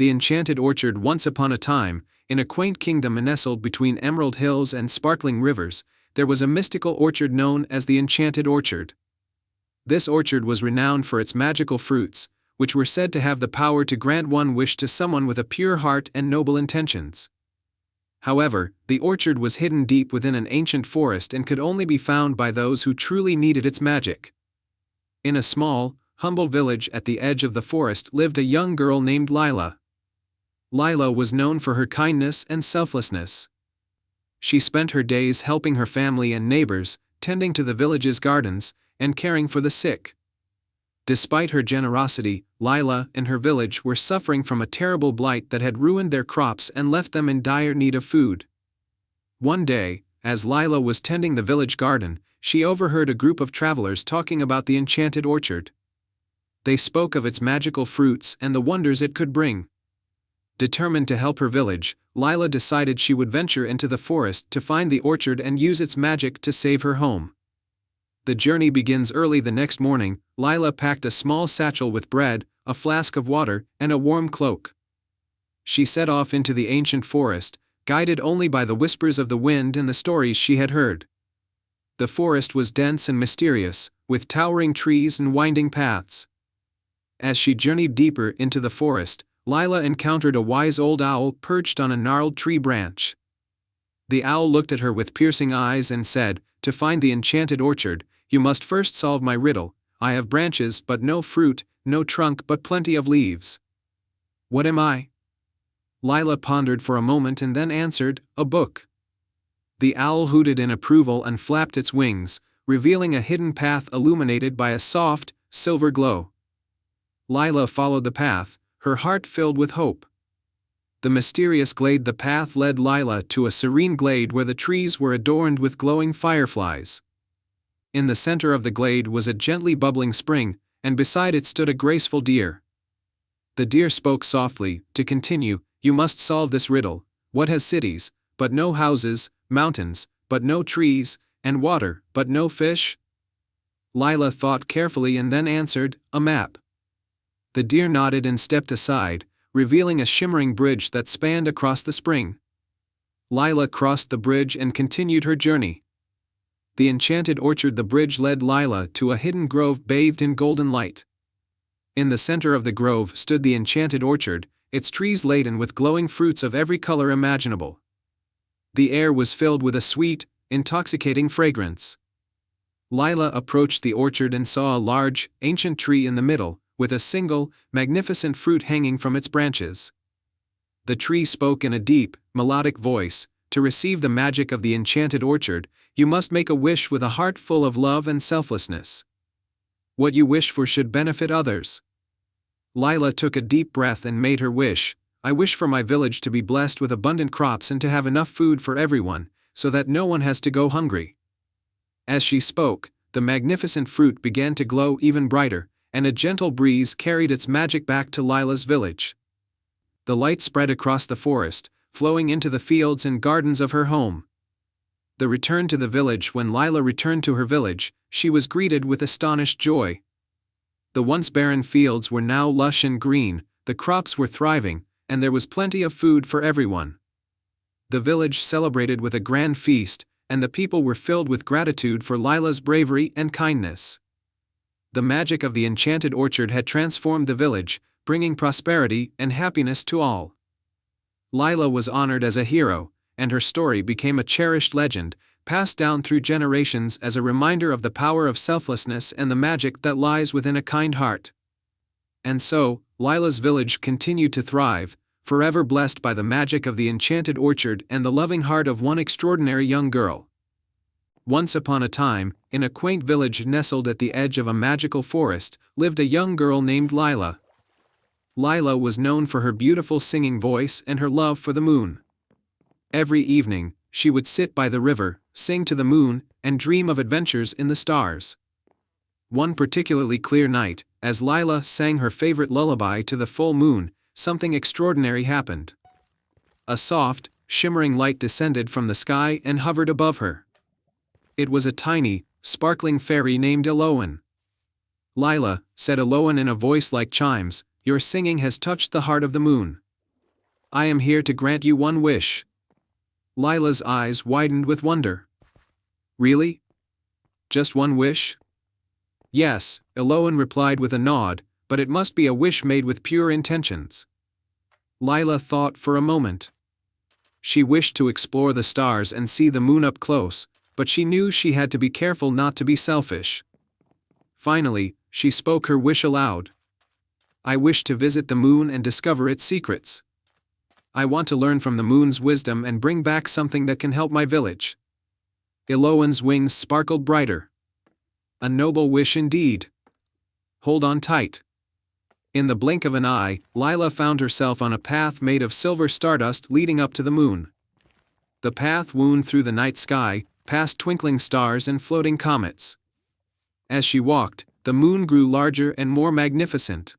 The Enchanted Orchard. Once upon a time, in a quaint kingdom nestled between emerald hills and sparkling rivers, there was a mystical orchard known as the Enchanted Orchard. This orchard was renowned for its magical fruits, which were said to have the power to grant one wish to someone with a pure heart and noble intentions. However, the orchard was hidden deep within an ancient forest and could only be found by those who truly needed its magic. In a small, humble village at the edge of the forest lived a young girl named Lila. Lila was known for her kindness and selflessness. She spent her days helping her family and neighbors, tending to the village's gardens, and caring for the sick. Despite her generosity, Lila and her village were suffering from a terrible blight that had ruined their crops and left them in dire need of food. One day, as Lila was tending the village garden, she overheard a group of travelers talking about the Enchanted Orchard. They spoke of its magical fruits and the wonders it could bring. Determined to help her village, Lila decided she would venture into the forest to find the orchard and use its magic to save her home. The journey begins early the next morning. Lila packed a small satchel with bread, a flask of water, and a warm cloak. She set off into the ancient forest, guided only by the whispers of the wind and the stories she had heard. The forest was dense and mysterious, with towering trees and winding paths. As she journeyed deeper into the forest, Lila encountered a wise old owl perched on a gnarled tree branch. The owl looked at her with piercing eyes and said, "To find the Enchanted Orchard, you must first solve my riddle. I have branches but no fruit, no trunk but plenty of leaves. What am I?" Lila pondered for a moment and then answered, "A book." The owl hooted in approval and flapped its wings, revealing a hidden path illuminated by a soft, silver glow. Lila followed the path, her heart filled with hope. The mysterious glade. The path led Lila to a serene glade where the trees were adorned with glowing fireflies. In the center of the glade was a gently bubbling spring, and beside it stood a graceful deer. The deer spoke softly. "To continue, you must solve this riddle. What has cities, but no houses, mountains, but no trees, and water, but no fish?" Lila thought carefully and then answered, "A map." The deer nodded and stepped aside, revealing a shimmering bridge that spanned across the spring. Lila crossed the bridge and continued her journey. The Enchanted Orchard. The bridge led Lila to a hidden grove bathed in golden light. In the center of the grove stood the Enchanted Orchard, its trees laden with glowing fruits of every color imaginable. The air was filled with a sweet, intoxicating fragrance. Lila approached the orchard and saw a large, ancient tree in the middle, with a single, magnificent fruit hanging from its branches. The tree spoke in a deep, melodic voice, "To receive the magic of the Enchanted Orchard, you must make a wish with a heart full of love and selflessness. What you wish for should benefit others." Lila took a deep breath and made her wish. "I wish for my village to be blessed with abundant crops and to have enough food for everyone, so that no one has to go hungry." As she spoke, the magnificent fruit began to glow even brighter, and a gentle breeze carried its magic back to Lila's village. The light spread across the forest, flowing into the fields and gardens of her home. The return to the village. When Lila returned to her village, she was greeted with astonished joy. The once barren fields were now lush and green, the crops were thriving, and there was plenty of food for everyone. The village celebrated with a grand feast, and the people were filled with gratitude for Lila's bravery and kindness. The magic of the Enchanted Orchard had transformed the village, bringing prosperity and happiness to all. Lila was honored as a hero, and her story became a cherished legend, passed down through generations as a reminder of the power of selflessness and the magic that lies within a kind heart. And so, Lila's village continued to thrive, forever blessed by the magic of the Enchanted Orchard and the loving heart of one extraordinary young girl. Once upon a time, in a quaint village nestled at the edge of a magical forest, lived a young girl named Lila. Lila was known for her beautiful singing voice and her love for the moon. Every evening, she would sit by the river, sing to the moon, and dream of adventures in the stars. One particularly clear night, as Lila sang her favorite lullaby to the full moon, something extraordinary happened. A soft, shimmering light descended from the sky and hovered above her. It was a tiny, sparkling fairy named Eloan. "Lila," said Eloan in a voice like chimes, "your singing has touched the heart of the moon. I am here to grant you one wish. Lila's eyes widened with wonder. Really? Just one wish? Yes, Eloan replied with a nod, but it must be a wish made with pure intentions. Lila thought for a moment. She wished to explore the stars and see the moon up close, but she knew she had to be careful not to be selfish. Finally, she spoke her wish aloud. I wish to visit the moon and discover its secrets. I want to learn from the moon's wisdom and bring back something that can help my village. Eloan's wings sparkled brighter. A noble wish indeed. Hold on tight. In the blink of an eye, Lila found herself on a path made of silver stardust leading up to the moon. The path wound through the night sky, past twinkling stars and floating comets. As she walked, the moon grew larger and more magnificent.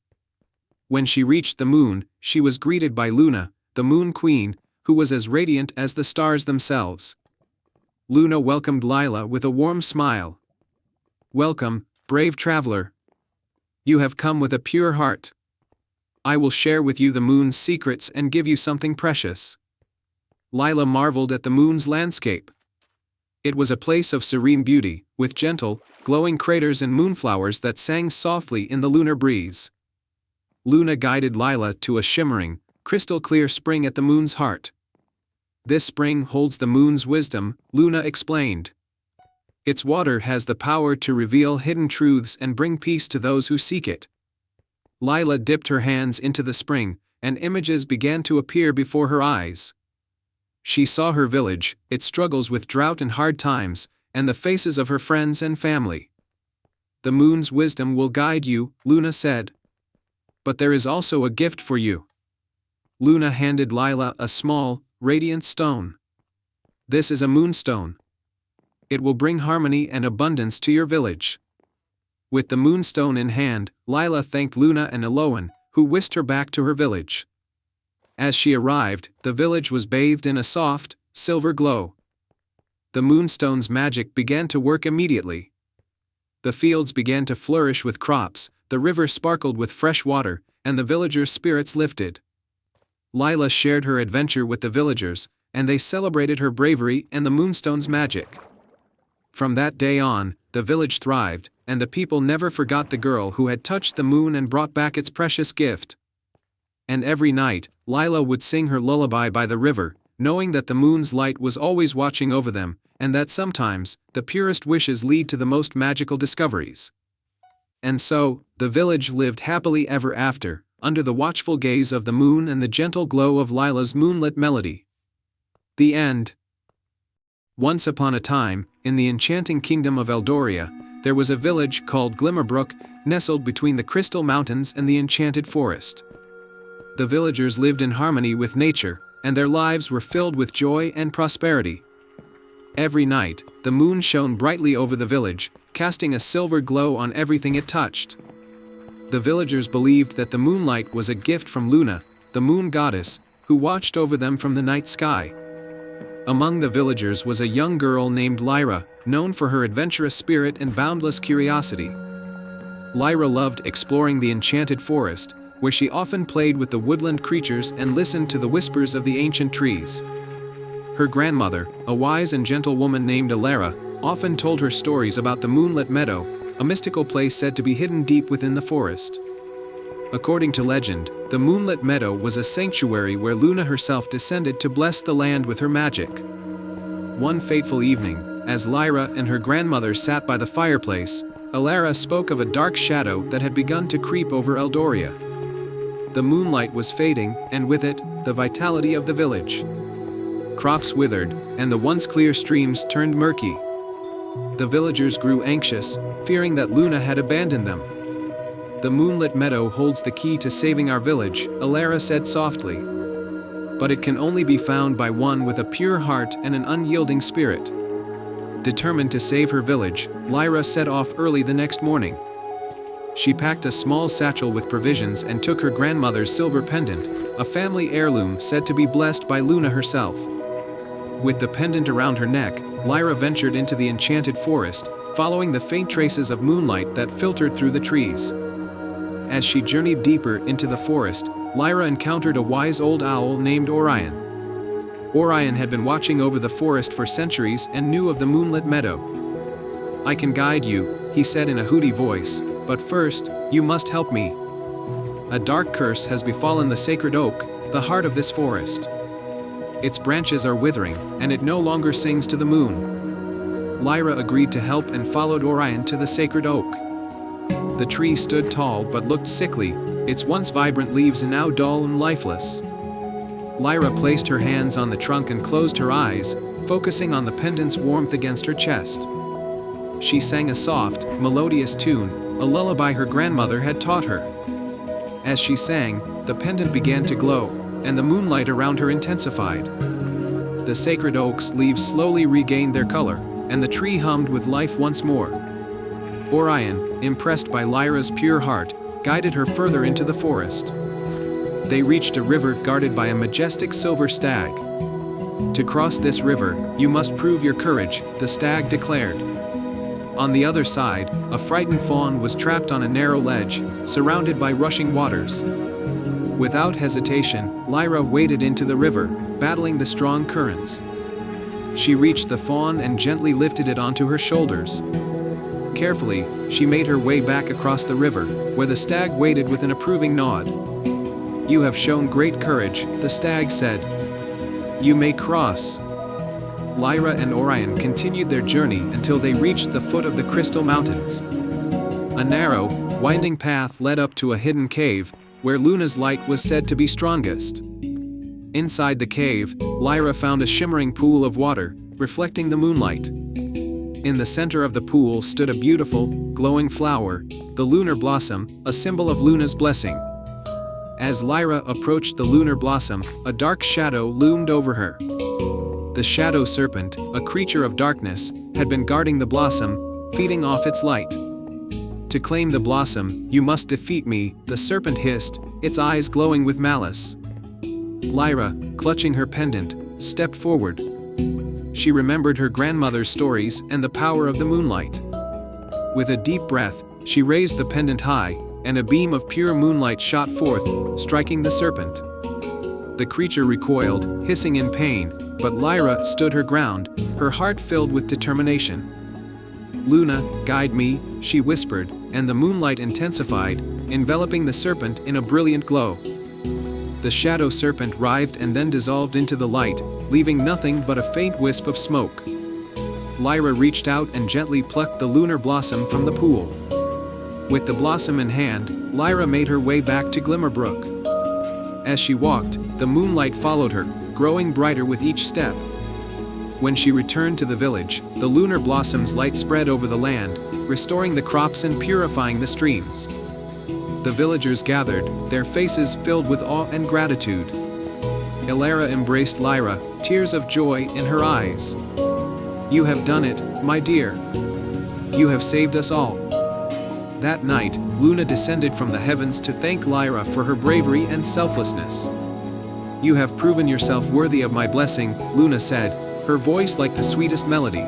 When she reached the moon, she was greeted by Luna, the Moon Queen, who was as radiant as the stars themselves. Luna welcomed Lila with a warm smile. Welcome, brave traveler. You have come with a pure heart. I will share with you the moon's secrets and give you something precious. Lila marveled at the moon's landscape. It was a place of serene beauty, with gentle, glowing craters and moonflowers that sang softly in the lunar breeze. Luna guided Lila to a shimmering, crystal-clear spring at the moon's heart. This spring holds the moon's wisdom, Luna explained. Its water has the power to reveal hidden truths and bring peace to those who seek it. Lila dipped her hands into the spring, and images began to appear before her eyes. She saw her village, its struggles with drought and hard times, and the faces of her friends and family. The moon's wisdom will guide you, Luna said. But there is also a gift for you. Luna handed Lila a small, radiant stone. This is a moonstone. It will bring harmony and abundance to your village. With the moonstone in hand, Lila thanked Luna and Eloan, who whisked her back to her village. As she arrived, the village was bathed in a soft, silver glow. The moonstone's magic began to work immediately. The fields began to flourish with crops, the river sparkled with fresh water, and the villagers' spirits lifted. Lila shared her adventure with the villagers, and they celebrated her bravery and the moonstone's magic. From that day on, the village thrived, and the people never forgot the girl who had touched the moon and brought back its precious gift. And every night, Lila would sing her lullaby by the river, knowing that the moon's light was always watching over them, and that sometimes, the purest wishes lead to the most magical discoveries. And so, the village lived happily ever after, under the watchful gaze of the moon and the gentle glow of Lila's moonlit melody. The end. Once upon a time, in the enchanting kingdom of Eldoria, there was a village called Glimmerbrook, nestled between the Crystal Mountains and the Enchanted Forest. The villagers lived in harmony with nature, and their lives were filled with joy and prosperity. Every night, the moon shone brightly over the village, casting a silver glow on everything it touched. The villagers believed that the moonlight was a gift from Luna, the moon goddess, who watched over them from the night sky. Among the villagers was a young girl named Lyra, known for her adventurous spirit and boundless curiosity. Lyra loved exploring the enchanted forest, where she often played with the woodland creatures and listened to the whispers of the ancient trees. Her grandmother, a wise and gentle woman named Alara, often told her stories about the Moonlit Meadow, a mystical place said to be hidden deep within the forest. According to legend, the Moonlit Meadow was a sanctuary where Luna herself descended to bless the land with her magic. One fateful evening, as Lyra and her grandmother sat by the fireplace, Alara spoke of a dark shadow that had begun to creep over Eldoria. The moonlight was fading, and with it, the vitality of the village. Crops withered, and the once clear streams turned murky. The villagers grew anxious, fearing that Luna had abandoned them. The moonlit meadow holds the key to saving our village, Alara said softly. But it can only be found by one with a pure heart and an unyielding spirit. Determined to save her village, Lyra set off early the next morning. She packed a small satchel with provisions and took her grandmother's silver pendant, a family heirloom said to be blessed by Luna herself. With the pendant around her neck, Lyra ventured into the enchanted forest, following the faint traces of moonlight that filtered through the trees. As she journeyed deeper into the forest, Lyra encountered a wise old owl named Orion. Orion had been watching over the forest for centuries and knew of the moonlit meadow. "I can guide you," he said in a hooty voice, "but first, you must help me. A dark curse has befallen the sacred oak, the heart of this forest. Its branches are withering, and it no longer sings to the moon." Lyra agreed to help and followed Orion to the sacred oak. The tree stood tall but looked sickly, its once vibrant leaves now dull and lifeless. Lyra placed her hands on the trunk and closed her eyes, focusing on the pendant's warmth against her chest. She sang a soft, melodious tune, a lullaby her grandmother had taught her. As she sang, the pendant began to glow, and the moonlight around her intensified. The sacred oak's leaves slowly regained their color, and the tree hummed with life once more. Orion, impressed by Lyra's pure heart, guided her further into the forest. They reached a river guarded by a majestic silver stag. "To cross this river, you must prove your courage," the stag declared. On the other side, a frightened fawn was trapped on a narrow ledge, surrounded by rushing waters. Without hesitation, Lyra waded into the river, battling the strong currents. She reached the fawn and gently lifted it onto her shoulders. Carefully, she made her way back across the river, where the stag waited with an approving nod. "You have shown great courage," the stag said. "You may cross." Lyra and Orion continued their journey until they reached the foot of the Crystal Mountains. A narrow, winding path led up to a hidden cave, where Luna's light was said to be strongest. Inside the cave, Lyra found a shimmering pool of water, reflecting the moonlight. In the center of the pool stood a beautiful, glowing flower, the lunar blossom, a symbol of Luna's blessing. As Lyra approached the lunar blossom, a dark shadow loomed over her. The shadow serpent, a creature of darkness, had been guarding the blossom, feeding off its light. "To claim the blossom, you must defeat me," the serpent hissed, its eyes glowing with malice. Lyra, clutching her pendant, stepped forward. She remembered her grandmother's stories and the power of the moonlight. With a deep breath, she raised the pendant high, and a beam of pure moonlight shot forth, striking the serpent. The creature recoiled, hissing in pain, but Lyra stood her ground, her heart filled with determination. "Luna, guide me," she whispered, and the moonlight intensified, enveloping the serpent in a brilliant glow. The shadow serpent writhed and then dissolved into the light, leaving nothing but a faint wisp of smoke. Lyra reached out and gently plucked the lunar blossom from the pool. With the blossom in hand, Lyra made her way back to Glimmerbrook. As she walked, the moonlight followed her, growing brighter with each step. When she returned to the village, the lunar blossom's light spread over the land, restoring the crops and purifying the streams. The villagers gathered, their faces filled with awe and gratitude. Elara embraced Lyra, tears of joy in her eyes. "You have done it, my dear. You have saved us all." That night, Luna descended from the heavens to thank Lyra for her bravery and selflessness. "You have proven yourself worthy of my blessing," Luna said, her voice like the sweetest melody.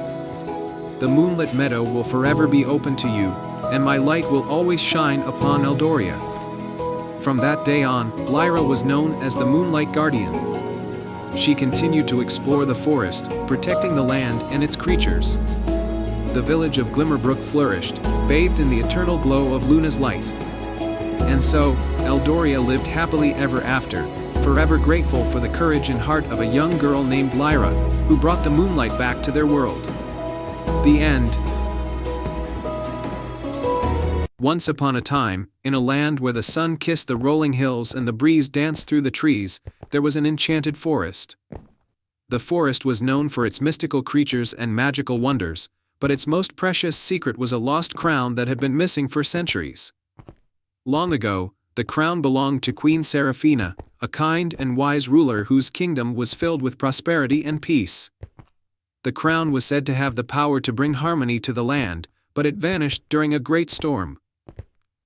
"The moonlit meadow will forever be open to you, and my light will always shine upon Eldoria." From that day on, Lyra was known as the Moonlight Guardian. She continued to explore the forest, protecting the land and its creatures. The village of Glimmerbrook flourished, bathed in the eternal glow of Luna's light. And so, Eldoria lived happily ever after, forever grateful for the courage and heart of a young girl named Lyra, who brought the moonlight back to their world. The end. Once upon a time, in a land where the sun kissed the rolling hills and the breeze danced through the trees, there was an enchanted forest. The forest was known for its mystical creatures and magical wonders, but its most precious secret was a lost crown that had been missing for centuries. Long ago, the crown belonged to Queen Seraphina, a kind and wise ruler whose kingdom was filled with prosperity and peace. The crown was said to have the power to bring harmony to the land, but it vanished during a great storm.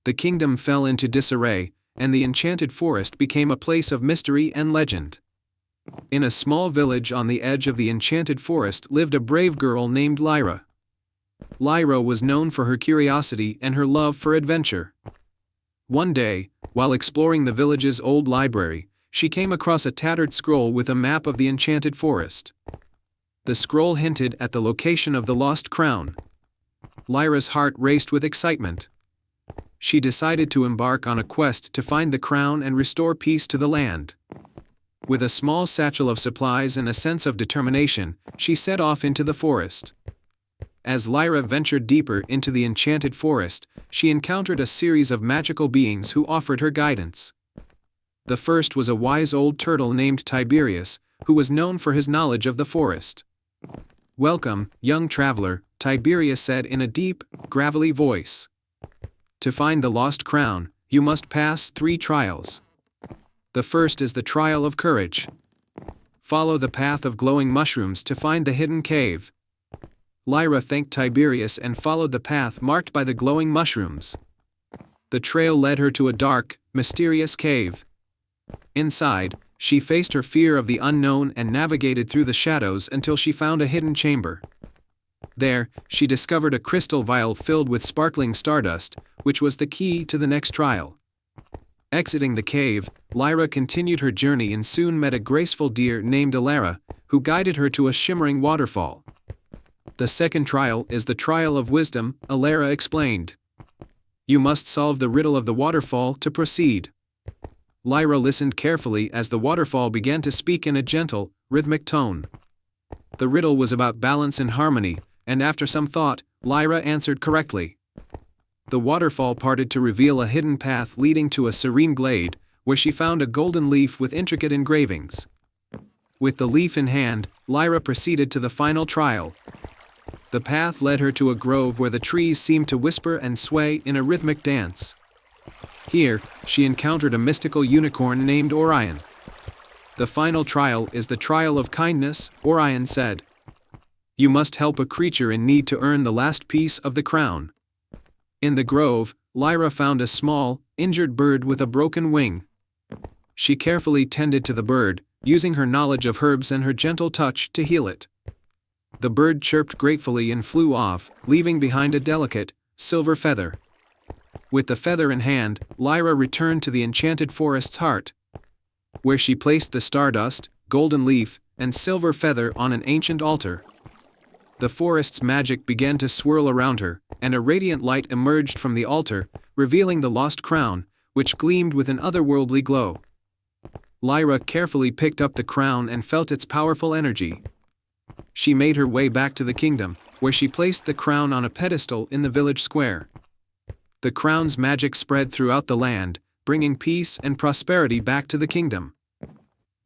The kingdom fell into disarray, and the enchanted forest became a place of mystery and legend. In a small village on the edge of the enchanted forest lived a brave girl named Lyra. Lyra was known for her curiosity and her love for adventure. One day, while exploring the village's old library, she came across a tattered scroll with a map of the enchanted forest. The scroll hinted at the location of the lost crown. Lyra's heart raced with excitement. She decided to embark on a quest to find the crown and restore peace to the land. With a small satchel of supplies and a sense of determination, she set off into the forest. As Lyra ventured deeper into the enchanted forest, she encountered a series of magical beings who offered her guidance. The first was a wise old turtle named Tiberius, who was known for his knowledge of the forest. "Welcome, young traveler," Tiberius said in a deep, gravelly voice. "To find the lost crown, you must pass 3 trials. The first is the trial of courage. Follow the path of glowing mushrooms to find the hidden cave." Lyra thanked Tiberius and followed the path marked by the glowing mushrooms. The trail led her to a dark, mysterious cave. Inside, she faced her fear of the unknown and navigated through the shadows until she found a hidden chamber. There, she discovered a crystal vial filled with sparkling stardust, which was the key to the next trial. Exiting the cave, Lyra continued her journey and soon met a graceful deer named Elara, who guided her to a shimmering waterfall. "The second trial is the trial of wisdom," Elara explained. "You must solve the riddle of the waterfall to proceed." Lyra listened carefully as the waterfall began to speak in a gentle, rhythmic tone. The riddle was about balance and harmony, and after some thought, Lyra answered correctly. The waterfall parted to reveal a hidden path leading to a serene glade, where she found a golden leaf with intricate engravings. With the leaf in hand, Lyra proceeded to the final trial. The path led her to a grove where the trees seemed to whisper and sway in a rhythmic dance. Here, she encountered a mystical unicorn named Orion. "The final trial is the trial of kindness," Orion said. "You must help a creature in need to earn the last piece of the crown." In the grove, Lyra found a small, injured bird with a broken wing. She carefully tended to the bird, using her knowledge of herbs and her gentle touch to heal it. The bird chirped gratefully and flew off, leaving behind a delicate, silver feather. With the feather in hand, Lyra returned to the enchanted forest's heart, where she placed the stardust, golden leaf, and silver feather on an ancient altar. The forest's magic began to swirl around her, and a radiant light emerged from the altar, revealing the lost crown, which gleamed with an otherworldly glow. Lyra carefully picked up the crown and felt its powerful energy. She made her way back to the kingdom, where she placed the crown on a pedestal in the village square. The crown's magic spread throughout the land, bringing peace and prosperity back to the kingdom.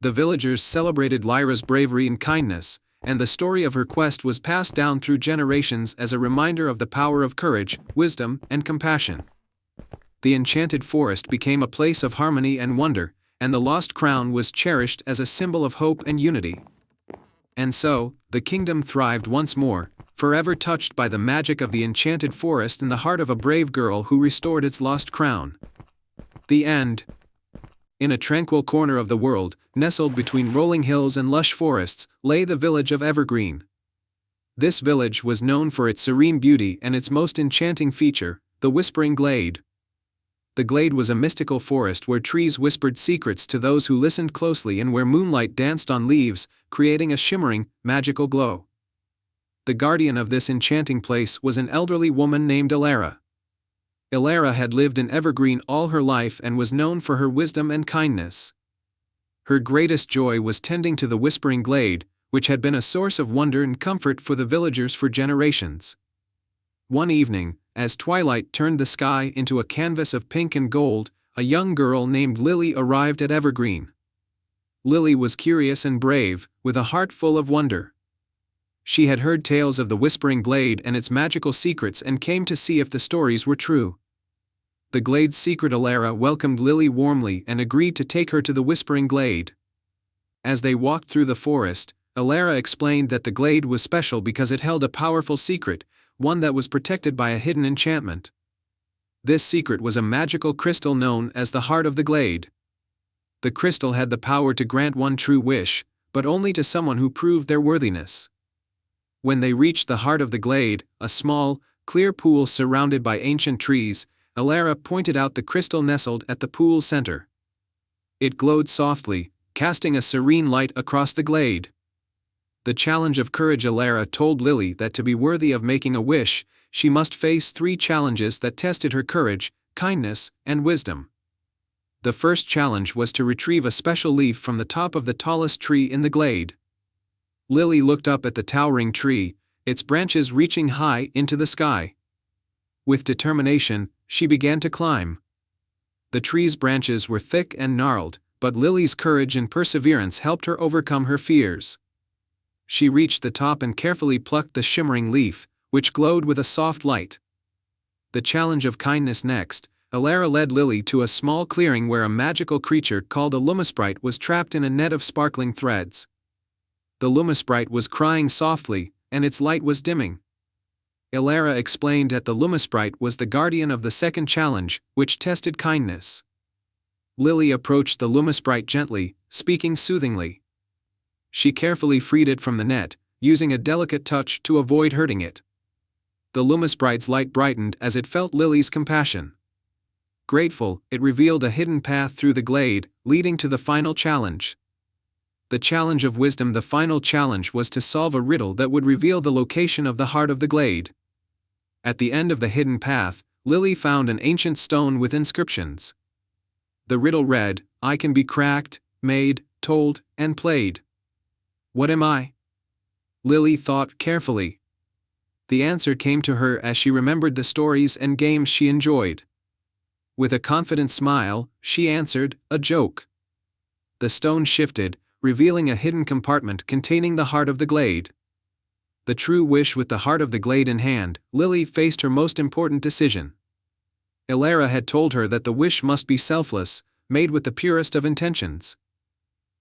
The villagers celebrated Lyra's bravery and kindness, and the story of her quest was passed down through generations as a reminder of the power of courage, wisdom, and compassion. The enchanted forest became a place of harmony and wonder, and the lost crown was cherished as a symbol of hope and unity. And so, the kingdom thrived once more, forever touched by the magic of the enchanted forest in the heart of a brave girl who restored its lost crown. The end. In a tranquil corner of the world, nestled between rolling hills and lush forests, lay the village of Evergreen. This village was known for its serene beauty and its most enchanting feature, the Whispering Glade. The glade was a mystical forest where trees whispered secrets to those who listened closely and where moonlight danced on leaves, creating a shimmering, magical glow. The guardian of this enchanting place was an elderly woman named Elara. Elara had lived in Evergreen all her life and was known for her wisdom and kindness. Her greatest joy was tending to the Whispering Glade, which had been a source of wonder and comfort for the villagers for generations. One evening, as twilight turned the sky into a canvas of pink and gold, a young girl named Lily arrived at Evergreen. Lily was curious and brave, with a heart full of wonder. She had heard tales of the Whispering Glade and its magical secrets and came to see if the stories were true. The glade's secret Elara welcomed Lily warmly and agreed to take her to the Whispering Glade. As they walked through the forest, Elara explained that the glade was special because it held a powerful secret, one that was protected by a hidden enchantment. This secret was a magical crystal known as the Heart of the Glade. The crystal had the power to grant one true wish, but only to someone who proved their worthiness. When they reached the heart of the glade, a small, clear pool surrounded by ancient trees, Elara pointed out the crystal nestled at the pool's center. It glowed softly, casting a serene light across the glade. The challenge of courage. Elara told Lily that to be worthy of making a wish, she must face 3 challenges that tested her courage, kindness, and wisdom. The first challenge was to retrieve a special leaf from the top of the tallest tree in the glade. Lily looked up at the towering tree, its branches reaching high into the sky. With determination, she began to climb. The tree's branches were thick and gnarled, but Lily's courage and perseverance helped her overcome her fears. She reached the top and carefully plucked the shimmering leaf, which glowed with a soft light. The challenge of kindness next. Elara led Lily to a small clearing where a magical creature called a Lumisprite was trapped in a net of sparkling threads. The Lumisprite was crying softly, and its light was dimming. Elara explained that the Lumisprite was the guardian of the second challenge, which tested kindness. Lily approached the Lumisprite gently, speaking soothingly. She carefully freed it from the net, using a delicate touch to avoid hurting it. The Lumisprite's light brightened as it felt Lily's compassion. Grateful, it revealed a hidden path through the glade, leading to the final challenge. The challenge of wisdom. The final challenge was to solve a riddle that would reveal the location of the heart of the glade. At the end of the hidden path, Lily found an ancient stone with inscriptions. The riddle read, "I can be cracked, made, told, and played. What am I?" Lily thought carefully. The answer came to her as she remembered the stories and games she enjoyed. With a confident smile, she answered, "A joke." The stone shifted, revealing a hidden compartment containing the heart of the glade. The true wish. With the heart of the glade in hand, Lily faced her most important decision. Elara had told her that the wish must be selfless, made with the purest of intentions.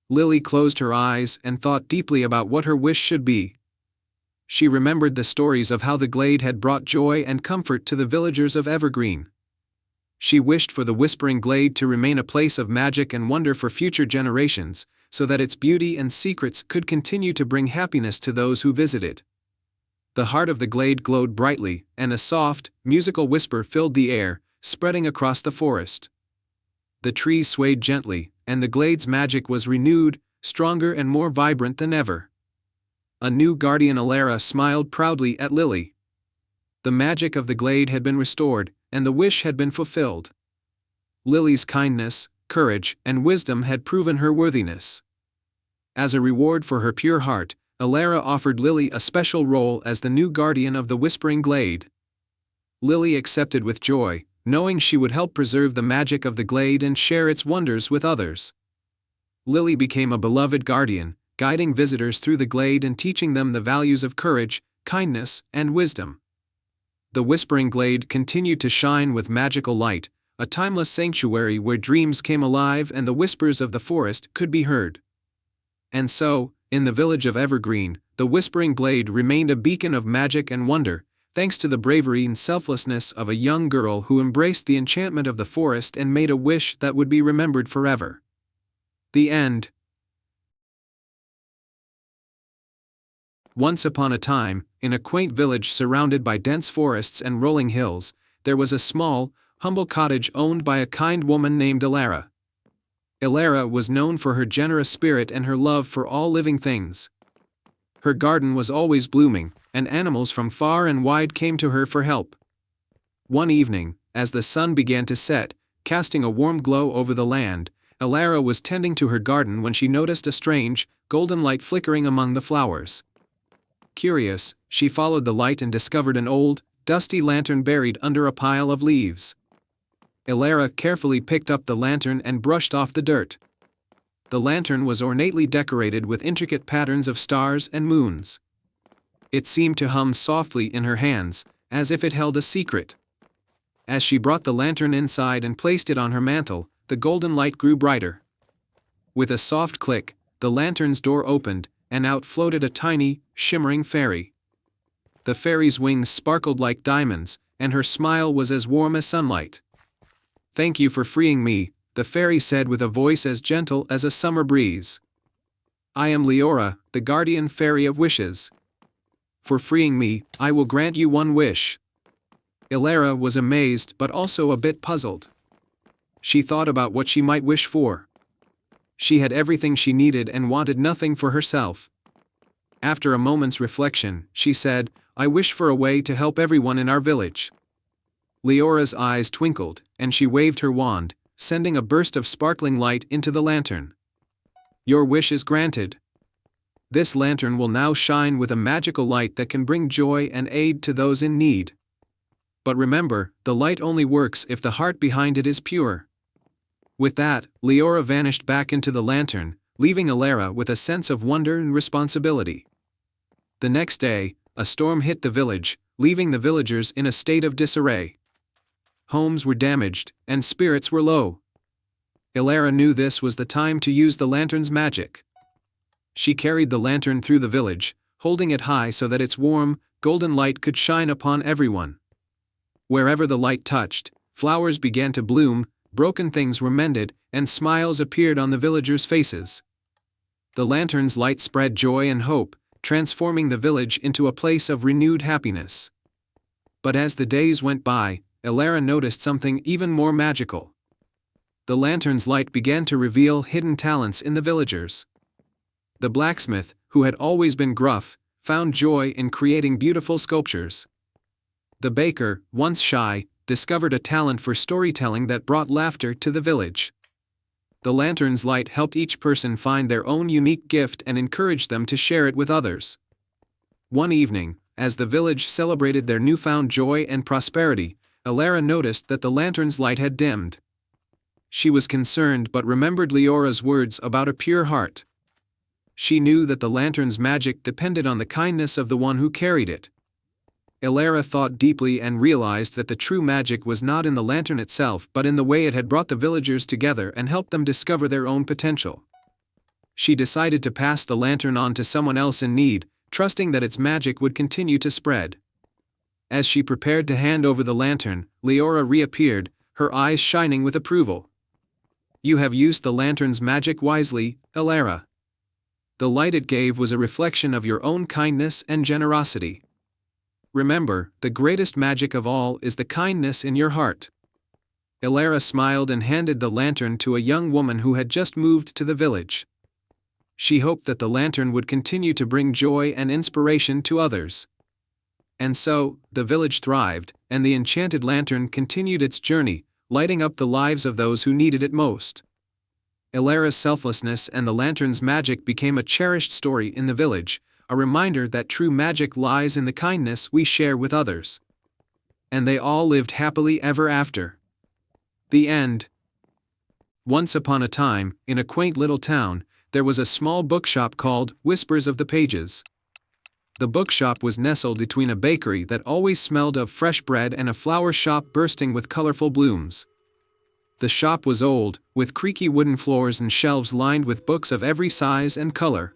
Lily closed her eyes and thought deeply about what her wish should be. She remembered the stories of how the glade had brought joy and comfort to the villagers of Evergreen. She wished for the Whispering Glade to remain a place of magic and wonder for future generations, so that its beauty and secrets could continue to bring happiness to those who visit it. The heart of the glade glowed brightly, and a soft, musical whisper filled the air, spreading across the forest. The trees swayed gently, and the glade's magic was renewed, stronger and more vibrant than ever. A new guardian. Elara smiled proudly at Lily. The magic of the glade had been restored, and the wish had been fulfilled. Lily's kindness, courage, and wisdom had proven her worthiness. As a reward for her pure heart, Elara offered Lily a special role as the new guardian of the Whispering Glade. Lily accepted with joy, knowing she would help preserve the magic of the glade and share its wonders with others. Lily became a beloved guardian, guiding visitors through the glade and teaching them the values of courage, kindness, and wisdom. The Whispering Glade continued to shine with magical light, a timeless sanctuary where dreams came alive and the whispers of the forest could be heard. And so, in the village of Evergreen, the Whispering Glade remained a beacon of magic and wonder, thanks to the bravery and selflessness of a young girl who embraced the enchantment of the forest and made a wish that would be remembered forever. The end. Once upon a time, in a quaint village surrounded by dense forests and rolling hills, there was a small, humble cottage owned by a kind woman named Elara. Elara was known for her generous spirit and her love for all living things. Her garden was always blooming, and animals from far and wide came to her for help. One evening, as the sun began to set, casting a warm glow over the land, Elara was tending to her garden when she noticed a strange, golden light flickering among the flowers. Curious, she followed the light and discovered an old, dusty lantern buried under a pile of leaves. Elara carefully picked up the lantern and brushed off the dirt. The lantern was ornately decorated with intricate patterns of stars and moons. It seemed to hum softly in her hands, as if it held a secret. As she brought the lantern inside and placed it on her mantle, the golden light grew brighter. With a soft click, the lantern's door opened, and out floated a tiny, shimmering fairy. The fairy's wings sparkled like diamonds, and her smile was as warm as sunlight. "Thank you for freeing me," the fairy said with a voice as gentle as a summer breeze. "I am Leora, the guardian fairy of wishes. For freeing me, I will grant you one wish." Elara was amazed but also a bit puzzled. She thought about what she might wish for. She had everything she needed and wanted nothing for herself. After a moment's reflection, she said, "I wish for a way to help everyone in our village." Leora's eyes twinkled, and she waved her wand, sending a burst of sparkling light into the lantern. "Your wish is granted. This lantern will now shine with a magical light that can bring joy and aid to those in need. But remember, the light only works if the heart behind it is pure." With that, Leora vanished back into the lantern, leaving Elara with a sense of wonder and responsibility. The next day, a storm hit the village, leaving the villagers in a state of disarray. Homes were damaged, and spirits were low. Elara knew this was the time to use the lantern's magic. She carried the lantern through the village, holding it high so that its warm, golden light could shine upon everyone. Wherever the light touched, flowers began to bloom, broken things were mended, and smiles appeared on the villagers' faces. The lantern's light spread joy and hope, transforming the village into a place of renewed happiness. But as the days went by, Elara noticed something even more magical. The lantern's light began to reveal hidden talents in the villagers. The blacksmith, who had always been gruff, found joy in creating beautiful sculptures. The baker, once shy, discovered a talent for storytelling that brought laughter to the village. The lantern's light helped each person find their own unique gift and encouraged them to share it with others. One evening, as the village celebrated their newfound joy and prosperity, Elara noticed that the lantern's light had dimmed. She was concerned but remembered Leora's words about a pure heart. She knew that the lantern's magic depended on the kindness of the one who carried it. Elara thought deeply and realized that the true magic was not in the lantern itself but in the way it had brought the villagers together and helped them discover their own potential. She decided to pass the lantern on to someone else in need, trusting that its magic would continue to spread. As she prepared to hand over the lantern, Leora reappeared, her eyes shining with approval. "You have used the lantern's magic wisely, Elara. The light it gave was a reflection of your own kindness and generosity. Remember, the greatest magic of all is the kindness in your heart." Elara smiled and handed the lantern to a young woman who had just moved to the village. She hoped that the lantern would continue to bring joy and inspiration to others. And so, the village thrived, and the enchanted lantern continued its journey, lighting up the lives of those who needed it most. Elara's selflessness and the lantern's magic became a cherished story in the village, a reminder that true magic lies in the kindness we share with others. And they all lived happily ever after. The end. Once upon a time, in a quaint little town, there was a small bookshop called Whispers of the Pages. The bookshop was nestled between a bakery that always smelled of fresh bread and a flower shop bursting with colorful blooms. The shop was old, with creaky wooden floors and shelves lined with books of every size and color.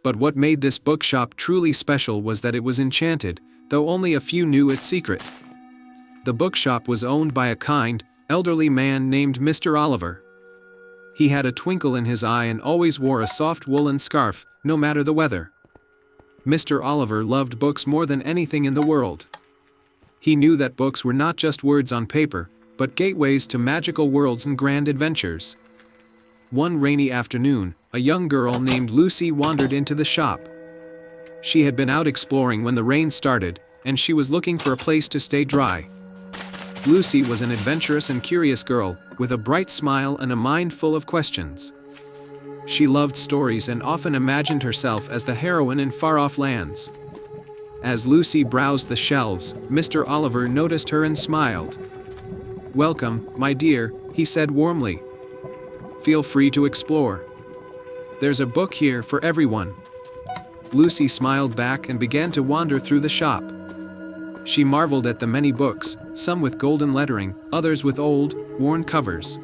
But what made this bookshop truly special was that it was enchanted, though only a few knew its secret. The bookshop was owned by a kind, elderly man named Mr. Oliver. He had a twinkle in his eye and always wore a soft woolen scarf, no matter the weather. Mr. Oliver loved books more than anything in the world. He knew that books were not just words on paper, but gateways to magical worlds and grand adventures. One rainy afternoon, a young girl named Lucy wandered into the shop. She had been out exploring when the rain started, and she was looking for a place to stay dry. Lucy was an adventurous and curious girl, with a bright smile and a mind full of questions. She loved stories and often imagined herself as the heroine in far-off lands. As Lucy browsed the shelves, Mr. Oliver noticed her and smiled. "Welcome, my dear," he said warmly. "Feel free to explore. There's a book here for everyone." Lucy smiled back and began to wander through the shop. She marveled at the many books, some with golden lettering, others with old, worn covers.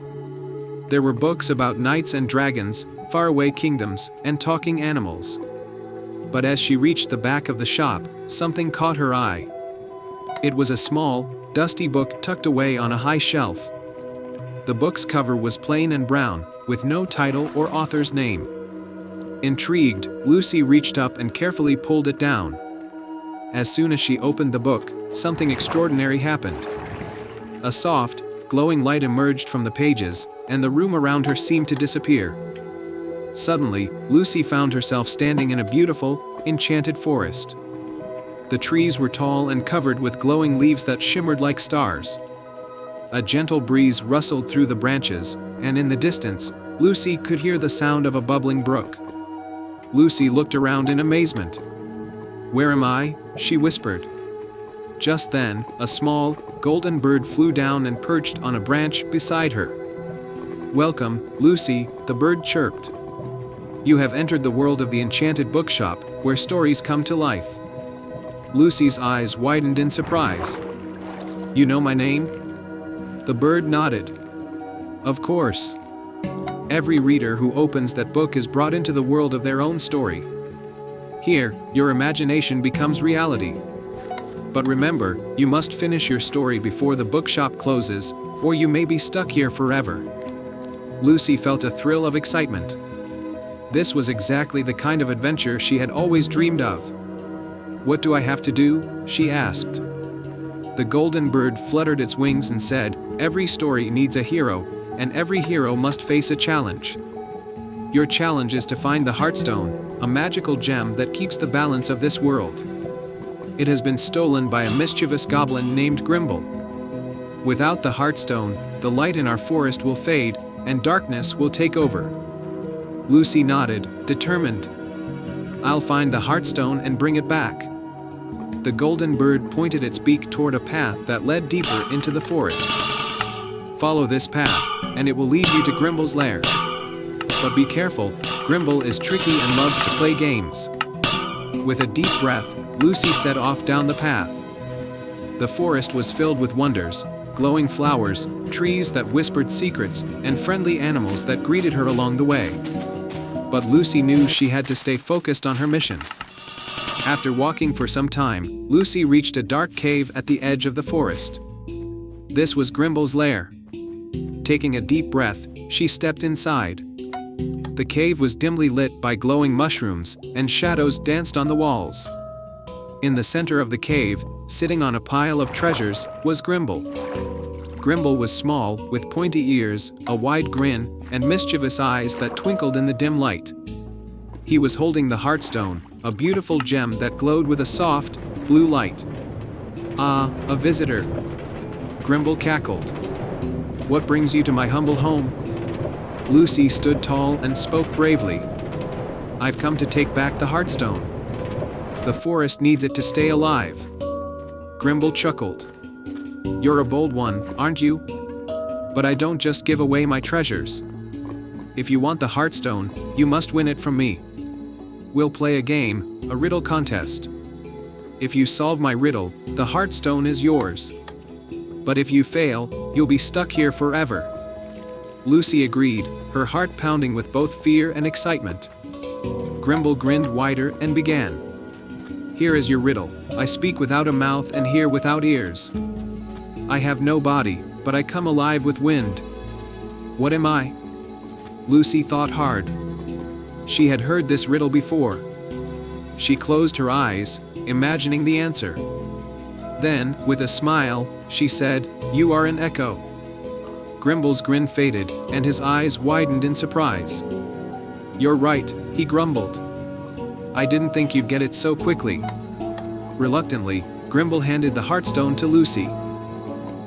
There were books about knights and dragons, faraway kingdoms, and talking animals. But as she reached the back of the shop, something caught her eye. It was a small, dusty book tucked away on a high shelf. The book's cover was plain and brown, with no title or author's name. Intrigued, Lucy reached up and carefully pulled it down. As soon as she opened the book, something extraordinary happened. A soft, glowing light emerged from the pages, and the room around her seemed to disappear. Suddenly, Lucy found herself standing in a beautiful, enchanted forest. The trees were tall and covered with glowing leaves that shimmered like stars. A gentle breeze rustled through the branches, and in the distance, Lucy could hear the sound of a bubbling brook. Lucy looked around in amazement. "Where am I?" she whispered. Just then, a small, golden bird flew down and perched on a branch beside her. "Welcome, Lucy," the bird chirped. "You have entered the world of the enchanted bookshop, where stories come to life." Lucy's eyes widened in surprise. "You know my name?" The bird nodded. "Of course. Every reader who opens that book is brought into the world of their own story. Here, your imagination becomes reality. But remember, you must finish your story before the bookshop closes, or you may be stuck here forever." Lucy felt a thrill of excitement. This was exactly the kind of adventure she had always dreamed of. "What do I have to do?" she asked. The golden bird fluttered its wings and said, "Every story needs a hero, and every hero must face a challenge. Your challenge is to find the Heartstone, a magical gem that keeps the balance of this world. It has been stolen by a mischievous goblin named Grimble. Without the Heartstone, the light in our forest will fade, and darkness will take over." Lucy nodded, determined. "I'll find the Heartstone and bring it back." The golden bird pointed its beak toward a path that led deeper into the forest. "Follow this path, and it will lead you to Grimble's lair. But be careful, Grimble is tricky and loves to play games." With a deep breath, Lucy set off down the path. The forest was filled with wonders, glowing flowers, trees that whispered secrets, and friendly animals that greeted her along the way. But Lucy knew she had to stay focused on her mission. After walking for some time, Lucy reached a dark cave at the edge of the forest. This was Grimble's lair. Taking a deep breath, she stepped inside. The cave was dimly lit by glowing mushrooms, and shadows danced on the walls. In the center of the cave, sitting on a pile of treasures, was Grimble. Grimble was small, with pointy ears, a wide grin, and mischievous eyes that twinkled in the dim light. He was holding the Heartstone, a beautiful gem that glowed with a soft, blue light. "Ah, a visitor," Grimble cackled. "What brings you to my humble home?" Lucy stood tall and spoke bravely. "I've come to take back the Heartstone. The forest needs it to stay alive." Grimble chuckled. "You're a bold one, aren't you? But I don't just give away my treasures. If you want the Heartstone, you must win it from me. We'll play a game, a riddle contest. If you solve my riddle, the Heartstone is yours. But if you fail, you'll be stuck here forever." Lucy agreed, her heart pounding with both fear and excitement. Grimble grinned wider and began. "Here is your riddle. I speak without a mouth and hear without ears. I have no body, but I come alive with wind. What am I?" Lucy thought hard. She had heard this riddle before. She closed her eyes, imagining the answer. Then, with a smile, she said, "You are an echo." Grimble's grin faded, and his eyes widened in surprise. "You're right," he grumbled. "I didn't think you'd get it so quickly." Reluctantly, Grimble handed the Heartstone to Lucy.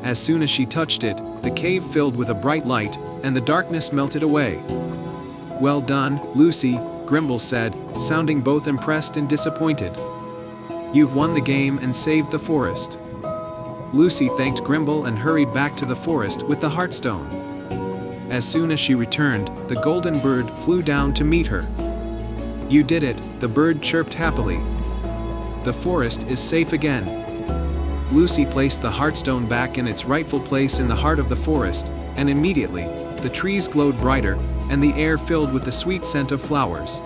As soon as she touched it, the cave filled with a bright light, and the darkness melted away. "Well done, Lucy," Grimble said, sounding both impressed and disappointed. "You've won the game and saved the forest." Lucy thanked Grimble and hurried back to the forest with the Heartstone. As soon as she returned, the golden bird flew down to meet her. "You did it," the bird chirped happily. "The forest is safe again." Lucy placed the Heartstone back in its rightful place in the heart of the forest, and immediately, the trees glowed brighter, and the air filled with the sweet scent of flowers.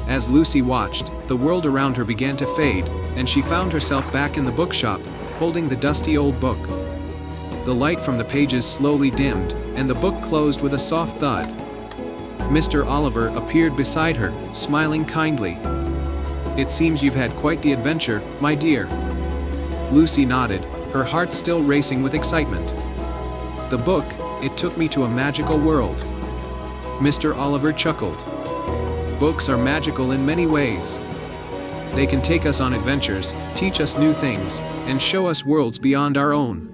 As Lucy watched, the world around her began to fade, and she found herself back in the bookshop, holding the dusty old book. The light from the pages slowly dimmed, and the book closed with a soft thud. Mr. Oliver appeared beside her, smiling kindly. It seems you've had quite the adventure, my dear. Lucy nodded, her heart still racing with excitement. The book, it took me to a magical world. Mr. Oliver chuckled. Books are magical in many ways. They can take us on adventures, teach us new things, and show us worlds beyond our own.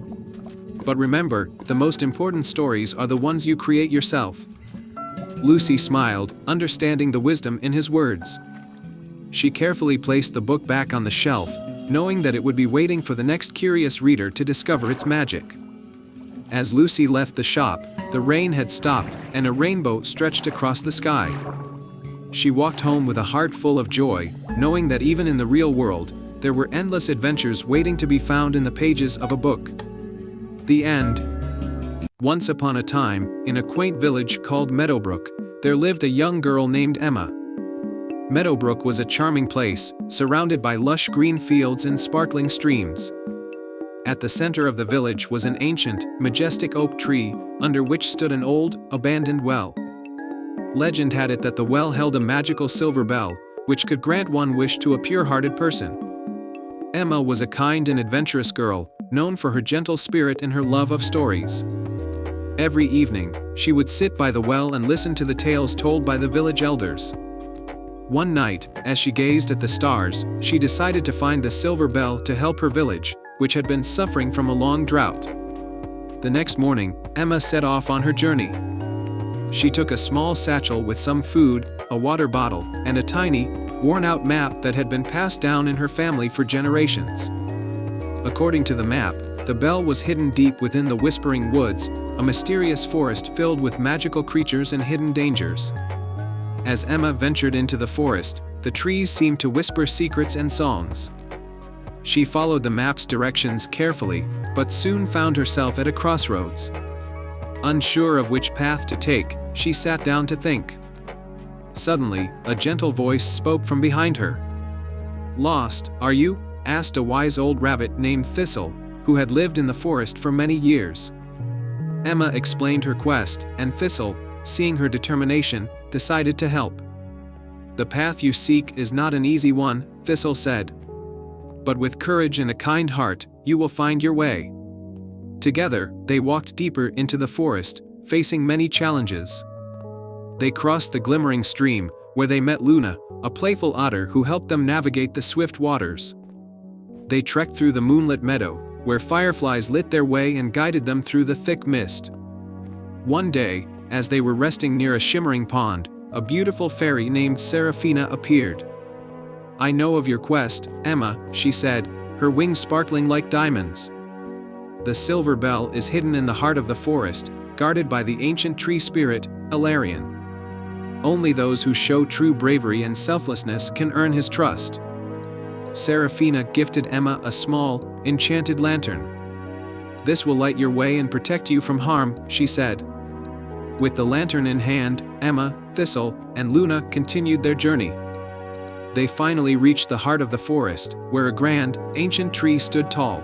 But remember, the most important stories are the ones you create yourself. Lucy smiled, understanding the wisdom in his words. She carefully placed the book back on the shelf, knowing that it would be waiting for the next curious reader to discover its magic. As Lucy left the shop, the rain had stopped and a rainbow stretched across the sky. She walked home with a heart full of joy, knowing that even in the real world, there were endless adventures waiting to be found in the pages of a book. The end. Once upon a time, in a quaint village called Meadowbrook, there lived a young girl named Emma. Meadowbrook was a charming place, surrounded by lush green fields and sparkling streams. At the center of the village was an ancient, majestic oak tree, under which stood an old, abandoned well. Legend had it that the well held a magical silver bell, which could grant one wish to a pure-hearted person. Emma was a kind and adventurous girl, known for her gentle spirit and her love of stories. Every evening, she would sit by the well and listen to the tales told by the village elders. One night, as she gazed at the stars, she decided to find the silver bell to help her village, which had been suffering from a long drought. The next morning, Emma set off on her journey. She took a small satchel with some food, a water bottle, and a tiny, worn-out map that had been passed down in her family for generations. According to the map, the bell was hidden deep within the Whispering Woods, a mysterious forest filled with magical creatures and hidden dangers. As Emma ventured into the forest, the trees seemed to whisper secrets and songs. She followed the map's directions carefully, but soon found herself at a crossroads. Unsure of which path to take, she sat down to think. Suddenly, a gentle voice spoke from behind her. "Lost, are you?" asked a wise old rabbit named Thistle, who had lived in the forest for many years. Emma explained her quest, and Thistle, seeing her determination, decided to help. "The path you seek is not an easy one," Thistle said. "But with courage and a kind heart, you will find your way." Together, they walked deeper into the forest, facing many challenges. They crossed the glimmering stream, where they met Luna, a playful otter who helped them navigate the swift waters. They trekked through the moonlit meadow, where fireflies lit their way and guided them through the thick mist. One day, as they were resting near a shimmering pond, a beautiful fairy named Seraphina appeared. "I know of your quest, Emma," she said, her wings sparkling like diamonds. "The silver bell is hidden in the heart of the forest, guarded by the ancient tree spirit, Ilarion. Only those who show true bravery and selflessness can earn his trust." Seraphina gifted Emma a small, enchanted lantern. "This will light your way and protect you from harm," she said. With the lantern in hand, Emma, Thistle, and Luna continued their journey. They finally reached the heart of the forest, where a grand, ancient tree stood tall.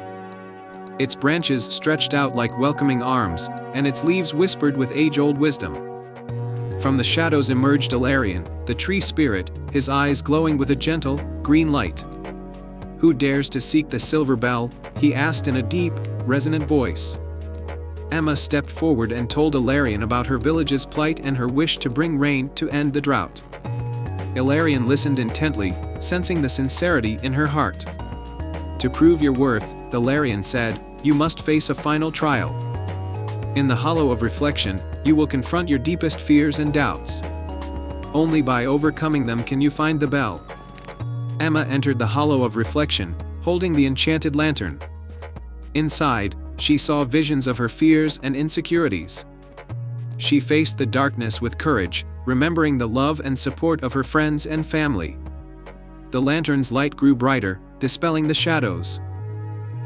Its branches stretched out like welcoming arms, and its leaves whispered with age-old wisdom. From the shadows emerged Ilarion, the tree spirit, his eyes glowing with a gentle, green light. "Who dares to seek the silver bell?" he asked in a deep, resonant voice. Emma stepped forward and told Ilarion about her village's plight and her wish to bring rain to end the drought. Ilarion listened intently, sensing the sincerity in her heart. "To prove your worth," Ilarion said, "you must face a final trial. In the hollow of reflection, you will confront your deepest fears and doubts. Only by overcoming them can you find the bell." Emma entered the hollow of reflection, holding the enchanted lantern. Inside, she saw visions of her fears and insecurities. She faced the darkness with courage, remembering the love and support of her friends and family. The lantern's light grew brighter, dispelling the shadows.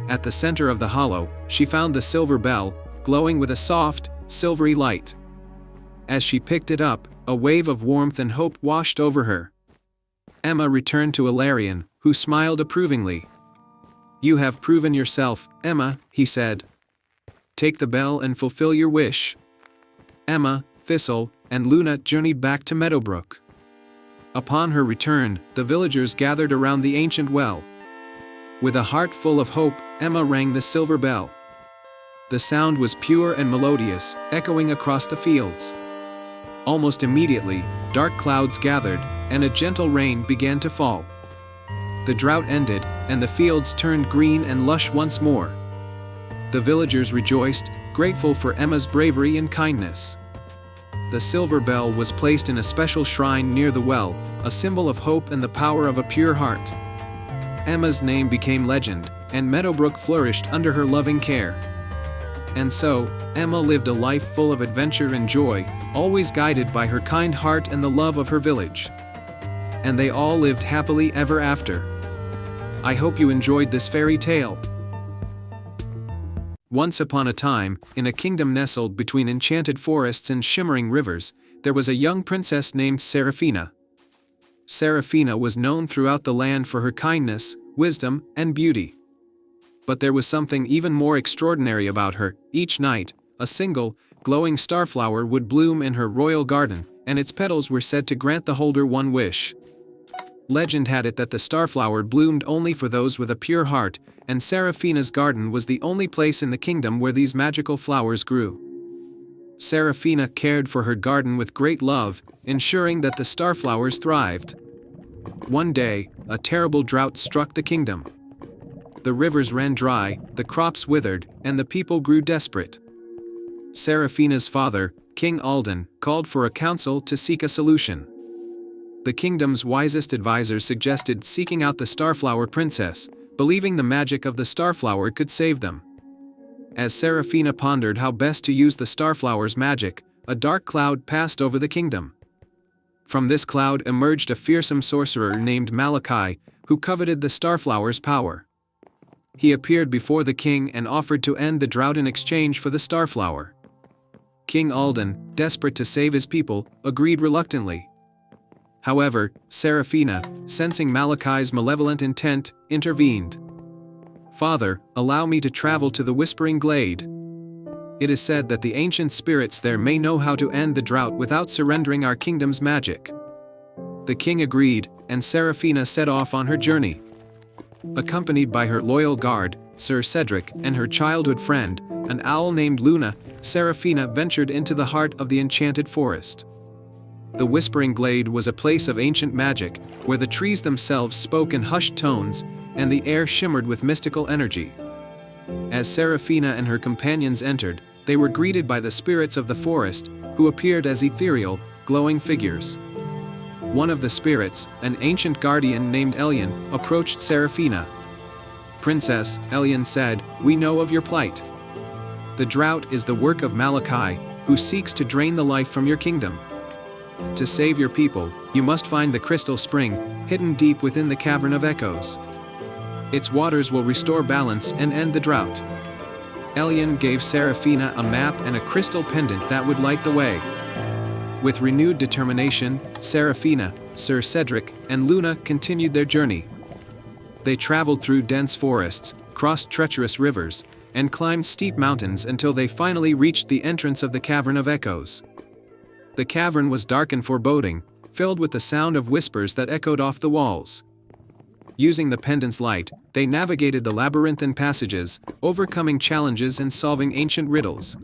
At the center of the hollow, she found the silver bell, glowing with a soft, silvery light. As she picked it up, a wave of warmth and hope washed over her. Emma returned to Ilarion, who smiled approvingly. "You have proven yourself, Emma," he said. "Take the bell and fulfill your wish." Emma, Thistle, and Luna journeyed back to Meadowbrook. Upon her return, the villagers gathered around the ancient well. With a heart full of hope, Emma rang the silver bell. The sound was pure and melodious, echoing across the fields. Almost immediately, dark clouds gathered, and a gentle rain began to fall. The drought ended, and the fields turned green and lush once more. The villagers rejoiced, grateful for Emma's bravery and kindness. The silver bell was placed in a special shrine near the well, a symbol of hope and the power of a pure heart. Emma's name became legend, and Meadowbrook flourished under her loving care. And so, Emma lived a life full of adventure and joy, always guided by her kind heart and the love of her village. And they all lived happily ever after. I hope you enjoyed this fairy tale. Once upon a time, in a kingdom nestled between enchanted forests and shimmering rivers, there was a young princess named Seraphina. Seraphina was known throughout the land for her kindness, wisdom, and beauty. But there was something even more extraordinary about her. Each night, a single, glowing starflower would bloom in her royal garden, and its petals were said to grant the holder one wish. Legend had it that the starflower bloomed only for those with a pure heart, and Seraphina's garden was the only place in the kingdom where these magical flowers grew. Seraphina cared for her garden with great love, ensuring that the starflowers thrived. One day, a terrible drought struck the kingdom. The rivers ran dry, the crops withered, and the people grew desperate. Seraphina's father, King Alden, called for a council to seek a solution. The kingdom's wisest advisors suggested seeking out the Starflower Princess, believing the magic of the Starflower could save them. As Seraphina pondered how best to use the Starflower's magic, a dark cloud passed over the kingdom. From this cloud emerged a fearsome sorcerer named Malachi, who coveted the Starflower's power. He appeared before the king and offered to end the drought in exchange for the Starflower. King Alden, desperate to save his people, agreed reluctantly. However, Seraphina, sensing Malachi's malevolent intent, intervened. "Father, allow me to travel to the Whispering Glade. It is said that the ancient spirits there may know how to end the drought without surrendering our kingdom's magic." The king agreed, and Seraphina set off on her journey. Accompanied by her loyal guard, Sir Cedric, and her childhood friend, an owl named Luna, Seraphina ventured into the heart of the enchanted forest. The Whispering Glade was a place of ancient magic, where the trees themselves spoke in hushed tones, and the air shimmered with mystical energy. As Seraphina and her companions entered, they were greeted by the spirits of the forest, who appeared as ethereal, glowing figures. One of the spirits, an ancient guardian named Elian, approached Seraphina. "Princess," Elian said, "we know of your plight. The drought is the work of Malachi, who seeks to drain the life from your kingdom. To save your people, you must find the crystal spring, hidden deep within the Cavern of Echoes. Its waters will restore balance and end the drought." Elian gave Seraphina a map and a crystal pendant that would light the way. With renewed determination, Seraphina, Sir Cedric, and Luna continued their journey. They traveled through dense forests, crossed treacherous rivers, and climbed steep mountains until they finally reached the entrance of the Cavern of Echoes. The cavern was dark and foreboding, filled with the sound of whispers that echoed off the walls. Using the pendant's light, they navigated the labyrinthine passages, overcoming challenges and solving ancient riddles.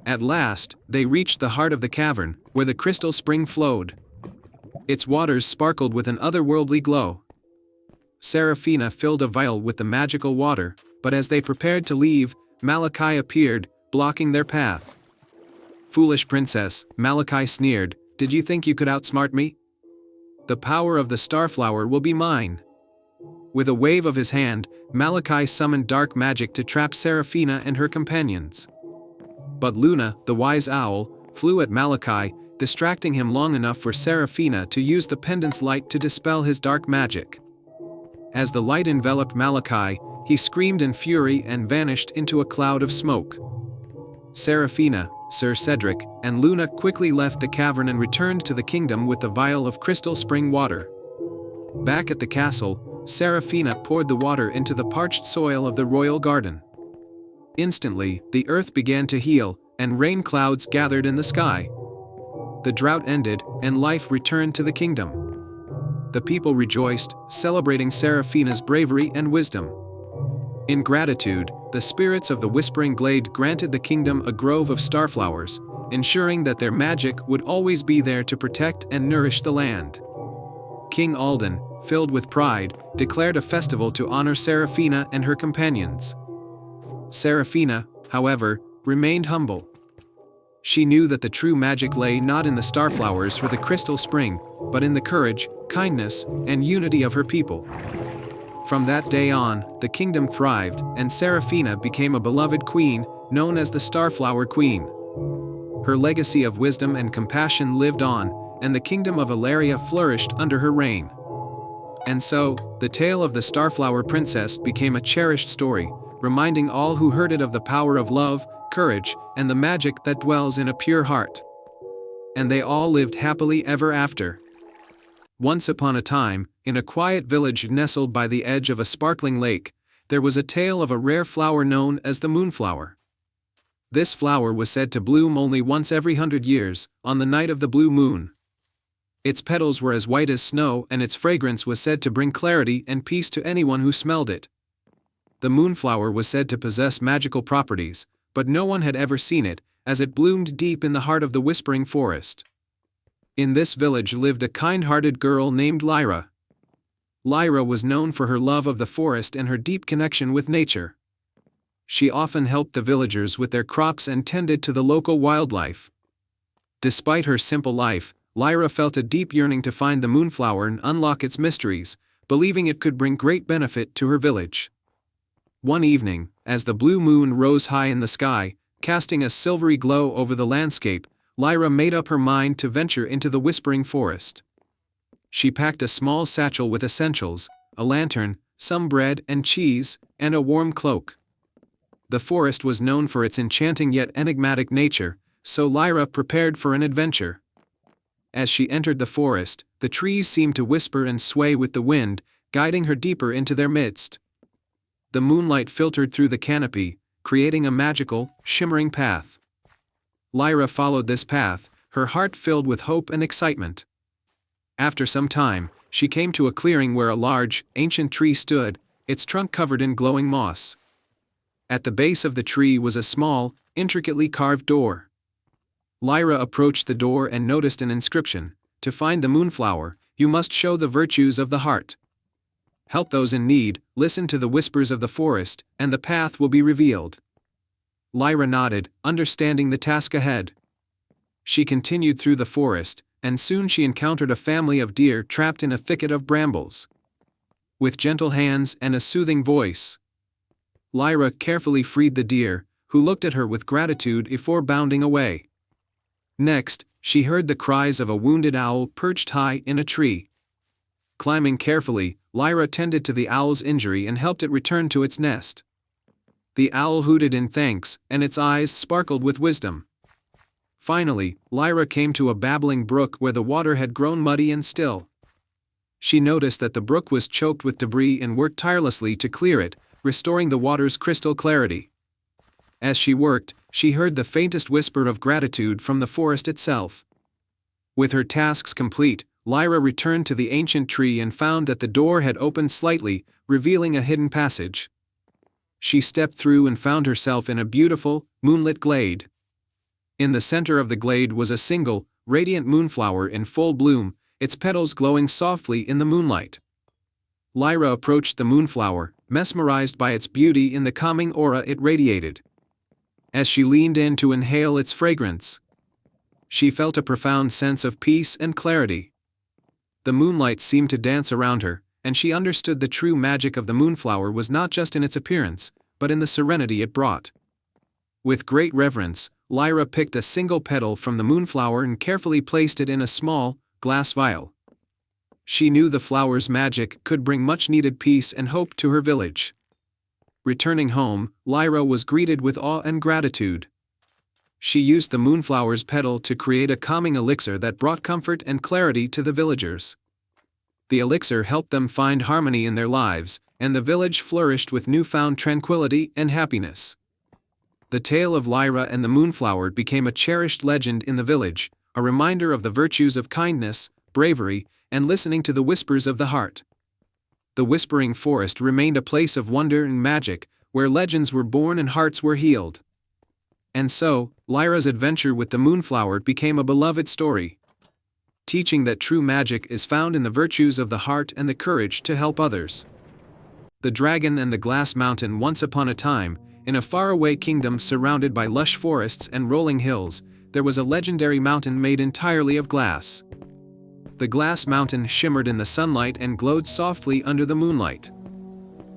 At last, they reached the heart of the cavern, where the crystal spring flowed. Its waters sparkled with an otherworldly glow. Seraphina filled a vial with the magical water, but as they prepared to leave, Malachi appeared, blocking their path. "Foolish princess," Malachi sneered, "did you think you could outsmart me? The power of the Starflower will be mine." With a wave of his hand, Malachi summoned dark magic to trap Seraphina and her companions. But Luna, the wise owl, flew at Malachi, distracting him long enough for Seraphina to use the pendant's light to dispel his dark magic. As the light enveloped Malachi, he screamed in fury and vanished into a cloud of smoke. Seraphina, Sir Cedric, and Luna quickly left the cavern and returned to the kingdom with the vial of crystal spring water. Back at the castle, Seraphina poured the water into the parched soil of the royal garden. Instantly, the earth began to heal, and rain clouds gathered in the sky. The drought ended, and life returned to the kingdom. the people rejoiced, celebrating Seraphina's bravery and wisdom. In gratitude, the spirits of the Whispering Glade granted the kingdom a grove of starflowers, ensuring that their magic would always be there to protect and nourish the land. King Alden, filled with pride, declared a festival to honor Seraphina and her companions. Seraphina, however, remained humble. She knew that the true magic lay not in the starflowers or the crystal spring, but in the courage, kindness, and unity of her people. From that day on, the kingdom thrived, and Seraphina became a beloved queen, known as the Starflower Queen. Her legacy of wisdom and compassion lived on, and the kingdom of Alaria flourished under her reign. And so, the tale of the Starflower Princess became a cherished story, reminding all who heard it of the power of love, courage, and the magic that dwells in a pure heart. And they all lived happily ever after. Once upon a time, in a quiet village nestled by the edge of a sparkling lake, there was a tale of a rare flower known as the moonflower. This flower was said to bloom only once every 100 years, on the night of the blue moon. Its petals were as white as snow, and its fragrance was said to bring clarity and peace to anyone who smelled it. The moonflower was said to possess magical properties, but no one had ever seen it, as it bloomed deep in the heart of the Whispering Forest. In this village lived a kind-hearted girl named Lyra. Lyra was known for her love of the forest and her deep connection with nature. She often helped the villagers with their crops and tended to the local wildlife. Despite her simple life, Lyra felt a deep yearning to find the moonflower and unlock its mysteries, believing it could bring great benefit to her village. One evening, as the blue moon rose high in the sky, casting a silvery glow over the landscape, Lyra made up her mind to venture into the Whispering Forest. She packed a small satchel with essentials, a lantern, some bread and cheese, and a warm cloak. The forest was known for its enchanting yet enigmatic nature, so Lyra prepared for an adventure. As she entered the forest, the trees seemed to whisper and sway with the wind, guiding her deeper into their midst. The moonlight filtered through the canopy, creating a magical, shimmering path. Lyra followed this path, her heart filled with hope and excitement. After some time, she came to a clearing where a large, ancient tree stood, its trunk covered in glowing moss. At the base of the tree was a small, intricately carved door. Lyra approached the door and noticed an inscription: "To find the moonflower, you must show the virtues of the heart. Help those in need, listen to the whispers of the forest, and the path will be revealed." Lyra nodded, understanding the task ahead. She continued through the forest, and soon she encountered a family of deer trapped in a thicket of brambles. With gentle hands and a soothing voice, Lyra carefully freed the deer, who looked at her with gratitude before bounding away. Next, she heard the cries of a wounded owl perched high in a tree. Climbing carefully, Lyra tended to the owl's injury and helped it return to its nest. The owl hooted in thanks, and its eyes sparkled with wisdom. Finally, Lyra came to a babbling brook where the water had grown muddy and still. She noticed that the brook was choked with debris and worked tirelessly to clear it, restoring the water's crystal clarity. As she worked, she heard the faintest whisper of gratitude from the forest itself. With her tasks complete, Lyra returned to the ancient tree and found that the door had opened slightly, revealing a hidden passage. She stepped through and found herself in a beautiful, moonlit glade. In the center of the glade was a single, radiant moonflower in full bloom, its petals glowing softly in the moonlight. Lyra approached the moonflower, mesmerized by its beauty and the calming aura it radiated. As she leaned in to inhale its fragrance, she felt a profound sense of peace and clarity. The moonlight seemed to dance around her, and she understood the true magic of the moonflower was not just in its appearance, but in the serenity it brought. With great reverence, Lyra picked a single petal from the moonflower and carefully placed it in a small, glass vial. She knew the flower's magic could bring much-needed peace and hope to her village. Returning home, Lyra was greeted with awe and gratitude. She used the moonflower's petal to create a calming elixir that brought comfort and clarity to the villagers. The elixir helped them find harmony in their lives, and the village flourished with newfound tranquility and happiness. The tale of Lyra and the moonflower became a cherished legend in the village, a reminder of the virtues of kindness, bravery, and listening to the whispers of the heart. The Whispering Forest remained a place of wonder and magic, where legends were born and hearts were healed. And so, Lyra's adventure with the Moonflower became a beloved story, teaching that true magic is found in the virtues of the heart and the courage to help others. The Dragon and the Glass Mountain. Once upon a time, in a faraway kingdom surrounded by lush forests and rolling hills, there was a legendary mountain made entirely of glass. The Glass Mountain shimmered in the sunlight and glowed softly under the moonlight.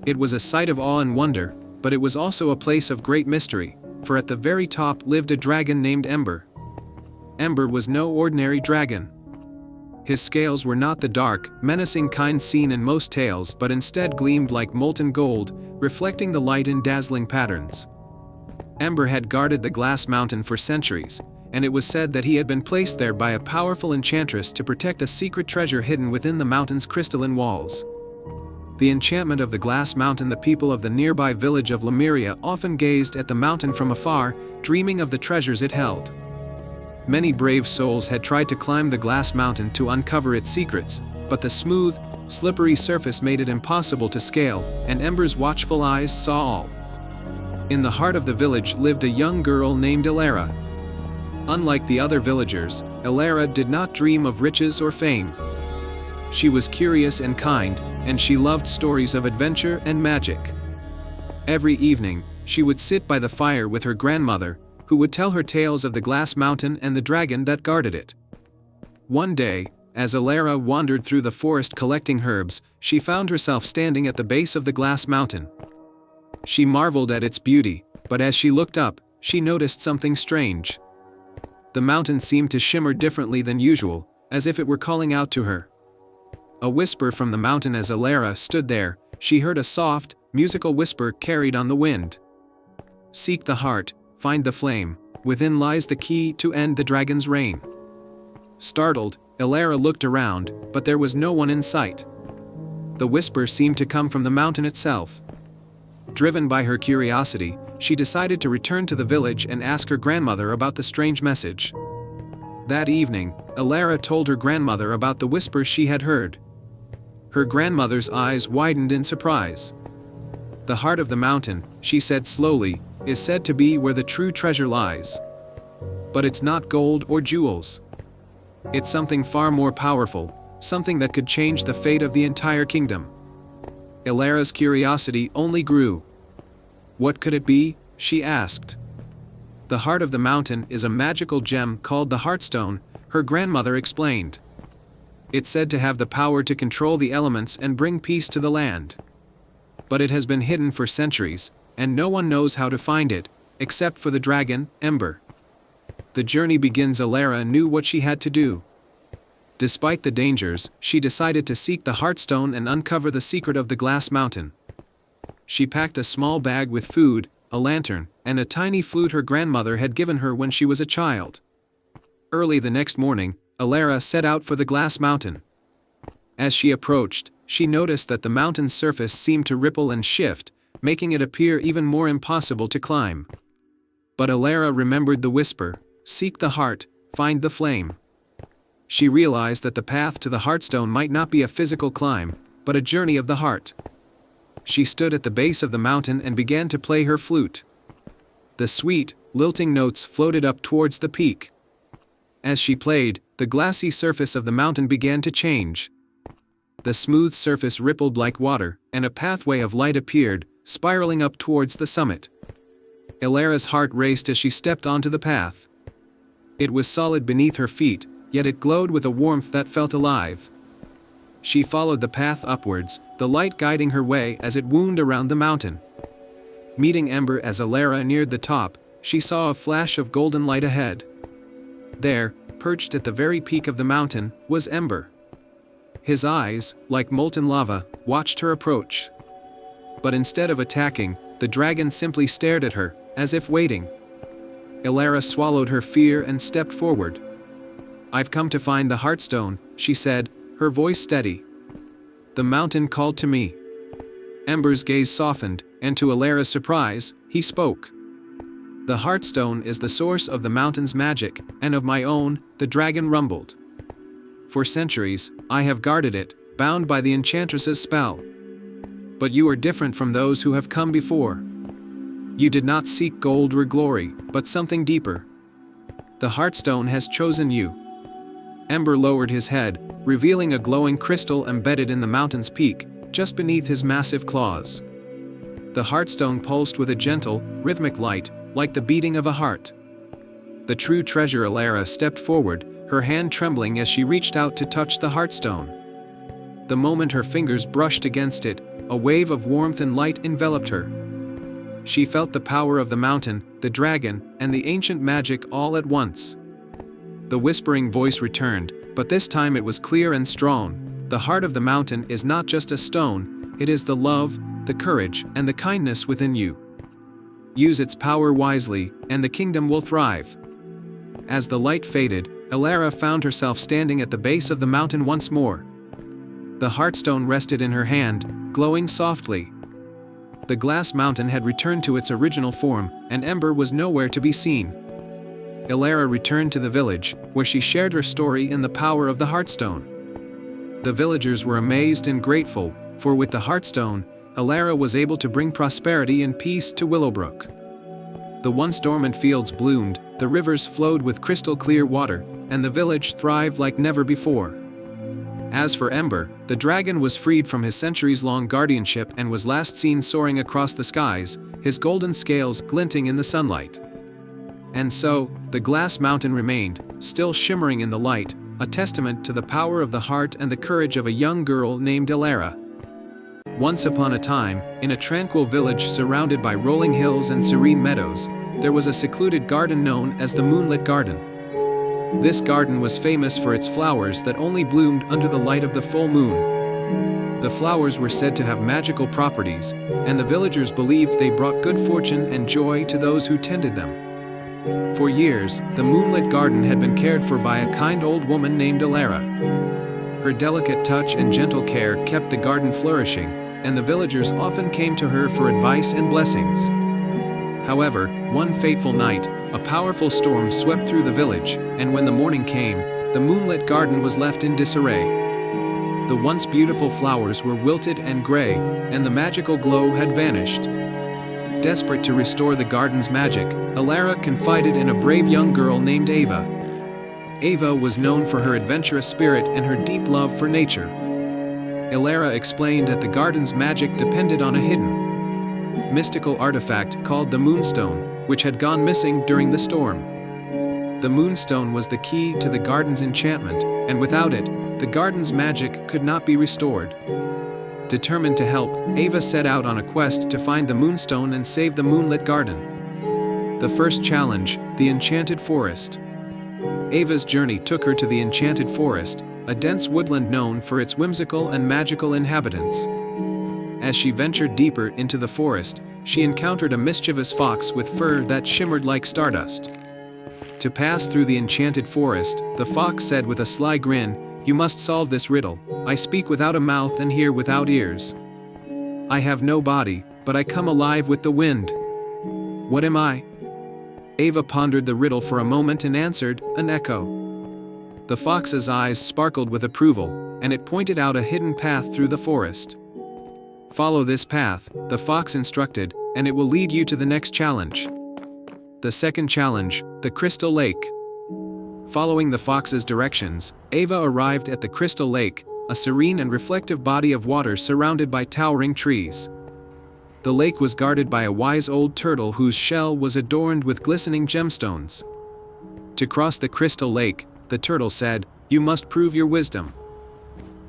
It was a sight of awe and wonder, but it was also a place of great mystery, for at the very top lived a dragon named Ember. Ember was no ordinary dragon. His scales were not the dark, menacing kind seen in most tales, but instead gleamed like molten gold, reflecting the light in dazzling patterns. Ember had guarded the Glass Mountain for centuries, and it was said that he had been placed there by a powerful enchantress to protect a secret treasure hidden within the mountain's crystalline walls. The enchantment of the Glass Mountain. The people of the nearby village of Lemuria often gazed at the mountain from afar, dreaming of the treasures it held. Many brave souls had tried to climb the Glass Mountain to uncover its secrets, but the smooth, slippery surface made it impossible to scale, and Ember's watchful eyes saw all. In the heart of the village lived a young girl named Elara. Unlike the other villagers, Elara did not dream of riches or fame. She was curious and kind, and she loved stories of adventure and magic. Every evening, she would sit by the fire with her grandmother, who would tell her tales of the Glass Mountain and the dragon that guarded it. One day, as Elara wandered through the forest collecting herbs, she found herself standing at the base of the Glass Mountain. She marveled at its beauty, but as she looked up, she noticed something strange. The mountain seemed to shimmer differently than usual, as if it were calling out to her. A whisper from the mountain. As Elara stood there, she heard a soft, musical whisper carried on the wind. "Seek the heart, find the flame, within lies the key to end the dragon's reign." Startled, Elara looked around, but there was no one in sight. The whisper seemed to come from the mountain itself. Driven by her curiosity, she decided to return to the village and ask her grandmother about the strange message. That evening, Elara told her grandmother about the whisper she had heard. Her grandmother's eyes widened in surprise. "The heart of the mountain," she said slowly, "is said to be where the true treasure lies. But it's not gold or jewels. It's something far more powerful, something that could change the fate of the entire kingdom." Elara's curiosity only grew. "What could it be?" she asked. "The heart of the mountain is a magical gem called the Heartstone," her grandmother explained. "It's said to have the power to control the elements and bring peace to the land. But it has been hidden for centuries, and no one knows how to find it, except for the dragon, Ember." The journey begins. Elara knew what she had to do. Despite the dangers, she decided to seek the Heartstone and uncover the secret of the Glass Mountain. She packed a small bag with food, a lantern, and a tiny flute her grandmother had given her when she was a child. Early the next morning, Elara set out for the Glass Mountain. As she approached, she noticed that the mountain's surface seemed to ripple and shift, making it appear even more impossible to climb. But Elara remembered the whisper, "Seek the heart, find the flame." She realized that the path to the Heartstone might not be a physical climb, but a journey of the heart. She stood at the base of the mountain and began to play her flute. The sweet, lilting notes floated up towards the peak. As she played, the glassy surface of the mountain began to change. The smooth surface rippled like water, and a pathway of light appeared, spiraling up towards the summit. Elara's heart raced as she stepped onto the path. It was solid beneath her feet, yet it glowed with a warmth that felt alive. She followed the path upwards, the light guiding her way as it wound around the mountain. Meeting Ember as Elara neared the top, she saw a flash of golden light ahead. There, perched at the very peak of the mountain, was Ember. His eyes, like molten lava, watched her approach. But instead of attacking, the dragon simply stared at her, as if waiting. Elara swallowed her fear and stepped forward. "I've come to find the Heartstone," she said, her voice steady. "The mountain called to me." Ember's gaze softened, and to Elara's surprise, he spoke. "The Heartstone is the source of the mountain's magic, and of my own," the dragon rumbled. "For centuries, I have guarded it, bound by the enchantress's spell. But you are different from those who have come before. You did not seek gold or glory, but something deeper. The Heartstone has chosen you." Ember lowered his head, revealing a glowing crystal embedded in the mountain's peak, just beneath his massive claws. The Heartstone pulsed with a gentle, rhythmic light, like the beating of a heart. The true treasure Elara stepped forward, her hand trembling as she reached out to touch the Heartstone. The moment her fingers brushed against it, a wave of warmth and light enveloped her. She felt the power of the mountain, the dragon, and the ancient magic all at once. The whispering voice returned, but this time it was clear and strong. "The heart of the mountain is not just a stone, it is the love, the courage, and the kindness within you. Use its power wisely, and the kingdom will thrive." As the light faded, Elara found herself standing at the base of the mountain once more. The Heartstone rested in her hand, glowing softly. The glass mountain had returned to its original form, and Ember was nowhere to be seen. Elara returned to the village, where she shared her story in the power of the Heartstone. The villagers were amazed and grateful, for with the Heartstone, Elara was able to bring prosperity and peace to Willowbrook. The once dormant fields bloomed, the rivers flowed with crystal-clear water, and the village thrived like never before. As for Ember, the dragon was freed from his centuries-long guardianship and was last seen soaring across the skies, his golden scales glinting in the sunlight. And so, the glass mountain remained, still shimmering in the light, a testament to the power of the heart and the courage of a young girl named Elara. Once upon a time, in a tranquil village surrounded by rolling hills and serene meadows, there was a secluded garden known as the Moonlit Garden. This garden was famous for its flowers that only bloomed under the light of the full moon. The flowers were said to have magical properties, and the villagers believed they brought good fortune and joy to those who tended them. For years, the Moonlit Garden had been cared for by a kind old woman named Elara. Her delicate touch and gentle care kept the garden flourishing, and the villagers often came to her for advice and blessings. However, one fateful night, a powerful storm swept through the village, and when the morning came, the Moonlit Garden was left in disarray. The once beautiful flowers were wilted and gray, and the magical glow had vanished. Desperate to restore the garden's magic, Elara confided in a brave young girl named Ava. Ava was known for her adventurous spirit and her deep love for nature. Elara explained that the garden's magic depended on a hidden, mystical artifact called the Moonstone, which had gone missing during the storm. The Moonstone was the key to the garden's enchantment, and without it, the garden's magic could not be restored. Determined to help, Ava set out on a quest to find the Moonstone and save the Moonlit Garden. The first challenge, the Enchanted Forest. Ava's journey took her to the Enchanted Forest, a dense woodland known for its whimsical and magical inhabitants. As she ventured deeper into the forest, she encountered a mischievous fox with fur that shimmered like stardust. To pass through the Enchanted Forest, the fox said with a sly grin, "You must solve this riddle. I speak without a mouth and hear without ears. I have no body, but I come alive with the wind. What am I?" Ava pondered the riddle for a moment and answered, "An echo." The fox's eyes sparkled with approval, and it pointed out a hidden path through the forest. "Follow this path," the fox instructed, "and it will lead you to the next challenge." The second challenge, the Crystal Lake. Following the fox's directions, Ava arrived at the Crystal Lake, a serene and reflective body of water surrounded by towering trees. The lake was guarded by a wise old turtle whose shell was adorned with glistening gemstones. To cross the Crystal Lake, the turtle said, "You must prove your wisdom.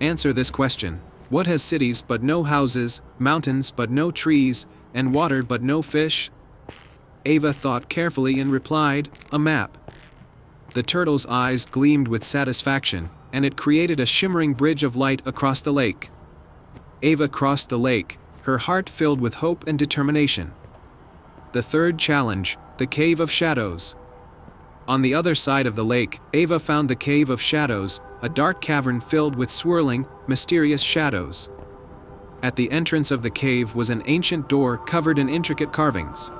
Answer this question. What has cities but no houses, mountains but no trees, and water but no fish?" Ava thought carefully and replied, "A map." The turtle's eyes gleamed with satisfaction, and it created a shimmering bridge of light across the lake. Ava crossed the lake, her heart filled with hope and determination. The third challenge, the Cave of Shadows. On the other side of the lake, Ava found the Cave of Shadows, a dark cavern filled with swirling, mysterious shadows. At the entrance of the cave was an ancient door covered in intricate carvings.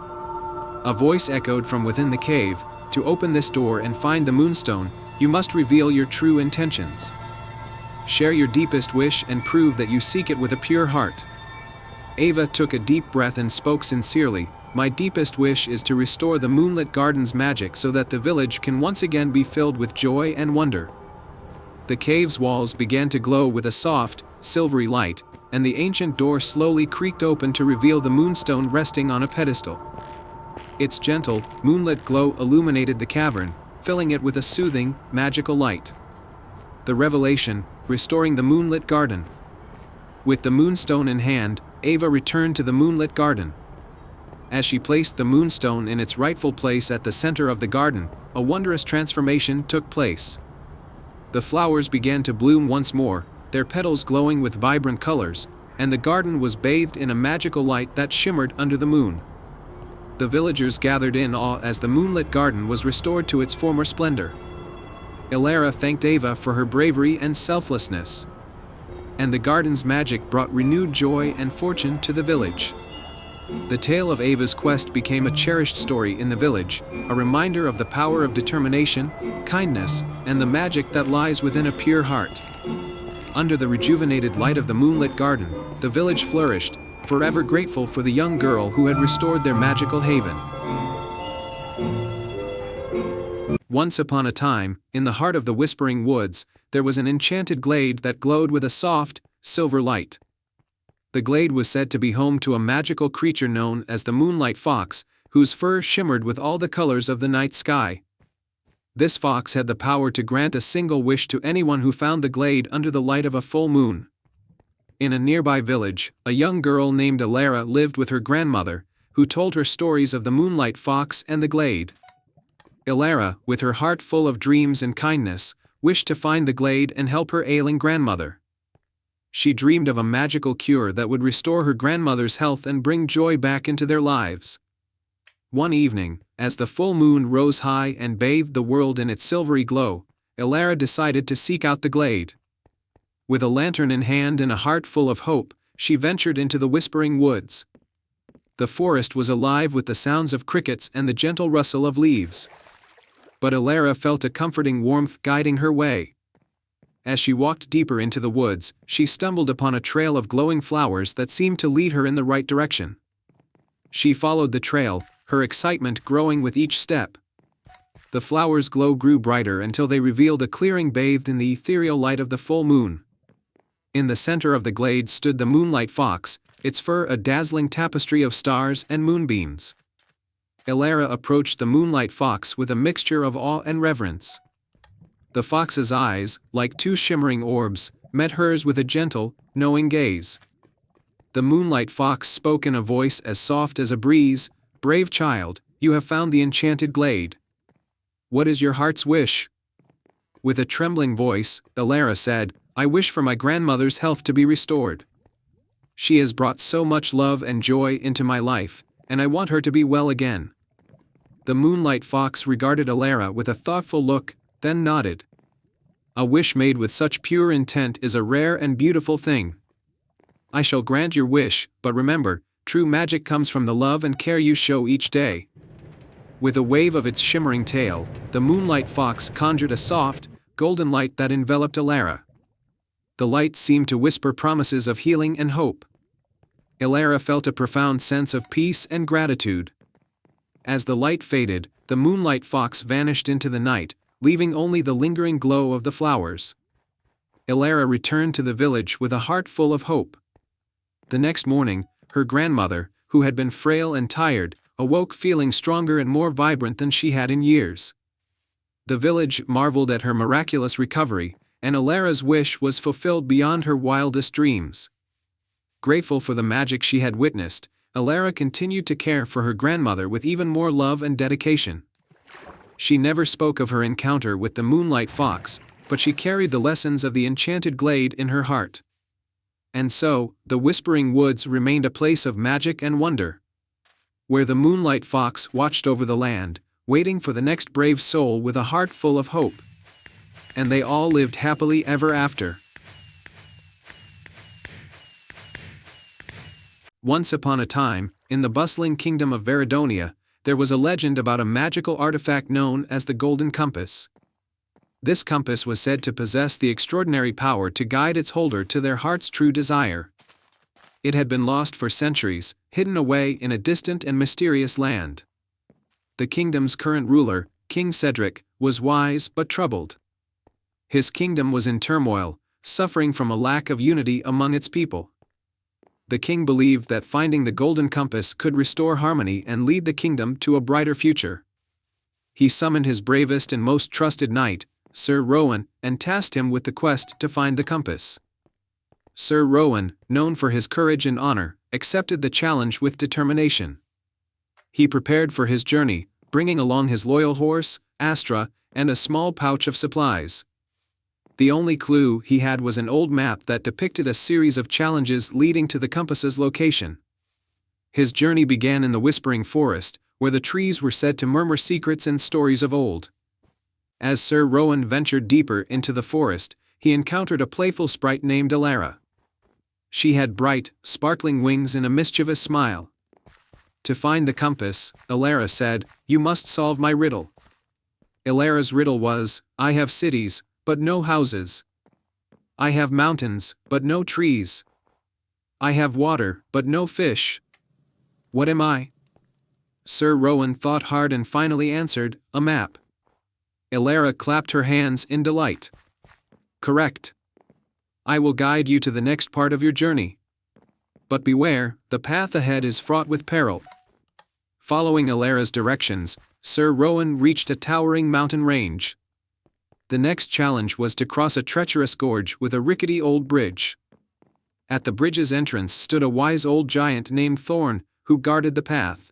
A voice echoed from within the cave, "To open this door and find the Moonstone, you must reveal your true intentions." Share your deepest wish and prove that you seek it with a pure heart. Ava took a deep breath and spoke sincerely. My deepest wish is to restore the moonlit garden's magic so that the village can once again be filled with joy and wonder. The cave's walls began to glow with a soft, silvery light, and the ancient door slowly creaked open to reveal the moonstone resting on a pedestal. Its gentle, moonlit glow illuminated the cavern, filling it with a soothing, magical light. The revelation, restoring the moonlit garden. With the moonstone in hand, Ava returned to the moonlit garden. As she placed the moonstone in its rightful place at the center of the garden, a wondrous transformation took place. The flowers began to bloom once more, their petals glowing with vibrant colors, and the garden was bathed in a magical light that shimmered under the moon. The villagers gathered in awe as the moonlit garden was restored to its former splendor. Elara thanked Ava for her bravery and selflessness. And the garden's magic brought renewed joy and fortune to the village. The tale of Ava's quest became a cherished story in the village, a reminder of the power of determination, kindness, and the magic that lies within a pure heart. Under the rejuvenated light of the moonlit garden, the village flourished, forever grateful for the young girl who had restored their magical haven. Once upon a time, in the heart of the Whispering Woods, there was an enchanted glade that glowed with a soft, silver light. The glade was said to be home to a magical creature known as the Moonlight Fox, whose fur shimmered with all the colors of the night sky. This fox had the power to grant a single wish to anyone who found the glade under the light of a full moon. In a nearby village, a young girl named Elara lived with her grandmother, who told her stories of the Moonlight Fox and the glade. Elara, with her heart full of dreams and kindness, wished to find the glade and help her ailing grandmother. She dreamed of a magical cure that would restore her grandmother's health and bring joy back into their lives. One evening, as the full moon rose high and bathed the world in its silvery glow, Elara decided to seek out the glade. With a lantern in hand and a heart full of hope, she ventured into the Whispering Woods. The forest was alive with the sounds of crickets and the gentle rustle of leaves. But Elara felt a comforting warmth guiding her way. As she walked deeper into the woods, she stumbled upon a trail of glowing flowers that seemed to lead her in the right direction. She followed the trail, her excitement growing with each step. The flowers' glow grew brighter until they revealed a clearing bathed in the ethereal light of the full moon. In the center of the glade stood the Moonlight Fox, its fur a dazzling tapestry of stars and moonbeams. Elara approached the Moonlight Fox with a mixture of awe and reverence. The fox's eyes, like two shimmering orbs, met hers with a gentle, knowing gaze. The Moonlight Fox spoke in a voice as soft as a breeze, "Brave child, you have found the enchanted glade. What is your heart's wish?" With a trembling voice, Elara said, "I wish for my grandmother's health to be restored. She has brought so much love and joy into my life, and I want her to be well again." The Moonlight Fox regarded Elara with a thoughtful look, then nodded. "A wish made with such pure intent is a rare and beautiful thing. I shall grant your wish, but remember, true magic comes from the love and care you show each day." With a wave of its shimmering tail, the Moonlight Fox conjured a soft, golden light that enveloped Elara. The light seemed to whisper promises of healing and hope. Elara felt a profound sense of peace and gratitude. As the light faded, the Moonlight Fox vanished into the night, leaving only the lingering glow of the flowers. Elara returned to the village with a heart full of hope. The next morning, her grandmother, who had been frail and tired, awoke feeling stronger and more vibrant than she had in years. The village marveled at her miraculous recovery, and Elara's wish was fulfilled beyond her wildest dreams. Grateful for the magic she had witnessed, Elara continued to care for her grandmother with even more love and dedication. She never spoke of her encounter with the Moonlight Fox, but she carried the lessons of the enchanted glade in her heart. And so, the Whispering Woods remained a place of magic and wonder, where the Moonlight Fox watched over the land, waiting for the next brave soul with a heart full of hope. And they all lived happily ever after. Once upon a time, in the bustling kingdom of Veridonia, there was a legend about a magical artifact known as the Golden Compass. This compass was said to possess the extraordinary power to guide its holder to their heart's true desire. It had been lost for centuries, hidden away in a distant and mysterious land. The kingdom's current ruler, King Cedric, was wise but troubled. His kingdom was in turmoil, suffering from a lack of unity among its people. The king believed that finding the golden compass could restore harmony and lead the kingdom to a brighter future. He summoned his bravest and most trusted knight, Sir Rowan, and tasked him with the quest to find the compass. Sir Rowan, known for his courage and honor, accepted the challenge with determination. He prepared for his journey, bringing along his loyal horse, Astra, and a small pouch of supplies. The only clue he had was an old map that depicted a series of challenges leading to the compass's location. His journey began in the Whispering Forest, where the trees were said to murmur secrets and stories of old. As Sir Rowan ventured deeper into the forest, he encountered a playful sprite named Elara. She had bright, sparkling wings and a mischievous smile. To find the compass, Elara said, "You must solve my riddle." Elara's riddle was, "I have cities, but no houses. I have mountains, but no trees. I have water, but no fish. What am I?" Sir Rowan thought hard and finally answered, "A map." Elara clapped her hands in delight. "Correct. I will guide you to the next part of your journey. But beware, the path ahead is fraught with peril." Following Elara's directions, Sir Rowan reached a towering mountain range. The next challenge was to cross a treacherous gorge with a rickety old bridge. At the bridge's entrance stood a wise old giant named Thorn, who guarded the path.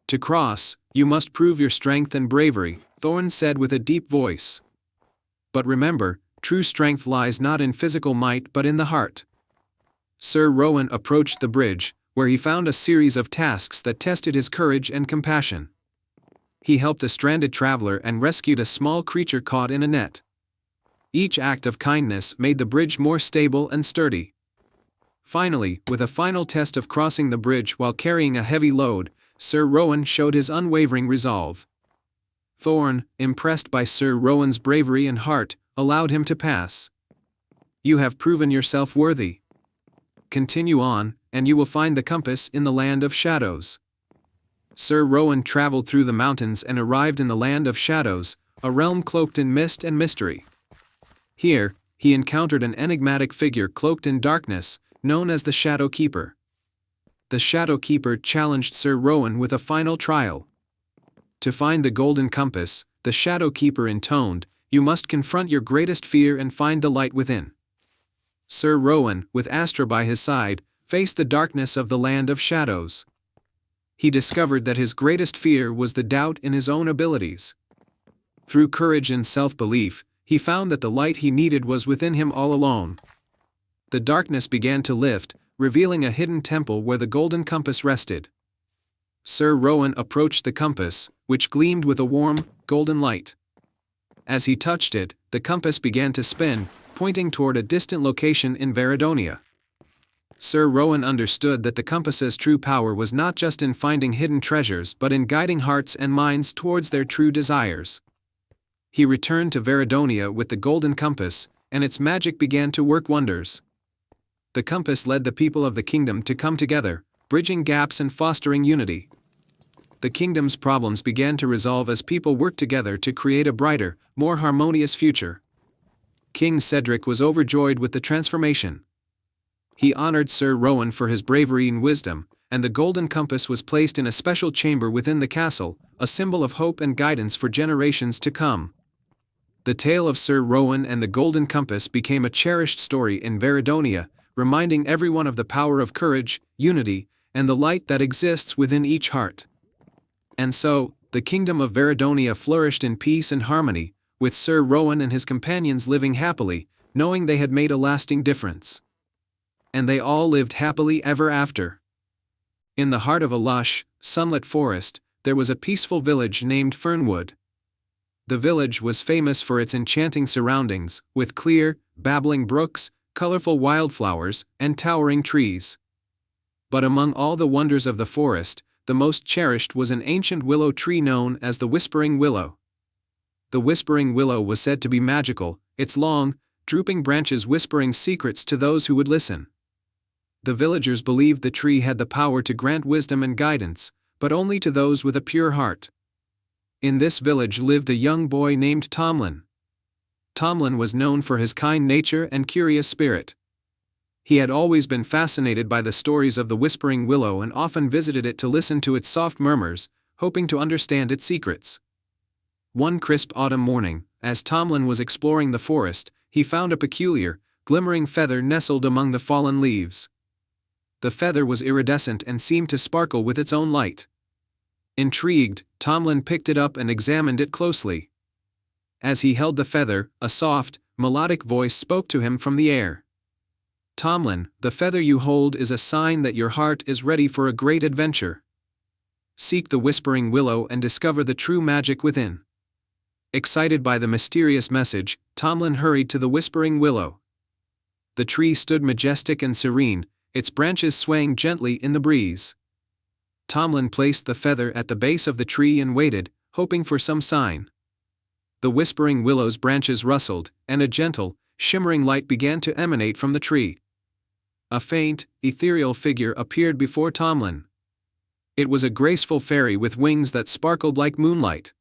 "To cross, you must prove your strength and bravery," Thorn said with a deep voice. "But remember, true strength lies not in physical might but in the heart." Sir Rowan approached the bridge, where he found a series of tasks that tested his courage and compassion. He helped a stranded traveler and rescued a small creature caught in a net. Each act of kindness made the bridge more stable and sturdy. Finally, with a final test of crossing the bridge while carrying a heavy load, Sir Rowan showed his unwavering resolve. Thorn, impressed by Sir Rowan's bravery and heart, allowed him to pass. "You have proven yourself worthy. Continue on, and you will find the compass in the Land of Shadows." Sir Rowan traveled through the mountains and arrived in the Land of Shadows, a realm cloaked in mist and mystery. Here, he encountered an enigmatic figure cloaked in darkness, known as the Shadow Keeper. The Shadow Keeper challenged Sir Rowan with a final trial. To find the golden compass, the Shadow Keeper intoned, "You must confront your greatest fear and find the light within." Sir Rowan, with Astra by his side, faced the darkness of the Land of Shadows. He discovered that his greatest fear was the doubt in his own abilities. Through courage and self-belief, he found that the light he needed was within him all alone. The darkness began to lift, revealing a hidden temple where the golden compass rested. Sir Rowan approached the compass, which gleamed with a warm, golden light. As he touched it, the compass began to spin, pointing toward a distant location in Veridonia. Sir Rowan understood that the compass's true power was not just in finding hidden treasures but in guiding hearts and minds towards their true desires. He returned to Veridonia with the golden compass, and its magic began to work wonders. The compass led the people of the kingdom to come together, bridging gaps and fostering unity. The kingdom's problems began to resolve as people worked together to create a brighter, more harmonious future. King Cedric was overjoyed with the transformation. He honored Sir Rowan for his bravery and wisdom, and the golden compass was placed in a special chamber within the castle, a symbol of hope and guidance for generations to come. The tale of Sir Rowan and the golden compass became a cherished story in Veridonia, reminding everyone of the power of courage, unity, and the light that exists within each heart. And so, the kingdom of Veridonia flourished in peace and harmony, with Sir Rowan and his companions living happily, knowing they had made a lasting difference. And they all lived happily ever after. In the heart of a lush, sunlit forest, there was a peaceful village named Fernwood. The village was famous for its enchanting surroundings, with clear, babbling brooks, colorful wildflowers, and towering trees. But among all the wonders of the forest, the most cherished was an ancient willow tree known as the Whispering Willow. The whispering willow was said to be magical, its long, drooping branches whispering secrets to those who would listen. The villagers believed the tree had the power to grant wisdom and guidance, but only to those with a pure heart. In this village lived a young boy named Tomlin. Tomlin was known for his kind nature and curious spirit. He had always been fascinated by the stories of the whispering willow and often visited it to listen to its soft murmurs, hoping to understand its secrets. One crisp autumn morning, as Tomlin was exploring the forest, he found a peculiar, glimmering feather nestled among the fallen leaves. The feather was iridescent and seemed to sparkle with its own light. Intrigued, Tomlin picked it up and examined it closely. As he held the feather, a soft, melodic voice spoke to him from the air. "Tomlin, the feather you hold is a sign that your heart is ready for a great adventure. Seek the whispering willow and discover the true magic within." Excited by the mysterious message, Tomlin hurried to the whispering willow. The tree stood majestic and serene, its branches swaying gently in the breeze. Tomlin placed the feather at the base of the tree and waited, hoping for some sign. The whispering willow's branches rustled, and a gentle, shimmering light began to emanate from the tree. A faint, ethereal figure appeared before Tomlin. It was a graceful fairy with wings that sparkled like moonlight.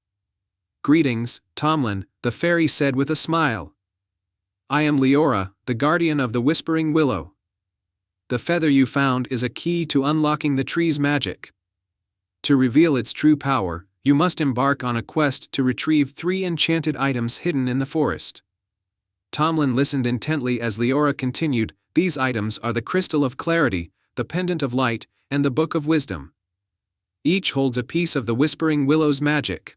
"Greetings, Tomlin," the fairy said with a smile. "I am Leora, the guardian of the whispering willow. The feather you found is a key to unlocking the tree's magic. To reveal its true power, you must embark on a quest to retrieve 3 enchanted items hidden in the forest." Tomlin listened intently as Leora continued, "These items are the Crystal of Clarity, the Pendant of Light, and the Book of Wisdom. Each holds a piece of the Whispering Willow's magic.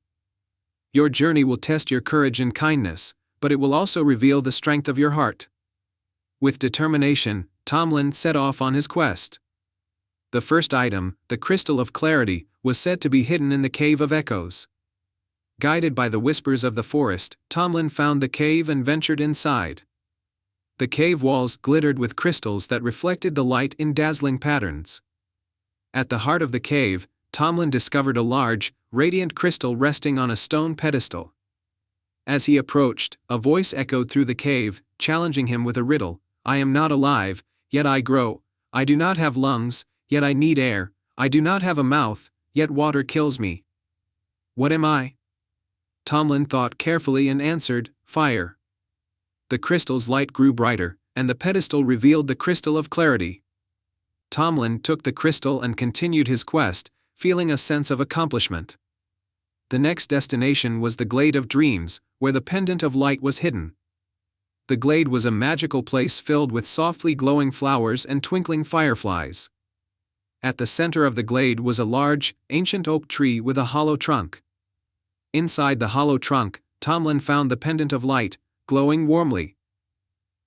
Your journey will test your courage and kindness, but it will also reveal the strength of your heart." With determination, Tomlin set off on his quest. The first item, the Crystal of Clarity, was said to be hidden in the Cave of Echoes. Guided by the whispers of the forest, Tomlin found the cave and ventured inside. The cave walls glittered with crystals that reflected the light in dazzling patterns. At the heart of the cave, Tomlin discovered a large, radiant crystal resting on a stone pedestal. As he approached, a voice echoed through the cave, challenging him with a riddle. "I am not alive, yet I grow. I do not have lungs, yet I need air. I do not have a mouth, yet water kills me. What am I?" Tomlin thought carefully and answered, "Fire." The crystal's light grew brighter, and the pedestal revealed the Crystal of Clarity. Tomlin took the crystal and continued his quest, feeling a sense of accomplishment. The next destination was the Glade of Dreams, where the Pendant of Light was hidden. The glade was a magical place filled with softly glowing flowers and twinkling fireflies. At the center of the glade was a large, ancient oak tree with a hollow trunk. Inside the hollow trunk, Tomlin found the Pendant of Light, glowing warmly.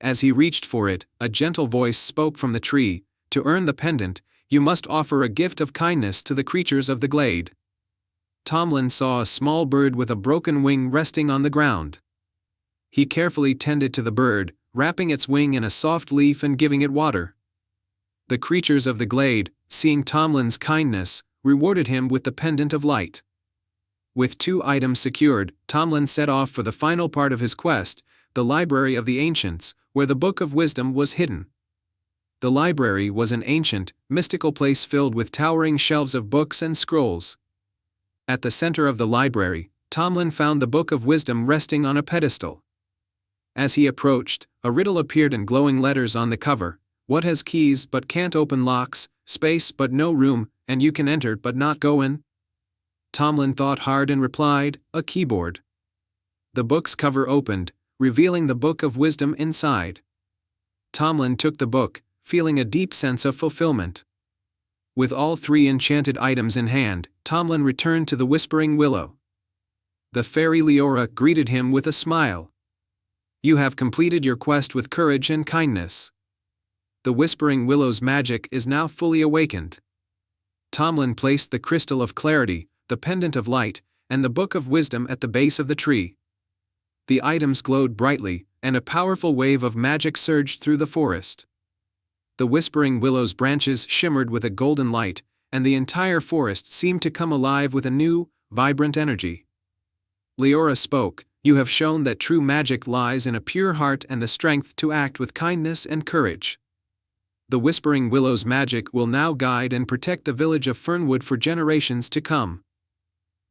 As he reached for it, a gentle voice spoke from the tree. "To earn the pendant, you must offer a gift of kindness to the creatures of the glade." Tomlin saw a small bird with a broken wing resting on the ground. He carefully tended to the bird, wrapping its wing in a soft leaf and giving it water. The creatures of the glade, seeing Tomlin's kindness, rewarded him with the Pendant of Light. With 2 items secured, Tomlin set off for the final part of his quest, the Library of the Ancients, where the Book of Wisdom was hidden. The library was an ancient, mystical place filled with towering shelves of books and scrolls. At the center of the library, Tomlin found the Book of Wisdom resting on a pedestal. As he approached, a riddle appeared in glowing letters on the cover. "What has keys but can't open locks, space but no room, and you can enter but not go in?" Tomlin thought hard and replied, "A keyboard." The book's cover opened, revealing the Book of Wisdom inside. Tomlin took the book, feeling a deep sense of fulfillment. With all 3 enchanted items in hand, Tomlin returned to the Whispering Willow. The fairy Leora greeted him with a smile. "You have completed your quest with courage and kindness. The Whispering Willow's magic is now fully awakened." Tomlin placed the Crystal of Clarity, the Pendant of Light, and the Book of Wisdom at the base of the tree. The items glowed brightly, and a powerful wave of magic surged through the forest. The Whispering Willow's branches shimmered with a golden light, and the entire forest seemed to come alive with a new, vibrant energy. Leora spoke, You have shown that true magic lies in a pure heart and the strength to act with kindness and courage. The Whispering Willow's magic will now guide and protect the village of Fernwood for generations to come."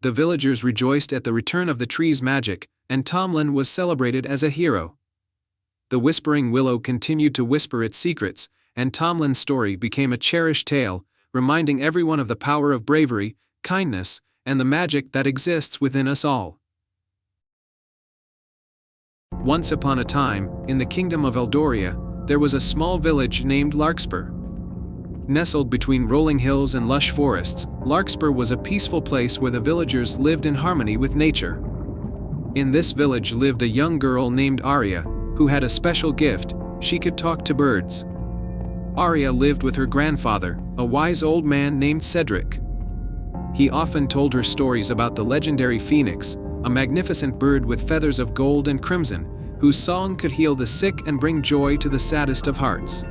The villagers rejoiced at the return of the tree's magic, and Tomlin was celebrated as a hero. The Whispering Willow continued to whisper its secrets, and Tomlin's story became a cherished tale, reminding everyone of the power of bravery, kindness, and the magic that exists within us all. Once upon a time, in the kingdom of Eldoria, there was a small village named Larkspur. Nestled between rolling hills and lush forests, Larkspur was a peaceful place where the villagers lived in harmony with nature. In this village lived a young girl named Arya, who had a special gift: she could talk to birds. Arya lived with her grandfather, a wise old man named Cedric. He often told her stories about the legendary phoenix, a magnificent bird with feathers of gold and crimson, whose song could heal the sick and bring joy to the saddest of hearts.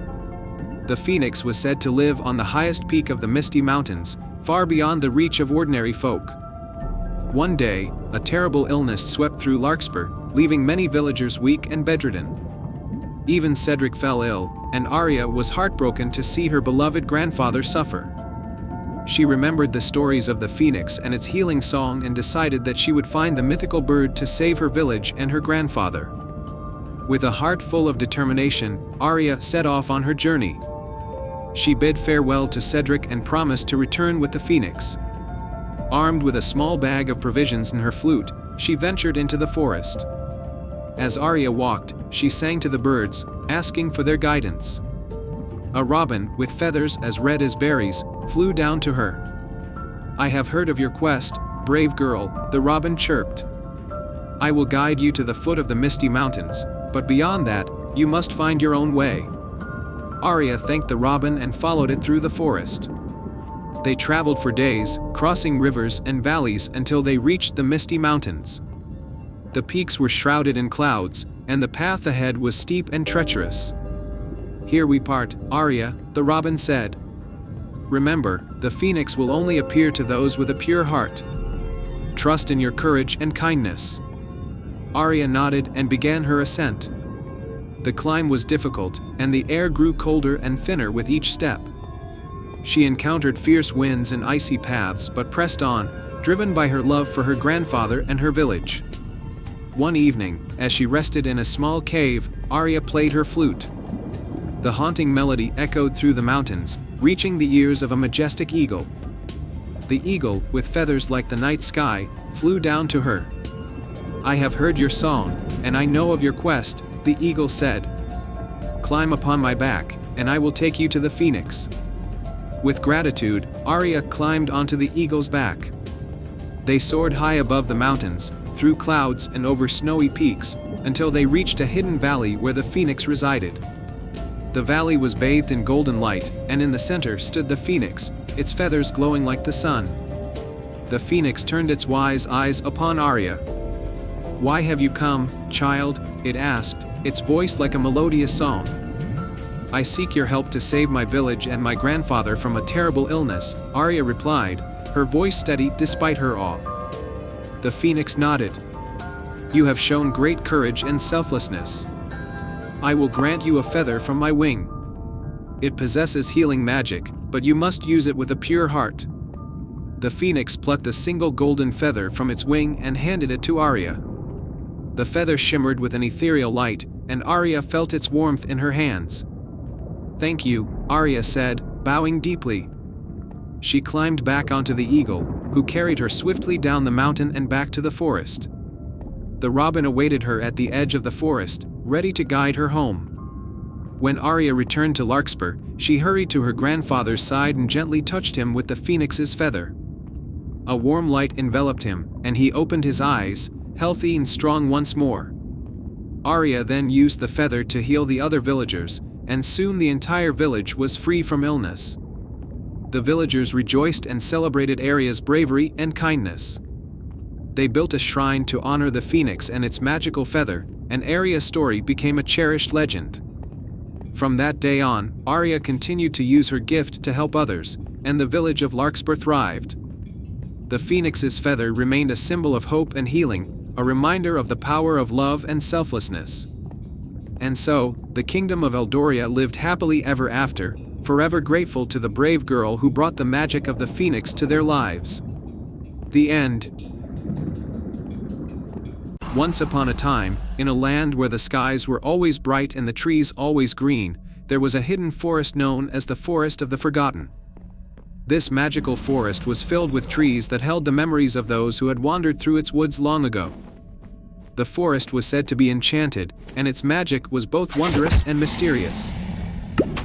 The phoenix was said to live on the highest peak of the Misty Mountains, far beyond the reach of ordinary folk. One day, a terrible illness swept through Larkspur, leaving many villagers weak and bedridden. Even Cedric fell ill, and Arya was heartbroken to see her beloved grandfather suffer. She remembered the stories of the phoenix and its healing song and decided that she would find the mythical bird to save her village and her grandfather. With a heart full of determination, Arya set off on her journey. She bid farewell to Cedric and promised to return with the phoenix. Armed with a small bag of provisions and her flute, she ventured into the forest. As Arya walked, she sang to the birds, asking for their guidance. A robin, with feathers as red as berries, flew down to her. "I have heard of your quest, brave girl," the robin chirped. "I will guide you to the foot of the Misty Mountains, but beyond that, you must find your own way." Arya thanked the robin and followed it through the forest. They traveled for days, crossing rivers and valleys until they reached the Misty Mountains. The peaks were shrouded in clouds, and the path ahead was steep and treacherous. "Here we part, Arya," the robin said. "Remember, the phoenix will only appear to those with a pure heart. Trust in your courage and kindness." Arya nodded and began her ascent. The climb was difficult, and the air grew colder and thinner with each step. She encountered fierce winds and icy paths but pressed on, driven by her love for her grandfather and her village. One evening, as she rested in a small cave, Arya played her flute. The haunting melody echoed through the mountains, reaching the ears of a majestic eagle. The eagle, with feathers like the night sky, flew down to her. "I have heard your song, and I know of your quest," the eagle said. "Climb upon my back, and I will take you to the phoenix." With gratitude, Arya climbed onto the eagle's back. They soared high above the mountains, through clouds and over snowy peaks, until they reached a hidden valley where the phoenix resided. The valley was bathed in golden light, and in the center stood the phoenix, its feathers glowing like the sun. The phoenix turned its wise eyes upon Arya. "Why have you come, child?" it asked, its voice like a melodious song. "I seek your help to save my village and my grandfather from a terrible illness," Arya replied, her voice steady despite her awe. The phoenix nodded. "You have shown great courage and selflessness. I will grant you a feather from my wing. It possesses healing magic, but you must use it with a pure heart." The phoenix plucked a single golden feather from its wing and handed it to Arya. The feather shimmered with an ethereal light, and Arya felt its warmth in her hands. "Thank you," Arya said, bowing deeply. She climbed back onto the eagle, who carried her swiftly down the mountain and back to the forest. The robin awaited her at the edge of the forest, ready to guide her home. When Arya returned to Larkspur, she hurried to her grandfather's side and gently touched him with the phoenix's feather. A warm light enveloped him, and he opened his eyes, healthy and strong once more. Arya then used the feather to heal the other villagers, and soon the entire village was free from illness. The villagers rejoiced and celebrated Arya's bravery and kindness. They built a shrine to honor the phoenix and its magical feather, and Arya's story became a cherished legend. From that day on, Arya continued to use her gift to help others, and the village of Larkspur thrived. The phoenix's feather remained a symbol of hope and healing, a reminder of the power of love and selflessness. And so, the kingdom of Eldoria lived happily ever after, forever grateful to the brave girl who brought the magic of the phoenix to their lives. The end. Once upon a time, in a land where the skies were always bright and the trees always green, there was a hidden forest known as the Forest of the Forgotten. This magical forest was filled with trees that held the memories of those who had wandered through its woods long ago. The forest was said to be enchanted, and its magic was both wondrous and mysterious.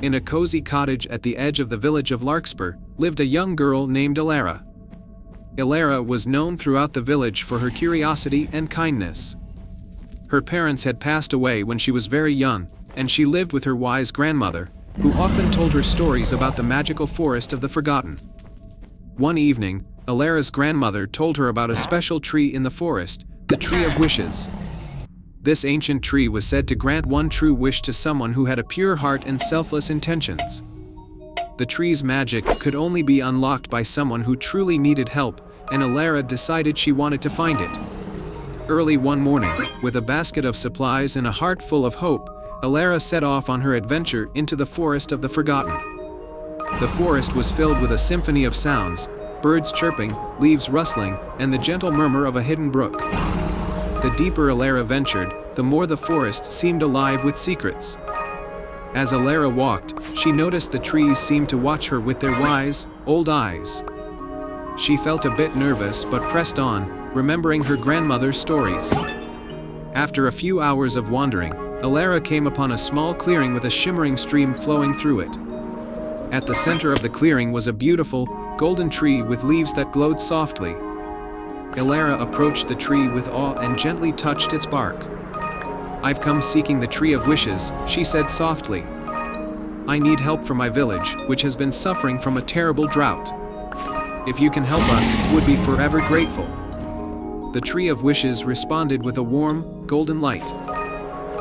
In a cozy cottage at the edge of the village of Larkspur, lived a young girl named Elara. Elara was known throughout the village for her curiosity and kindness. Her parents had passed away when she was very young, and she lived with her wise grandmother, who often told her stories about the magical forest of the forgotten. One evening, Elara's grandmother told her about a special tree in the forest, the Tree of Wishes. This ancient tree was said to grant one true wish to someone who had a pure heart and selfless intentions. The tree's magic could only be unlocked by someone who truly needed help, and Elara decided she wanted to find it. Early one morning, with a basket of supplies and a heart full of hope, Elara set off on her adventure into the Forest of the Forgotten. The forest was filled with a symphony of sounds, birds chirping, leaves rustling, and the gentle murmur of a hidden brook. The deeper Elara ventured, the more the forest seemed alive with secrets. As Elara walked, she noticed the trees seemed to watch her with their wise, old eyes. She felt a bit nervous but pressed on, remembering her grandmother's stories. After a few hours of wandering, Elara came upon a small clearing with a shimmering stream flowing through it. At the center of the clearing was a beautiful, golden tree with leaves that glowed softly. Elara approached the tree with awe and gently touched its bark. "I've come seeking the Tree of Wishes," she said softly. "I need help for my village, which has been suffering from a terrible drought. If you can help us, would be forever grateful." The Tree of Wishes responded with a warm, golden light.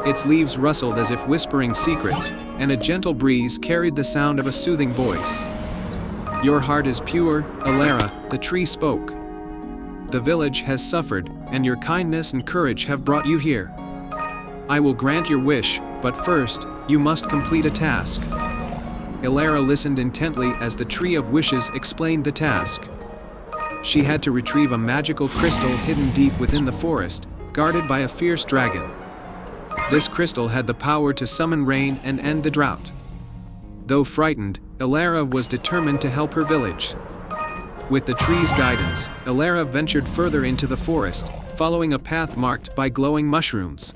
Its leaves rustled as if whispering secrets, and a gentle breeze carried the sound of a soothing voice. "Your heart is pure, Elara," the tree spoke. "The village has suffered, and your kindness and courage have brought you here. I will grant your wish, but first, you must complete a task." Elara listened intently as the Tree of Wishes explained the task. She had to retrieve a magical crystal hidden deep within the forest, guarded by a fierce dragon. This crystal had the power to summon rain and end the drought. Though frightened, Elara was determined to help her village. With the tree's guidance, Elara ventured further into the forest, following a path marked by glowing mushrooms.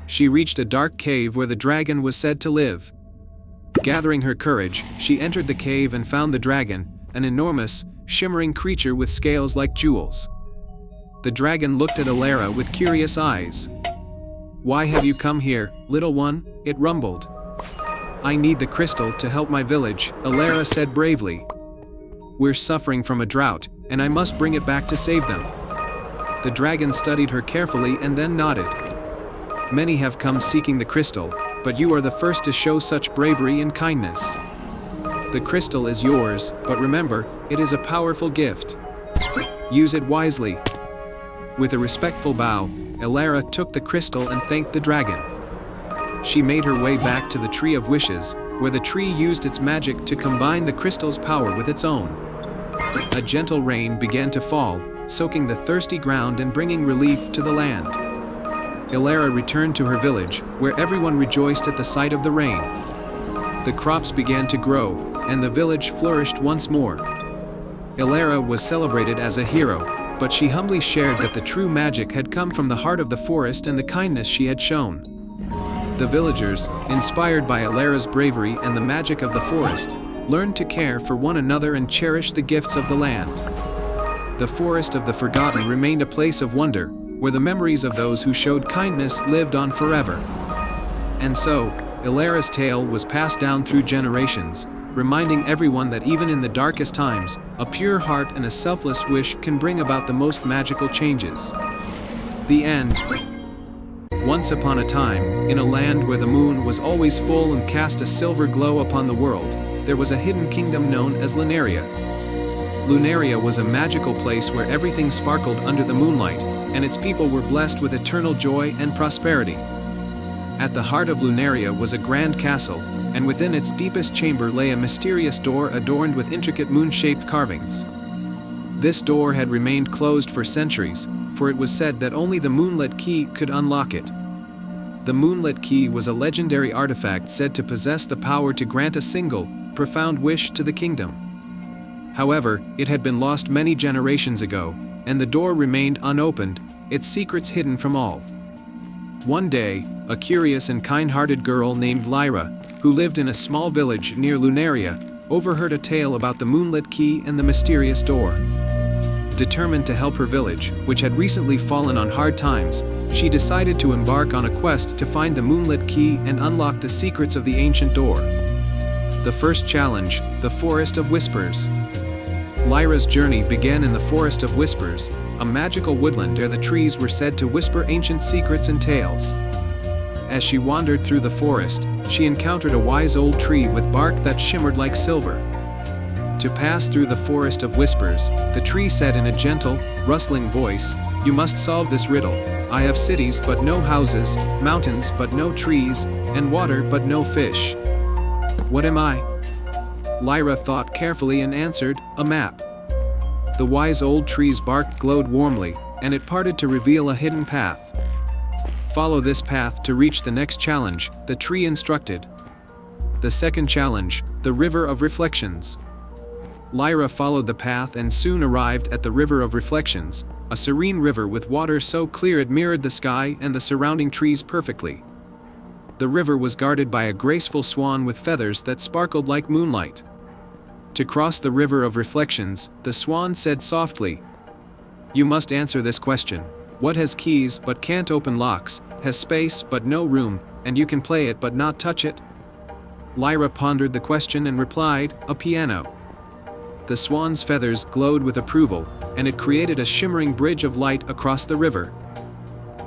She reached a dark cave where the dragon was said to live. Gathering her courage, she entered the cave and found the dragon, an enormous, shimmering creature with scales like jewels. The dragon looked at Elara with curious eyes. "Why have you come here, little one?" it rumbled. "I need the crystal to help my village," Elara said bravely. "We're suffering from a drought, and I must bring it back to save them." The dragon studied her carefully and then nodded. "Many have come seeking the crystal, but you are the first to show such bravery and kindness. The crystal is yours, but remember, it is a powerful gift. Use it wisely." With a respectful bow, Elara took the crystal and thanked the dragon. She made her way back to the Tree of Wishes, where the tree used its magic to combine the crystal's power with its own. A gentle rain began to fall, soaking the thirsty ground and bringing relief to the land. Elara returned to her village, where everyone rejoiced at the sight of the rain. The crops began to grow, and the village flourished once more. Elara was celebrated as a hero, but she humbly shared that the true magic had come from the heart of the forest and the kindness she had shown. The villagers, inspired by Elara's bravery and the magic of the forest, learned to care for one another and cherish the gifts of the land. The Forest of the Forgotten remained a place of wonder, where the memories of those who showed kindness lived on forever. And so, Elara's tale was passed down through generations, reminding everyone that even in the darkest times, a pure heart and a selfless wish can bring about the most magical changes. The end. Once upon a time, in a land where the moon was always full and cast a silver glow upon the world, there was a hidden kingdom known as Lunaria. Lunaria was a magical place where everything sparkled under the moonlight, and its people were blessed with eternal joy and prosperity. At the heart of Lunaria was a grand castle, and within its deepest chamber lay a mysterious door adorned with intricate moon-shaped carvings. This door had remained closed for centuries, for it was said that only the moonlit key could unlock it. The moonlit key was a legendary artifact said to possess the power to grant a single, profound wish to the kingdom. However, it had been lost many generations ago, and the door remained unopened, its secrets hidden from all. One day, a curious and kind-hearted girl named Lyra, who lived in a small village near Lunaria, overheard a tale about the moonlit key and the mysterious door. Determined to help her village, which had recently fallen on hard times, she decided to embark on a quest to find the moonlit key and unlock the secrets of the ancient door. The first challenge, the Forest of Whispers. Lyra's journey began in the Forest of Whispers, a magical woodland where the trees were said to whisper ancient secrets and tales. As she wandered through the forest, she encountered a wise old tree with bark that shimmered like silver. To pass through the Forest of Whispers, the tree said in a gentle, rustling voice, "You must solve this riddle. I have cities but no houses, mountains but no trees, and water but no fish. What am I?" Lyra thought carefully and answered, "A map." The wise old tree's bark glowed warmly, and it parted to reveal a hidden path. "Follow this path to reach the next challenge," the tree instructed. The second challenge, the River of Reflections. Lyra followed the path and soon arrived at the River of Reflections, a serene river with water so clear it mirrored the sky and the surrounding trees perfectly. The river was guarded by a graceful swan with feathers that sparkled like moonlight. To cross the River of Reflections, the swan said softly, "You must answer this question. What has keys but can't open locks, has space but no room, and you can play it but not touch it?" Lyra pondered the question and replied, "A piano." The swan's feathers glowed with approval, and it created a shimmering bridge of light across the river.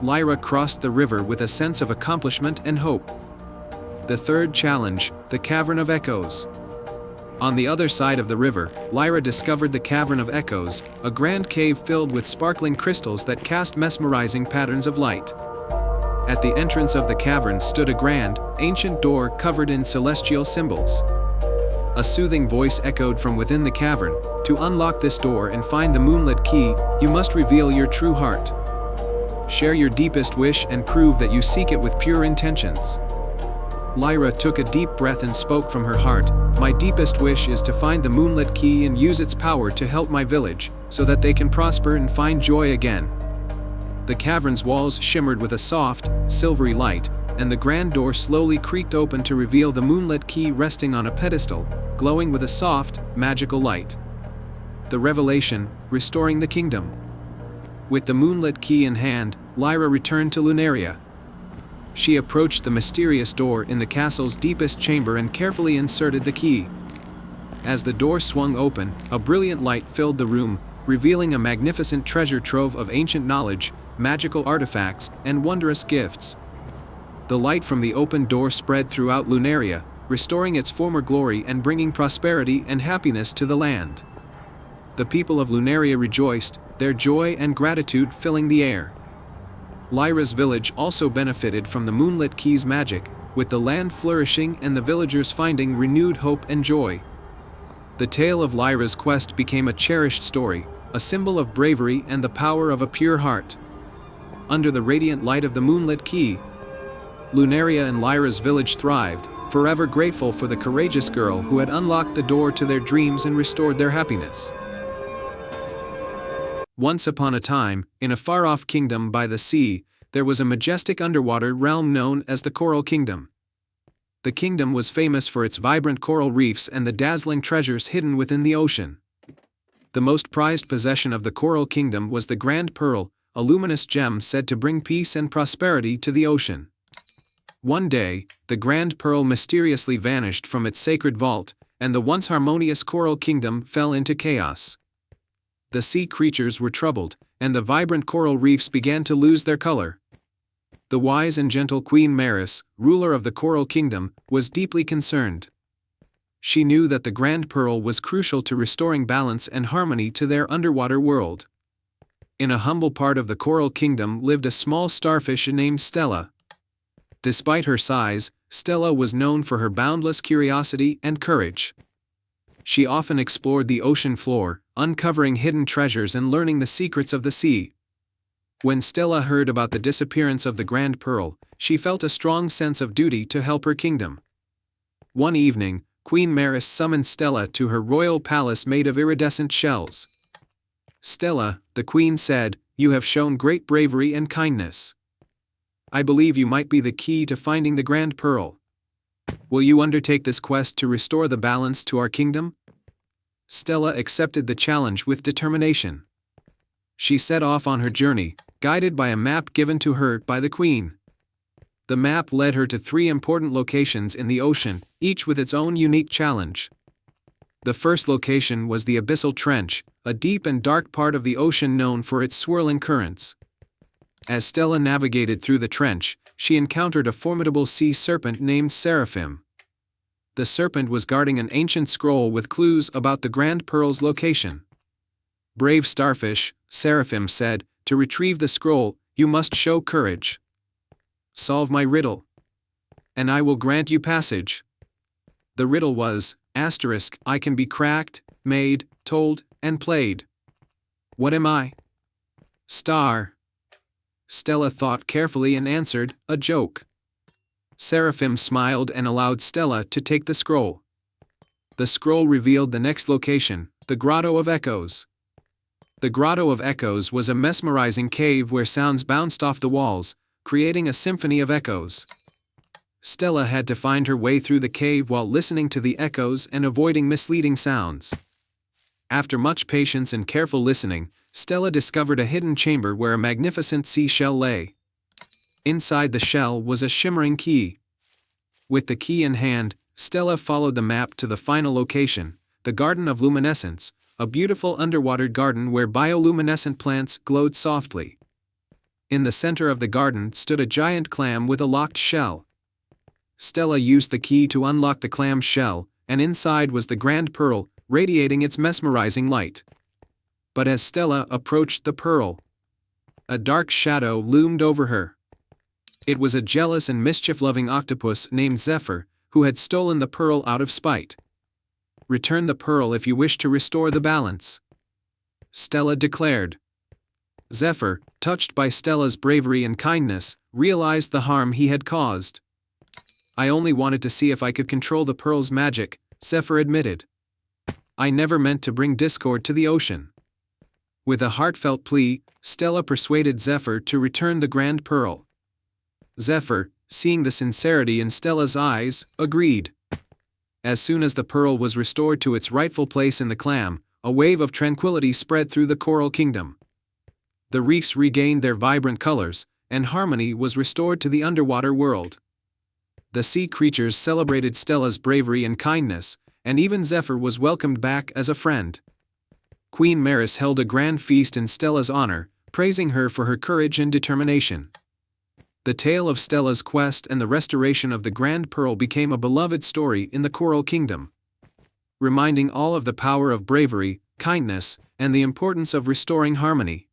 Lyra crossed the river with a sense of accomplishment and hope. The third challenge, the Cavern of Echoes. On the other side of the river, Lyra discovered the Cavern of Echoes, a grand cave filled with sparkling crystals that cast mesmerizing patterns of light. At the entrance of the cavern stood a grand, ancient door covered in celestial symbols. A soothing voice echoed from within the cavern, "To unlock this door and find the moonlit key, you must reveal your true heart. Share your deepest wish and prove that you seek it with pure intentions." Lyra took a deep breath and spoke from her heart, "My deepest wish is to find the moonlit key and use its power to help my village, so that they can prosper and find joy again." The cavern's walls shimmered with a soft, silvery light, and the grand door slowly creaked open to reveal the moonlit key resting on a pedestal, glowing with a soft, magical light. The revelation, restoring the kingdom. With the moonlit key in hand, Lyra returned to Lunaria. She approached the mysterious door in the castle's deepest chamber and carefully inserted the key. As the door swung open, a brilliant light filled the room, revealing a magnificent treasure trove of ancient knowledge, magical artifacts, and wondrous gifts. The light from the open door spread throughout Lunaria, restoring its former glory and bringing prosperity and happiness to the land. The people of Lunaria rejoiced, their joy and gratitude filling the air. Lyra's village also benefited from the moonlit key's magic, with the land flourishing and the villagers finding renewed hope and joy. The tale of Lyra's quest became a cherished story, a symbol of bravery and the power of a pure heart. Under the radiant light of the moonlit key, Lunaria and Lyra's village thrived, forever grateful for the courageous girl who had unlocked the door to their dreams and restored their happiness. Once upon a time, in a far-off kingdom by the sea, there was a majestic underwater realm known as the Coral Kingdom. The kingdom was famous for its vibrant coral reefs and the dazzling treasures hidden within the ocean. The most prized possession of the Coral Kingdom was the Grand Pearl, a luminous gem said to bring peace and prosperity to the ocean. One day, the Grand Pearl mysteriously vanished from its sacred vault, and the once harmonious Coral Kingdom fell into chaos. The sea creatures were troubled, and the vibrant coral reefs began to lose their color. The wise and gentle Queen Maris, ruler of the Coral Kingdom, was deeply concerned. She knew that the Grand Pearl was crucial to restoring balance and harmony to their underwater world. In a humble part of the Coral Kingdom lived a small starfish named Stella. Despite her size, Stella was known for her boundless curiosity and courage. She often explored the ocean floor, uncovering hidden treasures and learning the secrets of the sea. When Stella heard about the disappearance of the Grand Pearl, she felt a strong sense of duty to help her kingdom. One evening, Queen Maris summoned Stella to her royal palace made of iridescent shells. "Stella," the queen said, "you have shown great bravery and kindness. I believe you might be the key to finding the Grand Pearl. Will you undertake this quest to restore the balance to our kingdom?" Stella accepted the challenge with determination. She set off on her journey, guided by a map given to her by the queen. The map led her to 3 important locations in the ocean, each with its own unique challenge. The first location was the Abyssal Trench, a deep and dark part of the ocean known for its swirling currents. As Stella navigated through the trench, she encountered a formidable sea serpent named Seraphim. The serpent was guarding an ancient scroll with clues about the Grand Pearl's location. "Brave starfish," Seraphim said, "to retrieve the scroll, you must show courage. Solve my riddle, and I will grant you passage." The riddle was, I can be cracked, made, told, and played. What am I? Star. Stella thought carefully and answered, a joke. Seraphim smiled and allowed Stella to take the scroll. The scroll revealed the next location, the Grotto of Echoes. The Grotto of Echoes was a mesmerizing cave where sounds bounced off the walls, creating a symphony of echoes. Stella had to find her way through the cave while listening to the echoes and avoiding misleading sounds. After much patience and careful listening, Stella discovered a hidden chamber where a magnificent seashell lay. Inside the shell was a shimmering key. With the key in hand, Stella followed the map to the final location, the Garden of Luminescence, a beautiful underwater garden where bioluminescent plants glowed softly. In the center of the garden stood a giant clam with a locked shell. Stella used the key to unlock the clam's shell, and inside was the Grand Pearl, radiating its mesmerizing light. But as Stella approached the pearl, a dark shadow loomed over her. It was a jealous and mischief-loving octopus named Zephyr, who had stolen the pearl out of spite. "Return the pearl if you wish to restore the balance," Stella declared. Zephyr, touched by Stella's bravery and kindness, realized the harm he had caused. "I only wanted to see if I could control the pearl's magic," Zephyr admitted. "I never meant to bring discord to the ocean." With a heartfelt plea, Stella persuaded Zephyr to return the Grand Pearl. Zephyr, seeing the sincerity in Stella's eyes, agreed. As soon as the pearl was restored to its rightful place in the clam, a wave of tranquility spread through the Coral Kingdom. The reefs regained their vibrant colors, and harmony was restored to the underwater world. The sea creatures celebrated Stella's bravery and kindness, and even Zephyr was welcomed back as a friend. Queen Maris held a grand feast in Stella's honor, praising her for her courage and determination. The tale of Stella's quest and the restoration of the Grand Pearl became a beloved story in the Coral Kingdom, reminding all of the power of bravery, kindness, and the importance of restoring harmony.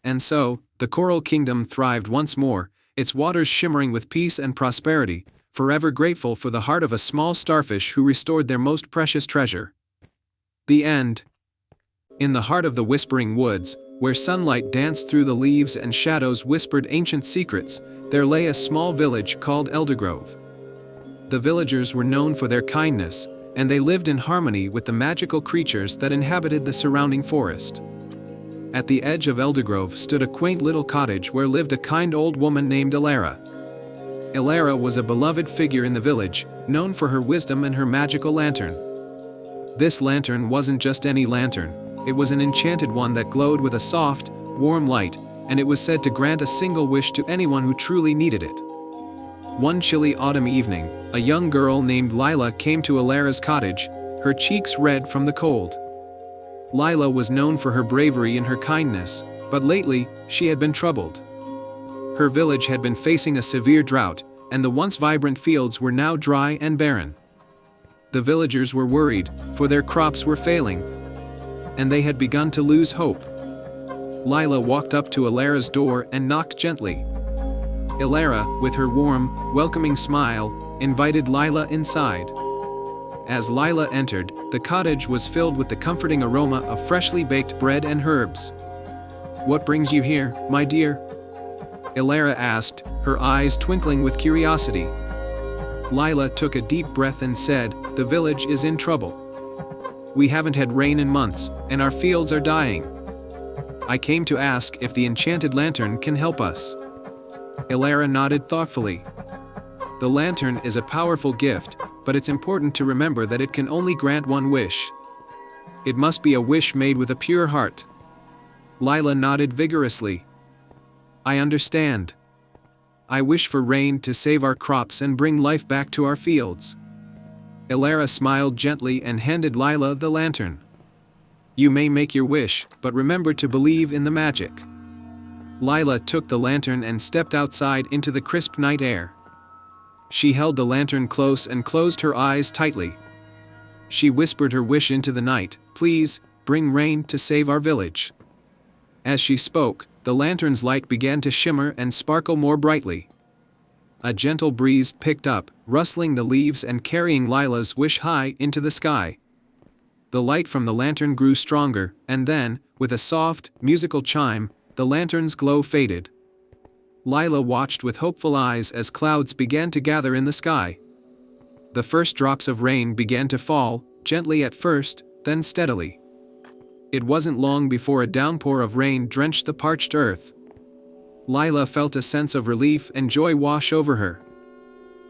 And so, the Coral Kingdom thrived once more, its waters shimmering with peace and prosperity, forever grateful for the heart of a small starfish who restored their most precious treasure. The end. In the heart of the Whispering Woods, where sunlight danced through the leaves and shadows whispered ancient secrets, there lay a small village called Eldergrove. The villagers were known for their kindness, and they lived in harmony with the magical creatures that inhabited the surrounding forest. At the edge of Eldergrove stood a quaint little cottage where lived a kind old woman named Elara. Elara was a beloved figure in the village, known for her wisdom and her magical lantern. This lantern wasn't just any lantern. It was an enchanted one that glowed with a soft, warm light, and it was said to grant a single wish to anyone who truly needed it. One chilly autumn evening, a young girl named Lila came to Elara's cottage, her cheeks red from the cold. Lila was known for her bravery and her kindness, but lately, she had been troubled. Her village had been facing a severe drought, and the once vibrant fields were now dry and barren. The villagers were worried, for their crops were failing, and they had begun to lose hope. Lila walked up to Ilara's door and knocked gently. Ilara, with her warm, welcoming smile, invited Lila inside. As Lila entered, the cottage was filled with the comforting aroma of freshly baked bread and herbs. "What brings you here, my dear?" Ilara asked, her eyes twinkling with curiosity. Lila took a deep breath and said, "The village is in trouble. We haven't had rain in months, and our fields are dying. I came to ask if the enchanted lantern can help us." Ilara nodded thoughtfully. The lantern is a powerful gift, but it's important to remember that it can only grant one wish. It must be a wish made with a pure heart. Lila nodded vigorously. "I understand. I wish for rain to save our crops and bring life back to our fields." Ilara smiled gently and handed Lila the lantern. "You may make your wish, but remember to believe in the magic." Lila took the lantern and stepped outside into the crisp night air. She held the lantern close and closed her eyes tightly. She whispered her wish into the night, "Please, bring rain to save our village." As she spoke, the lantern's light began to shimmer and sparkle more brightly. A gentle breeze picked up, rustling the leaves and carrying Lila's wish high into the sky. The light from the lantern grew stronger, and then, with a soft, musical chime, the lantern's glow faded. Lila watched with hopeful eyes as clouds began to gather in the sky. The first drops of rain began to fall, gently at first, then steadily. It wasn't long before a downpour of rain drenched the parched earth. Lila felt a sense of relief and joy wash over her.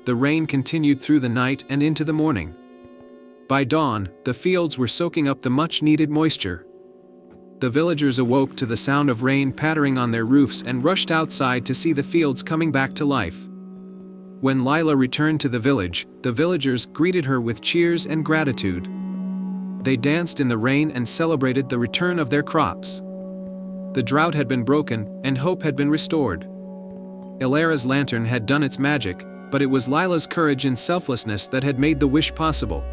The rain continued through the night and into the morning. By dawn, the fields were soaking up the much-needed moisture. The villagers awoke to the sound of rain pattering on their roofs and rushed outside to see the fields coming back to life. When Lila returned to the villagers greeted her with cheers and gratitude. They danced in the rain and celebrated the return of their crops. The drought had been broken, and hope had been restored. Ilara's lantern had done its magic, but it was Lila's courage and selflessness that had made the wish possible.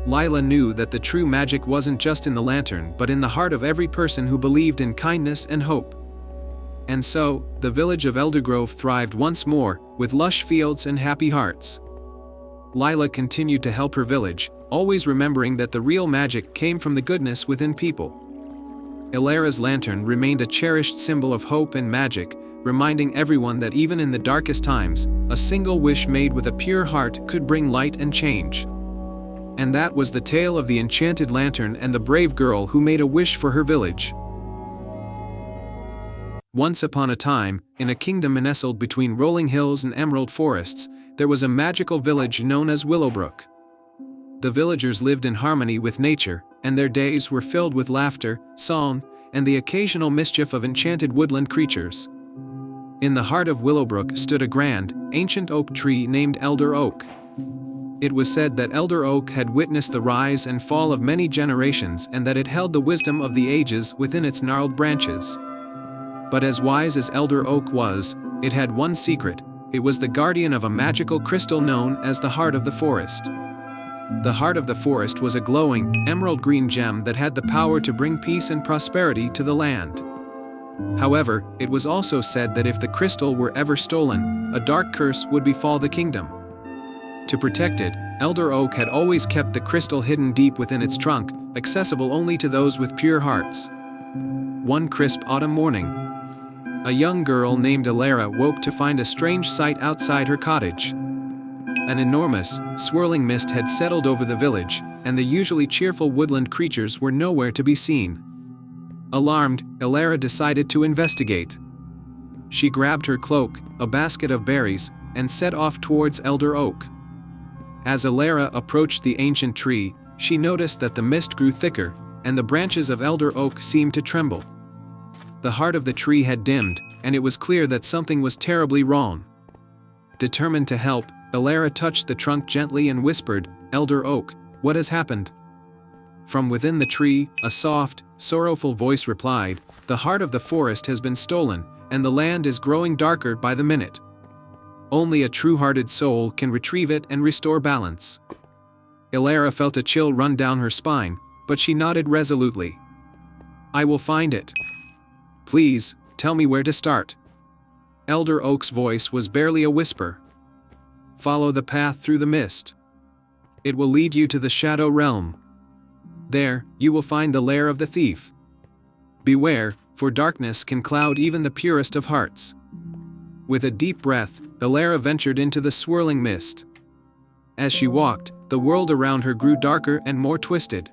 Lila knew that the true magic wasn't just in the lantern but in the heart of every person who believed in kindness and hope. And so, the village of Eldergrove thrived once more, with lush fields and happy hearts. Lila continued to help her village, always remembering that the real magic came from the goodness within people. Ilara's lantern remained a cherished symbol of hope and magic, reminding everyone that even in the darkest times, a single wish made with a pure heart could bring light and change. And that was the tale of the enchanted lantern and the brave girl who made a wish for her village. Once upon a time, in a kingdom nestled between rolling hills and emerald forests, there was a magical village known as Willowbrook. The villagers lived in harmony with nature, and their days were filled with laughter, song, and the occasional mischief of enchanted woodland creatures. In the heart of Willowbrook stood a grand, ancient oak tree named Elder Oak. It was said that Elder Oak had witnessed the rise and fall of many generations and that it held the wisdom of the ages within its gnarled branches. But as wise as Elder Oak was, it had one secret: it was the guardian of a magical crystal known as the Heart of the Forest. The Heart of the Forest was a glowing, emerald-green gem that had the power to bring peace and prosperity to the land. However, it was also said that if the crystal were ever stolen, a dark curse would befall the kingdom. To protect it, Elder Oak had always kept the crystal hidden deep within its trunk, accessible only to those with pure hearts. One crisp autumn morning, a young girl named Ilara woke to find a strange sight outside her cottage. An enormous, swirling mist had settled over the village, and the usually cheerful woodland creatures were nowhere to be seen. Alarmed, Ilara decided to investigate. She grabbed her cloak, a basket of berries, and set off towards Elder Oak. As Ilara approached the ancient tree, she noticed that the mist grew thicker, and the branches of Elder Oak seemed to tremble. The heart of the tree had dimmed, and it was clear that something was terribly wrong. Determined to help, Ilara touched the trunk gently and whispered, "Elder Oak, what has happened?" From within the tree, a soft, sorrowful voice replied, "The heart of the forest has been stolen, and the land is growing darker by the minute. Only a true-hearted soul can retrieve it and restore balance." Elara felt a chill run down her spine, but she nodded resolutely. I will find it. Please, tell me where to start. Elder Oak's voice was barely a whisper. Follow the path through the mist. It will lead you to the Shadow Realm. There, you will find the lair of the thief. Beware, for darkness can cloud even the purest of hearts. With a deep breath, Elara ventured into the swirling mist. As she walked, the world around her grew darker and more twisted.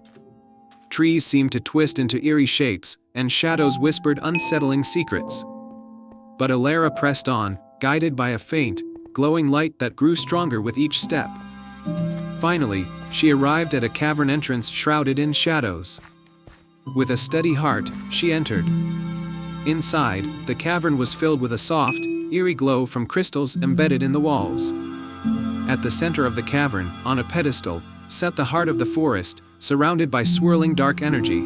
Trees seemed to twist into eerie shapes, and shadows whispered unsettling secrets. But Elara pressed on, guided by a faint, glowing light that grew stronger with each step. Finally, she arrived at a cavern entrance shrouded in shadows. With a steady heart, she entered. Inside, the cavern was filled with a soft, eerie glow from crystals embedded in the walls. At the center of the cavern, on a pedestal, sat the heart of the forest, surrounded by swirling dark energy.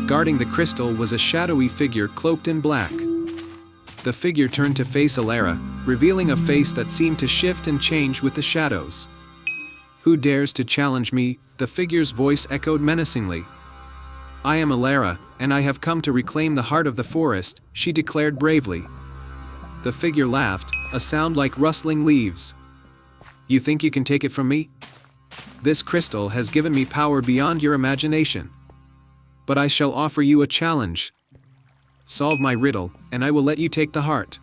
Guarding the crystal was a shadowy figure cloaked in black. The figure turned to face Elara, revealing a face that seemed to shift and change with the shadows. Who dares to challenge me? The figure's voice echoed menacingly. I am Elara, and I have come to reclaim the heart of the forest, she declared bravely. The figure laughed, a sound like rustling leaves. You think you can take it from me? This crystal has given me power beyond your imagination. But I shall offer you a challenge. Solve my riddle, and I will let you take the heart.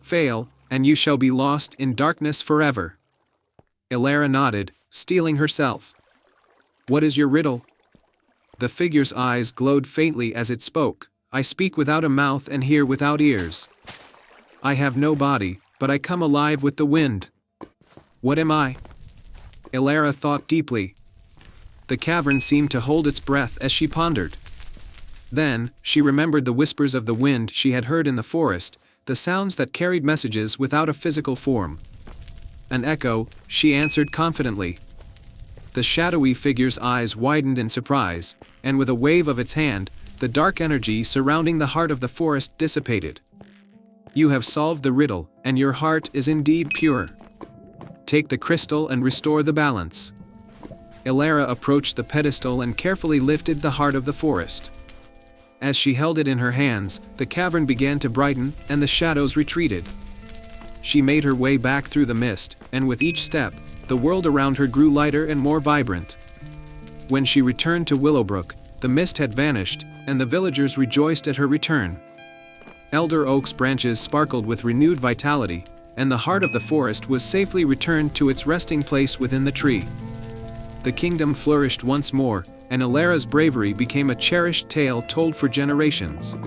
Fail, and you shall be lost in darkness forever. Elara nodded, steeling herself. What is your riddle? The figure's eyes glowed faintly as it spoke. I speak without a mouth and hear without ears. I have no body, but I come alive with the wind. What am I? Elara thought deeply. The cavern seemed to hold its breath as she pondered. Then, she remembered the whispers of the wind she had heard in the forest, the sounds that carried messages without a physical form. An echo, she answered confidently. The shadowy figure's eyes widened in surprise, and with a wave of its hand, the dark energy surrounding the heart of the forest dissipated. You have solved the riddle, and your heart is indeed pure. Take the crystal and restore the balance. Elara approached the pedestal and carefully lifted the heart of the forest. As she held it in her hands, the cavern began to brighten, and the shadows retreated. She made her way back through the mist, and with each step, the world around her grew lighter and more vibrant. When she returned to Willowbrook, the mist had vanished, and the villagers rejoiced at her return. Elder Oak's branches sparkled with renewed vitality, and the heart of the forest was safely returned to its resting place within the tree. The kingdom flourished once more, and Elara's bravery became a cherished tale told for generations.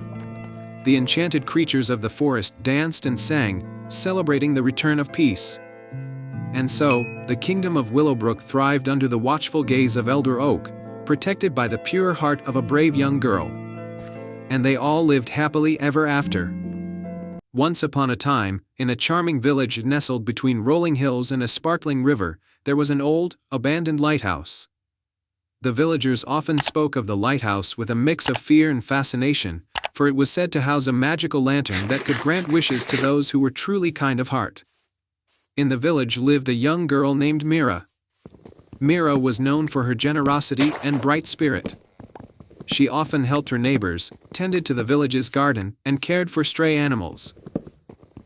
The enchanted creatures of the forest danced and sang, celebrating the return of peace. And so, the kingdom of Willowbrook thrived under the watchful gaze of Elder Oak, protected by the pure heart of a brave young girl. And they all lived happily ever after. Once upon a time, in a charming village nestled between rolling hills and a sparkling river, there was an old, abandoned lighthouse. The villagers often spoke of the lighthouse with a mix of fear and fascination, for it was said to house a magical lantern that could grant wishes to those who were truly kind of heart. In the village lived a young girl named Mira. Mira was known for her generosity and bright spirit. She often helped her neighbors, tended to the village's garden, and cared for stray animals.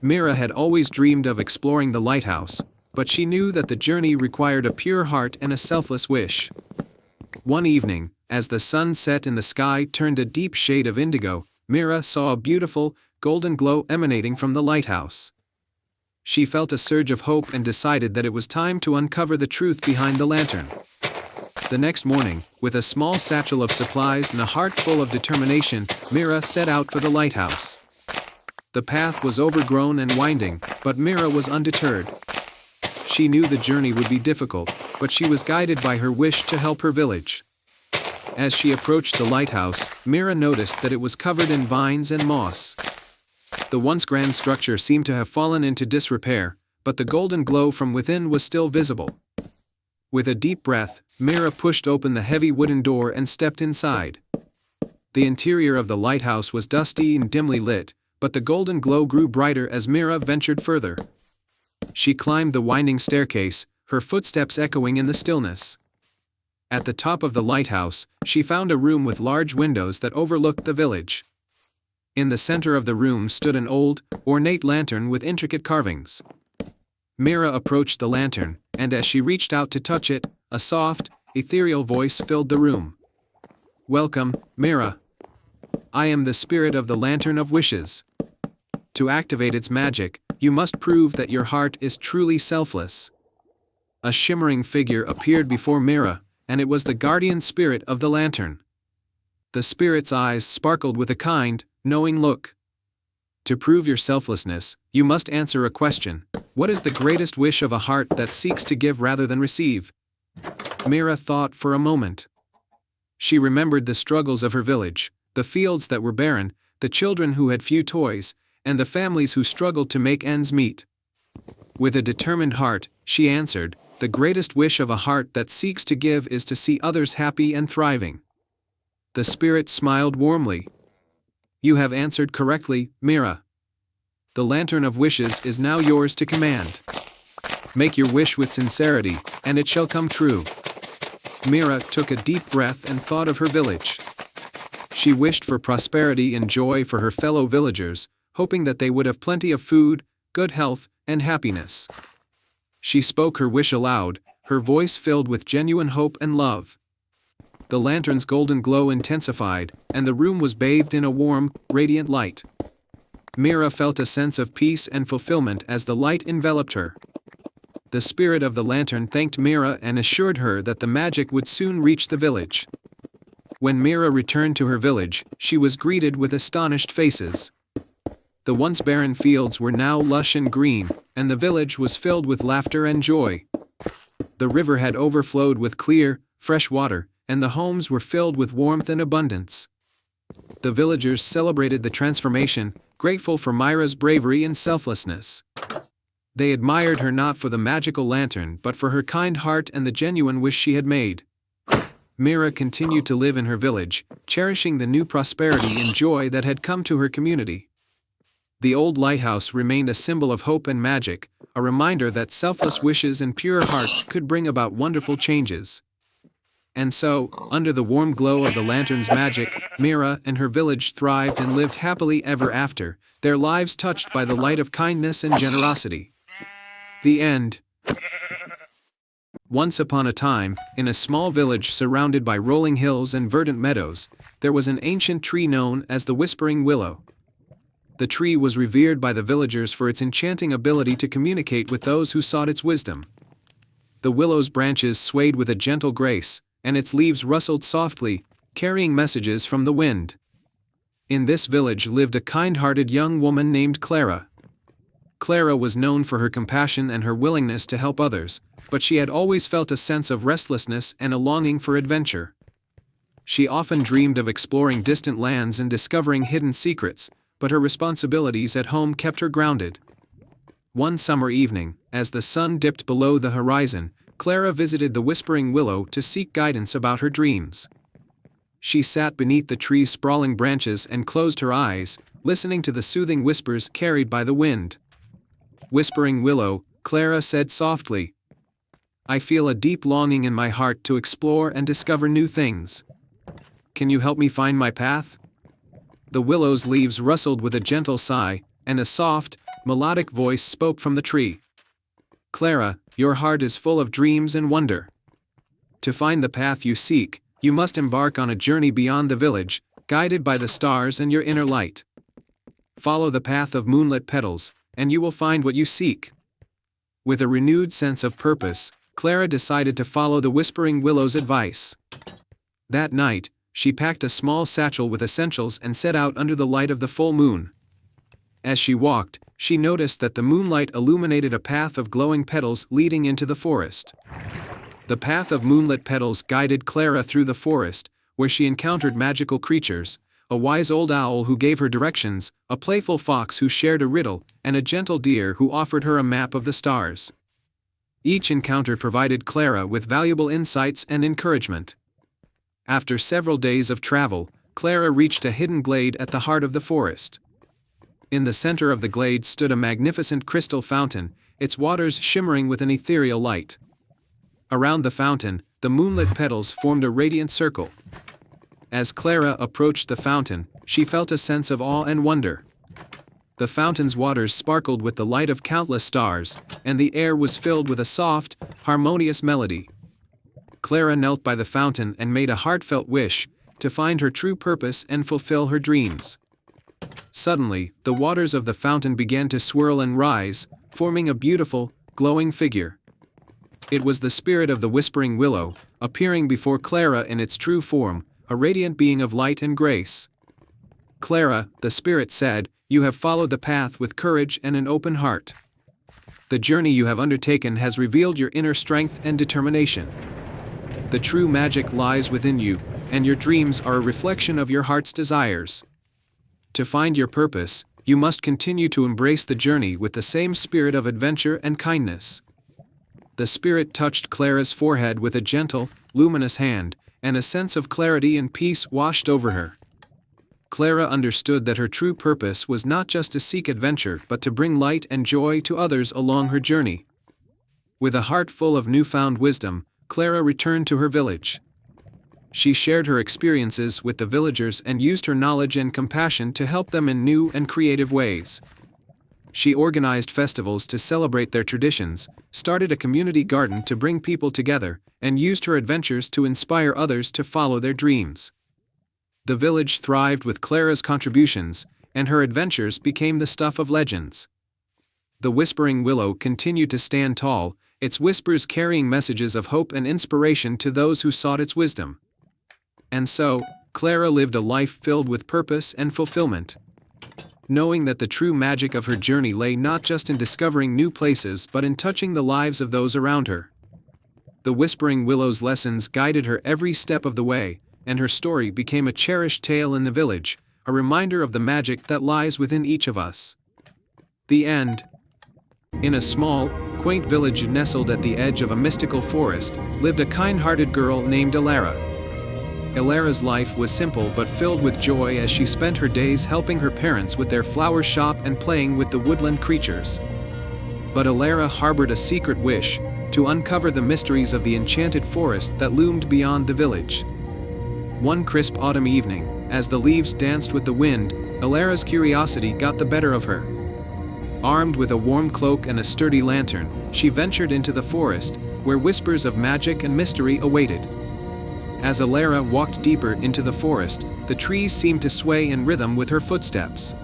Mira had always dreamed of exploring the lighthouse, but she knew that the journey required a pure heart and a selfless wish. One evening, as the sun set and the sky turned a deep shade of indigo, Mira saw a beautiful, golden glow emanating from the lighthouse. She felt a surge of hope and decided that it was time to uncover the truth behind the lantern. The next morning, with a small satchel of supplies and a heart full of determination, Mira set out for the lighthouse. The path was overgrown and winding, but Mira was undeterred. She knew the journey would be difficult, but she was guided by her wish to help her village. As she approached the lighthouse, Mira noticed that it was covered in vines and moss. The once grand structure seemed to have fallen into disrepair, but the golden glow from within was still visible. With a deep breath, Mira pushed open the heavy wooden door and stepped inside. The interior of the lighthouse was dusty and dimly lit, but the golden glow grew brighter as Mira ventured further. She climbed the winding staircase, her footsteps echoing in the stillness. At the top of the lighthouse, she found a room with large windows that overlooked the village. In the center of the room stood an old, ornate lantern with intricate carvings. Mira approached the lantern, and as she reached out to touch it, a soft, ethereal voice filled the room. "Welcome, Mira. I am the spirit of the Lantern of Wishes. To activate its magic, you must prove that your heart is truly selfless." A shimmering figure appeared before Mira, and it was the guardian spirit of the lantern. The spirit's eyes sparkled with a kind, knowing look. To prove your selflessness, you must answer a question. What is the greatest wish of a heart that seeks to give rather than receive? Mira thought for a moment. She remembered the struggles of her village, the fields that were barren, the children who had few toys, and the families who struggled to make ends meet. With a determined heart, she answered, "The greatest wish of a heart that seeks to give is to see others happy and thriving." The spirit smiled warmly. "You have answered correctly, Mira. The Lantern of Wishes is now yours to command. Make your wish with sincerity, and it shall come true." Mira took a deep breath and thought of her village. She wished for prosperity and joy for her fellow villagers, hoping that they would have plenty of food, good health, and happiness. She spoke her wish aloud, her voice filled with genuine hope and love. The lantern's golden glow intensified, and the room was bathed in a warm, radiant light. Mira felt a sense of peace and fulfillment as the light enveloped her. The spirit of the lantern thanked Mira and assured her that the magic would soon reach the village. When Mira returned to her village, she was greeted with astonished faces. The once barren fields were now lush and green, and the village was filled with laughter and joy. The river had overflowed with clear, fresh water, and the homes were filled with warmth and abundance. The villagers celebrated the transformation, grateful for Mira's bravery and selflessness. They admired her not for the magical lantern but for her kind heart and the genuine wish she had made. Mira continued to live in her village, cherishing the new prosperity and joy that had come to her community. The old lighthouse remained a symbol of hope and magic, a reminder that selfless wishes and pure hearts could bring about wonderful changes. And so, under the warm glow of the lantern's magic, Mira and her village thrived and lived happily ever after, their lives touched by the light of kindness and generosity. The end. Once upon a time, in a small village surrounded by rolling hills and verdant meadows, there was an ancient tree known as the Whispering Willow. The tree was revered by the villagers for its enchanting ability to communicate with those who sought its wisdom. The willow's branches swayed with a gentle grace, and its leaves rustled softly, carrying messages from the wind. In this village lived a kind-hearted young woman named Clara. Clara was known for her compassion and her willingness to help others, but she had always felt a sense of restlessness and a longing for adventure. She often dreamed of exploring distant lands and discovering hidden secrets, but her responsibilities at home kept her grounded. One summer evening, as the sun dipped below the horizon, Clara visited the Whispering Willow to seek guidance about her dreams. She sat beneath the tree's sprawling branches and closed her eyes, listening to the soothing whispers carried by the wind. "Whispering Willow," Clara said softly, "I feel a deep longing in my heart to explore and discover new things. Can you help me find my path?" The willow's leaves rustled with a gentle sigh, and a soft, melodic voice spoke from the tree. "Clara, your heart is full of dreams and wonder. To find the path you seek, you must embark on a journey beyond the village, guided by the stars and your inner light. Follow the path of moonlit petals, and you will find what you seek." With a renewed sense of purpose, Clara decided to follow the Whispering Willow's advice. That night, she packed a small satchel with essentials and set out under the light of the full moon. As she walked, she noticed that the moonlight illuminated a path of glowing petals leading into the forest. The path of moonlit petals guided Clara through the forest, where she encountered magical creatures, a wise old owl who gave her directions, a playful fox who shared a riddle, and a gentle deer who offered her a map of the stars. Each encounter provided Clara with valuable insights and encouragement. After several days of travel, Clara reached a hidden glade at the heart of the forest. In the center of the glade stood a magnificent crystal fountain, its waters shimmering with an ethereal light. Around the fountain, the moonlit petals formed a radiant circle. As Clara approached the fountain, she felt a sense of awe and wonder. The fountain's waters sparkled with the light of countless stars, and the air was filled with a soft, harmonious melody. Clara knelt by the fountain and made a heartfelt wish to find her true purpose and fulfill her dreams. Suddenly, the waters of the fountain began to swirl and rise, forming a beautiful, glowing figure. It was the spirit of the Whispering Willow, appearing before Clara in its true form, a radiant being of light and grace. "Clara," the spirit said, "you have followed the path with courage and an open heart. The journey you have undertaken has revealed your inner strength and determination. The true magic lies within you, and your dreams are a reflection of your heart's desires. To find your purpose, you must continue to embrace the journey with the same spirit of adventure and kindness." The spirit touched Clara's forehead with a gentle, luminous hand, and a sense of clarity and peace washed over her. Clara understood that her true purpose was not just to seek adventure but to bring light and joy to others along her journey. With a heart full of newfound wisdom, Clara returned to her village. She shared her experiences with the villagers and used her knowledge and compassion to help them in new and creative ways. She organized festivals to celebrate their traditions, started a community garden to bring people together, and used her adventures to inspire others to follow their dreams. The village thrived with Clara's contributions, and her adventures became the stuff of legends. The Whispering Willow continued to stand tall, its whispers carrying messages of hope and inspiration to those who sought its wisdom. And so, Clara lived a life filled with purpose and fulfillment. Knowing that the true magic of her journey lay not just in discovering new places but in touching the lives of those around her. The Whispering Willow's lessons guided her every step of the way, and her story became a cherished tale in the village, a reminder of the magic that lies within each of us. The end. In a small, quaint village nestled at the edge of a mystical forest, lived a kind-hearted girl named Elara. Elara's life was simple but filled with joy as she spent her days helping her parents with their flower shop and playing with the woodland creatures. But Elara harbored a secret wish, to uncover the mysteries of the enchanted forest that loomed beyond the village. One crisp autumn evening, as the leaves danced with the wind, Elara's curiosity got the better of her. Armed with a warm cloak and a sturdy lantern, she ventured into the forest, where whispers of magic and mystery awaited. As Elara walked deeper into the forest, the trees seemed to sway in rhythm with her footsteps.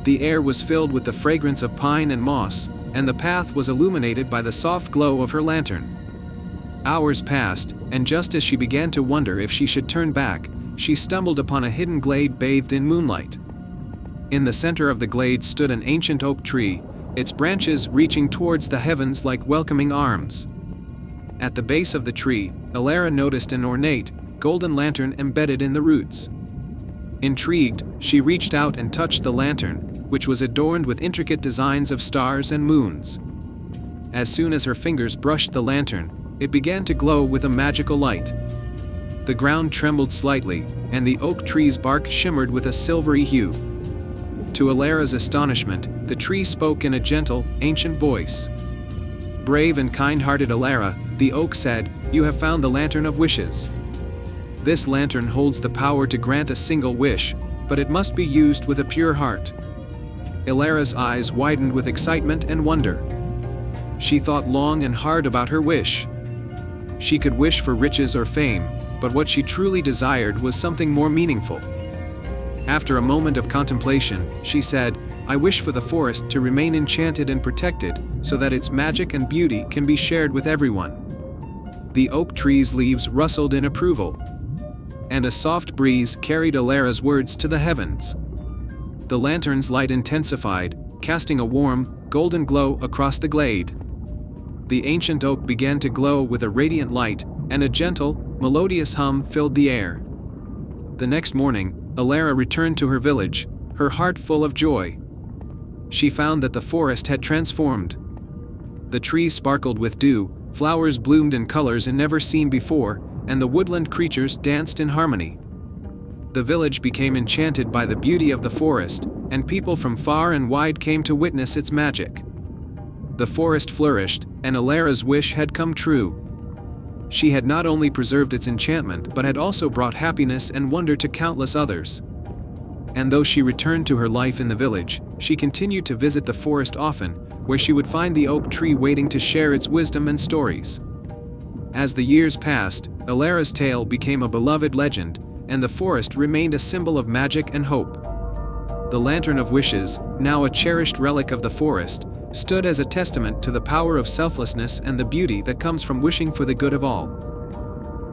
The air was filled with the fragrance of pine and moss, and the path was illuminated by the soft glow of her lantern. Hours passed, and just as she began to wonder if she should turn back, she stumbled upon a hidden glade bathed in moonlight. In the center of the glade stood an ancient oak tree, its branches reaching towards the heavens like welcoming arms. At the base of the tree, Elara noticed an ornate, golden lantern embedded in the roots. Intrigued, she reached out and touched the lantern, which was adorned with intricate designs of stars and moons. As soon as her fingers brushed the lantern, it began to glow with a magical light. The ground trembled slightly, and the oak tree's bark shimmered with a silvery hue. To Elara's astonishment, the tree spoke in a gentle, ancient voice. "Brave and kind-hearted Elara," the oak said, "you have found the Lantern of Wishes. This lantern holds the power to grant a single wish, but it must be used with a pure heart." Elara's eyes widened with excitement and wonder. She thought long and hard about her wish. She could wish for riches or fame, but what she truly desired was something more meaningful. After a moment of contemplation, she said, "I wish for the forest to remain enchanted and protected, so that its magic and beauty can be shared with everyone." The oak tree's leaves rustled in approval, and a soft breeze carried Elara's words to the heavens. The lantern's light intensified, casting a warm, golden glow across the glade. The ancient oak began to glow with a radiant light, and a gentle, melodious hum filled the air. The next morning, Elara returned to her village, her heart full of joy. She found that the forest had transformed. The trees sparkled with dew, flowers bloomed in colors never seen before, and the woodland creatures danced in harmony. The village became enchanted by the beauty of the forest, and people from far and wide came to witness its magic. The forest flourished, and Elara's wish had come true. She had not only preserved its enchantment but had also brought happiness and wonder to countless others. And though she returned to her life in the village, she continued to visit the forest often, where she would find the oak tree waiting to share its wisdom and stories. As the years passed, Elara's tale became a beloved legend, and the forest remained a symbol of magic and hope. The Lantern of Wishes, now a cherished relic of the forest, stood as a testament to the power of selflessness and the beauty that comes from wishing for the good of all.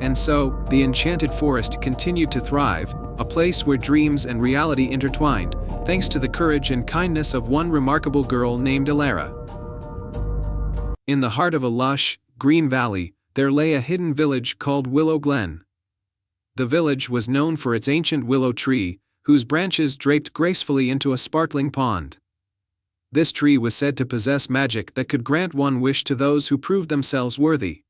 And so, the enchanted forest continued to thrive, a place where dreams and reality intertwined, thanks to the courage and kindness of one remarkable girl named Elara. In the heart of a lush, green valley, there lay a hidden village called Willow Glen. The village was known for its ancient willow tree, whose branches draped gracefully into a sparkling pond. This tree was said to possess magic that could grant one wish to those who proved themselves worthy.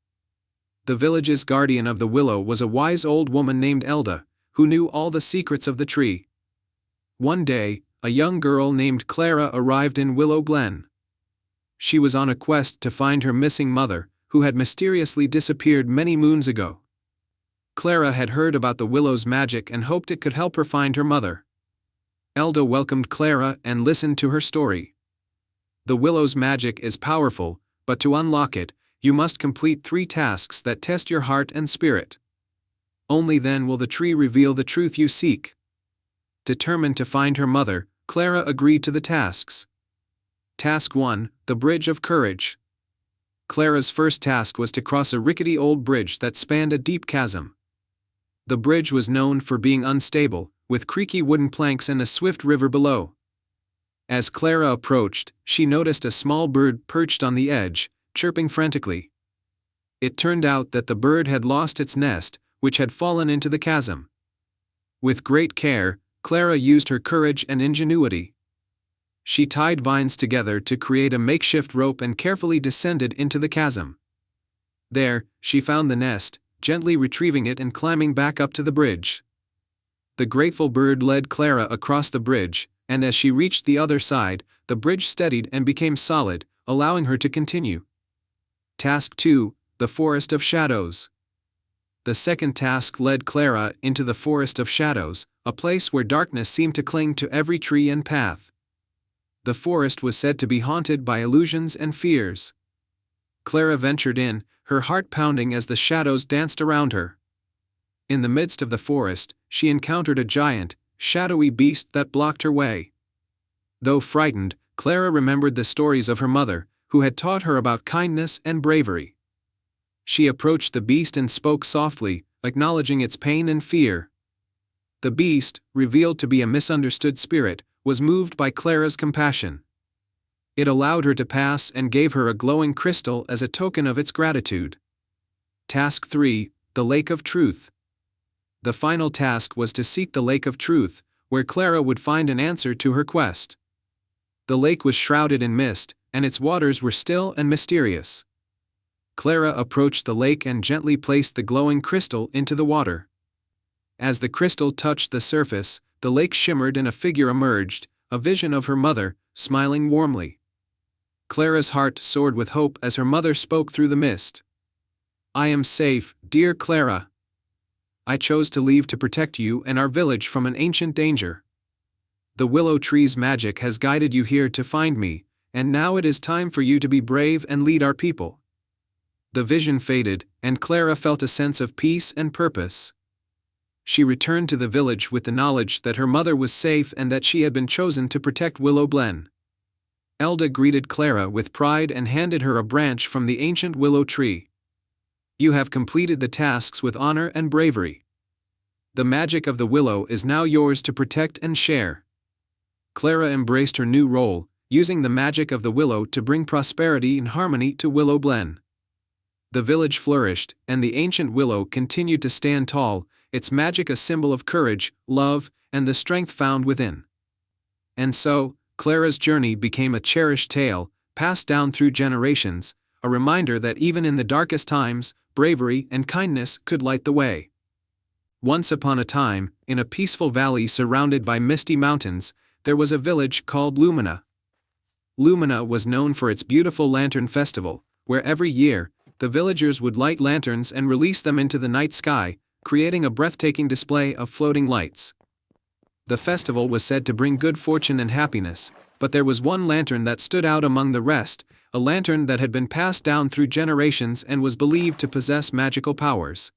The village's guardian of the willow was a wise old woman named Elda, who knew all the secrets of the tree. One day, a young girl named Clara arrived in Willow Glen. She was on a quest to find her missing mother, who had mysteriously disappeared many moons ago. Clara had heard about the willow's magic and hoped it could help her find her mother. Elda welcomed Clara and listened to her story. The willow's magic is powerful, but to unlock it, you must complete 3 tasks that test your heart and spirit. Only then will the tree reveal the truth you seek. Determined to find her mother, Clara agreed to the tasks. Task 1, the Bridge of Courage. Clara's first task was to cross a rickety old bridge that spanned a deep chasm. The bridge was known for being unstable, with creaky wooden planks and a swift river below. As Clara approached, she noticed a small bird perched on the edge, chirping frantically. It turned out that the bird had lost its nest, which had fallen into the chasm. With great care, Clara used her courage and ingenuity. She tied vines together to create a makeshift rope and carefully descended into the chasm. There, she found the nest, gently retrieving it and climbing back up to the bridge. The grateful bird led Clara across the bridge, and as she reached the other side, the bridge steadied and became solid, allowing her to continue. Task 2, the Forest of Shadows. The second task led Clara into the Forest of Shadows, a place where darkness seemed to cling to every tree and path. The forest was said to be haunted by illusions and fears. Clara ventured in, her heart pounding as the shadows danced around her. In the midst of the forest, she encountered a giant, shadowy beast that blocked her way. Though frightened, Clara remembered the stories of her mother, who had taught her about kindness and bravery. She approached the beast and spoke softly, acknowledging its pain and fear. The beast, revealed to be a misunderstood spirit, was moved by Clara's compassion. It allowed her to pass and gave her a glowing crystal as a token of its gratitude. Task 3, the Lake of Truth. The final task was to seek the Lake of Truth, where Clara would find an answer to her quest. The lake was shrouded in mist, and its waters were still and mysterious. Clara approached the lake and gently placed the glowing crystal into the water. As the crystal touched the surface, the lake shimmered and a figure emerged, a vision of her mother, smiling warmly. Clara's heart soared with hope as her mother spoke through the mist. "I am safe, dear Clara. I chose to leave to protect you and our village from an ancient danger. The willow tree's magic has guided you here to find me, and now it is time for you to be brave and lead our people." The vision faded, and Clara felt a sense of peace and purpose. She returned to the village with the knowledge that her mother was safe and that she had been chosen to protect Willow Glen. Elda greeted Clara with pride and handed her a branch from the ancient willow tree. "You have completed the tasks with honor and bravery. The magic of the willow is now yours to protect and share." Clara embraced her new role, using the magic of the willow to bring prosperity and harmony to Willow Glen. The village flourished, and the ancient willow continued to stand tall, its magic a symbol of courage, love, and the strength found within. And so, Clara's journey became a cherished tale, passed down through generations, a reminder that even in the darkest times, bravery and kindness could light the way. Once upon a time, in a peaceful valley surrounded by misty mountains, there was a village called Lumina. Lumina was known for its beautiful lantern festival, where every year, the villagers would light lanterns and release them into the night sky, creating a breathtaking display of floating lights. The festival was said to bring good fortune and happiness, but there was one lantern that stood out among the rest, a lantern that had been passed down through generations and was believed to possess magical powers.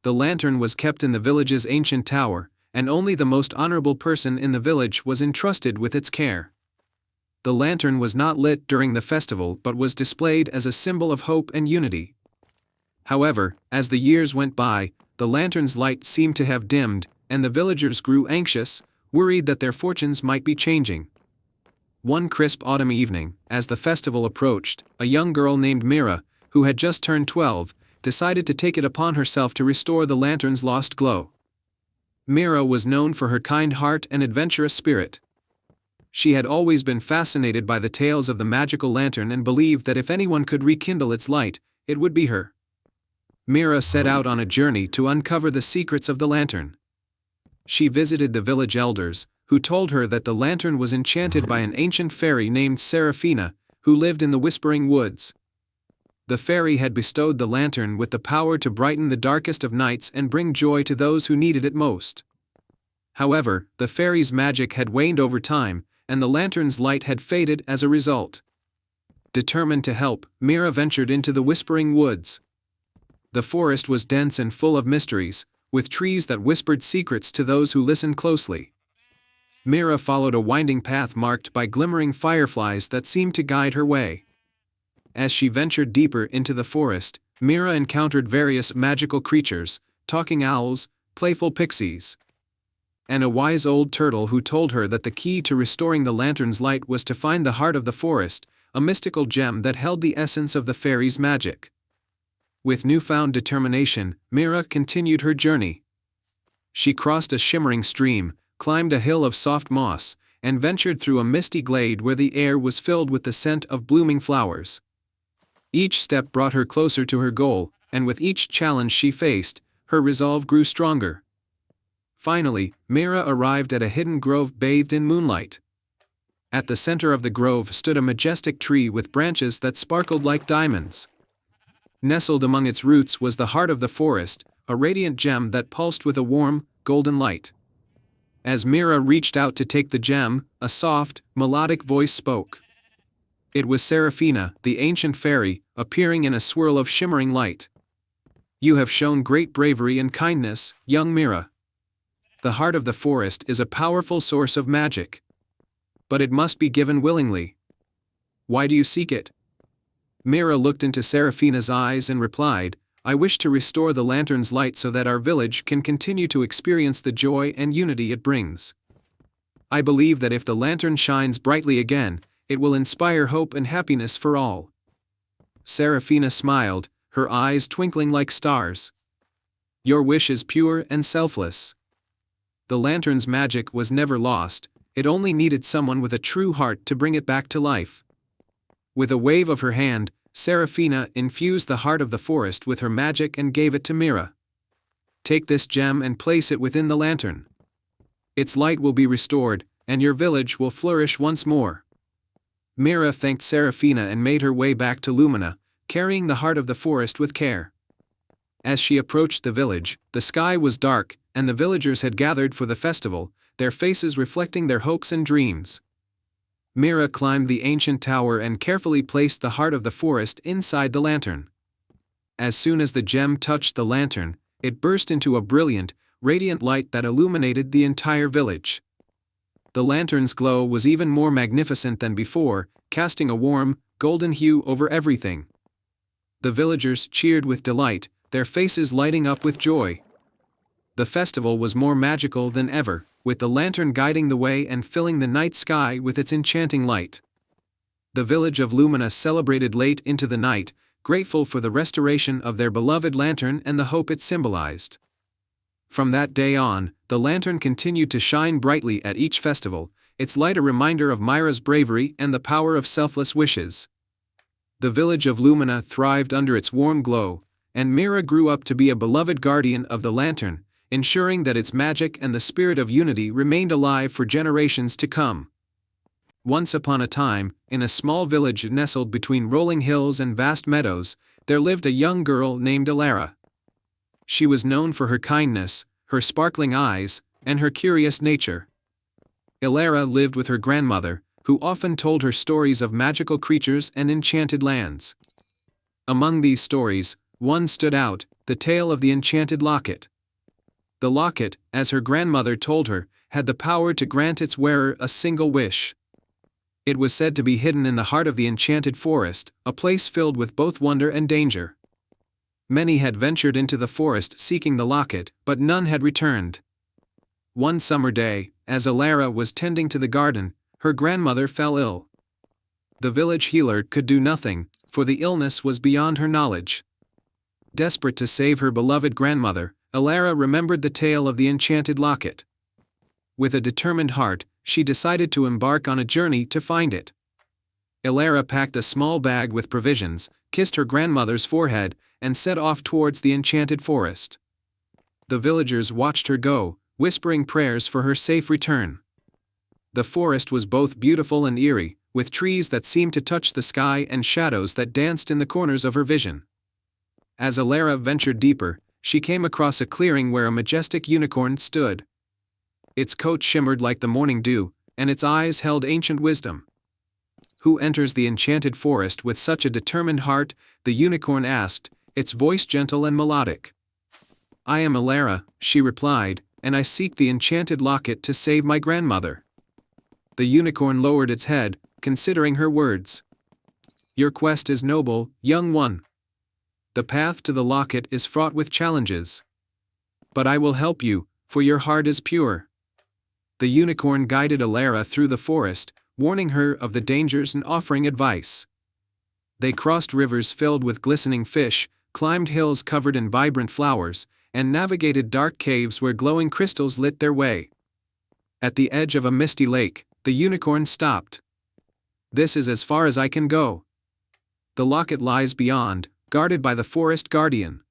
The lantern was kept in the village's ancient tower, and only the most honorable person in the village was entrusted with its care. The lantern was not lit during the festival but was displayed as a symbol of hope and unity. However, as the years went by, the lantern's light seemed to have dimmed, and the villagers grew anxious, worried that their fortunes might be changing. One crisp autumn evening, as the festival approached, a young girl named Mira, who had just turned 12, decided to take it upon herself to restore the lantern's lost glow. Mira was known for her kind heart and adventurous spirit. She had always been fascinated by the tales of the magical lantern and believed that if anyone could rekindle its light, it would be her. Mira set out on a journey to uncover the secrets of the lantern. She visited the village elders, who told her that the lantern was enchanted by an ancient fairy named Seraphina, who lived in the Whispering Woods. The fairy had bestowed the lantern with the power to brighten the darkest of nights and bring joy to those who needed it most. However, the fairy's magic had waned over time, and the lantern's light had faded as a result. Determined to help, Mira ventured into the Whispering Woods. The forest was dense and full of mysteries, with trees that whispered secrets to those who listened closely. Mira followed a winding path marked by glimmering fireflies that seemed to guide her way. As she ventured deeper into the forest, Mira encountered various magical creatures, talking owls, playful pixies, and a wise old turtle who told her that the key to restoring the lantern's light was to find the heart of the forest, a mystical gem that held the essence of the fairy's magic. With newfound determination, Mira continued her journey. She crossed a shimmering stream, climbed a hill of soft moss, and ventured through a misty glade where the air was filled with the scent of blooming flowers. Each step brought her closer to her goal, and with each challenge she faced, her resolve grew stronger. Finally, Mira arrived at a hidden grove bathed in moonlight. At the center of the grove stood a majestic tree with branches that sparkled like diamonds. Nestled among its roots was the heart of the forest, a radiant gem that pulsed with a warm, golden light. As Mira reached out to take the gem, a soft, melodic voice spoke. It was Seraphina, the ancient fairy, appearing in a swirl of shimmering light. "You have shown great bravery and kindness, young Mira. The heart of the forest is a powerful source of magic. But it must be given willingly. Why do you seek it?" Mira looked into Seraphina's eyes and replied, "I wish to restore the lantern's light so that our village can continue to experience the joy and unity it brings. I believe that if the lantern shines brightly again, it will inspire hope and happiness for all." Seraphina smiled, her eyes twinkling like stars. "Your wish is pure and selfless. The lantern's magic was never lost, it only needed someone with a true heart to bring it back to life." With a wave of her hand, Seraphina infused the heart of the forest with her magic and gave it to Mira. "Take this gem and place it within the lantern. Its light will be restored, and your village will flourish once more." Mira thanked Seraphina and made her way back to Lumina, carrying the heart of the forest with care. As she approached the village, the sky was dark, and the villagers had gathered for the festival, their faces reflecting their hopes and dreams. Mira climbed the ancient tower and carefully placed the heart of the forest inside the lantern. As soon as the gem touched the lantern, it burst into a brilliant, radiant light that illuminated the entire village. The lantern's glow was even more magnificent than before, casting a warm, golden hue over everything. The villagers cheered with delight, their faces lighting up with joy. The festival was more magical than ever, with the lantern guiding the way and filling the night sky with its enchanting light. The village of Lumina celebrated late into the night, grateful for the restoration of their beloved lantern and the hope it symbolized. From that day on, the lantern continued to shine brightly at each festival, its light a reminder of Mira's bravery and the power of selfless wishes. The village of Lumina thrived under its warm glow, and Mira grew up to be a beloved guardian of the lantern, ensuring that its magic and the spirit of unity remained alive for generations to come. Once upon a time, in a small village nestled between rolling hills and vast meadows, there lived a young girl named Elara. She was known for her kindness, her sparkling eyes, and her curious nature. Elara lived with her grandmother, who often told her stories of magical creatures and enchanted lands. Among these stories, one stood out, the tale of the enchanted locket. The locket, as her grandmother told her, had the power to grant its wearer a single wish. It was said to be hidden in the heart of the enchanted forest, a place filled with both wonder and danger. Many had ventured into the forest seeking the locket, but none had returned. One summer day, as Elara was tending to the garden, her grandmother fell ill. The village healer could do nothing, for the illness was beyond her knowledge. Desperate to save her beloved grandmother, Elara remembered the tale of the enchanted locket. With a determined heart, she decided to embark on a journey to find it. Elara packed a small bag with provisions, kissed her grandmother's forehead, and set off towards the enchanted forest. The villagers watched her go, whispering prayers for her safe return. The forest was both beautiful and eerie, with trees that seemed to touch the sky and shadows that danced in the corners of her vision. As Elara ventured deeper, she came across a clearing where a majestic unicorn stood. Its coat shimmered like the morning dew, and its eyes held ancient wisdom. "Who enters the enchanted forest with such a determined heart?" the unicorn asked, its voice gentle and melodic. "I am Elara," she replied, "and I seek the enchanted locket to save my grandmother." The unicorn lowered its head, considering her words. "Your quest is noble, young one. The path to the locket is fraught with challenges. But I will help you, for your heart is pure." The unicorn guided Elara through the forest, warning her of the dangers and offering advice. They crossed rivers filled with glistening fish, climbed hills covered in vibrant flowers, and navigated dark caves where glowing crystals lit their way. At the edge of a misty lake, the unicorn stopped. "This is as far as I can go. The locket lies beyond, guarded by the forest guardian.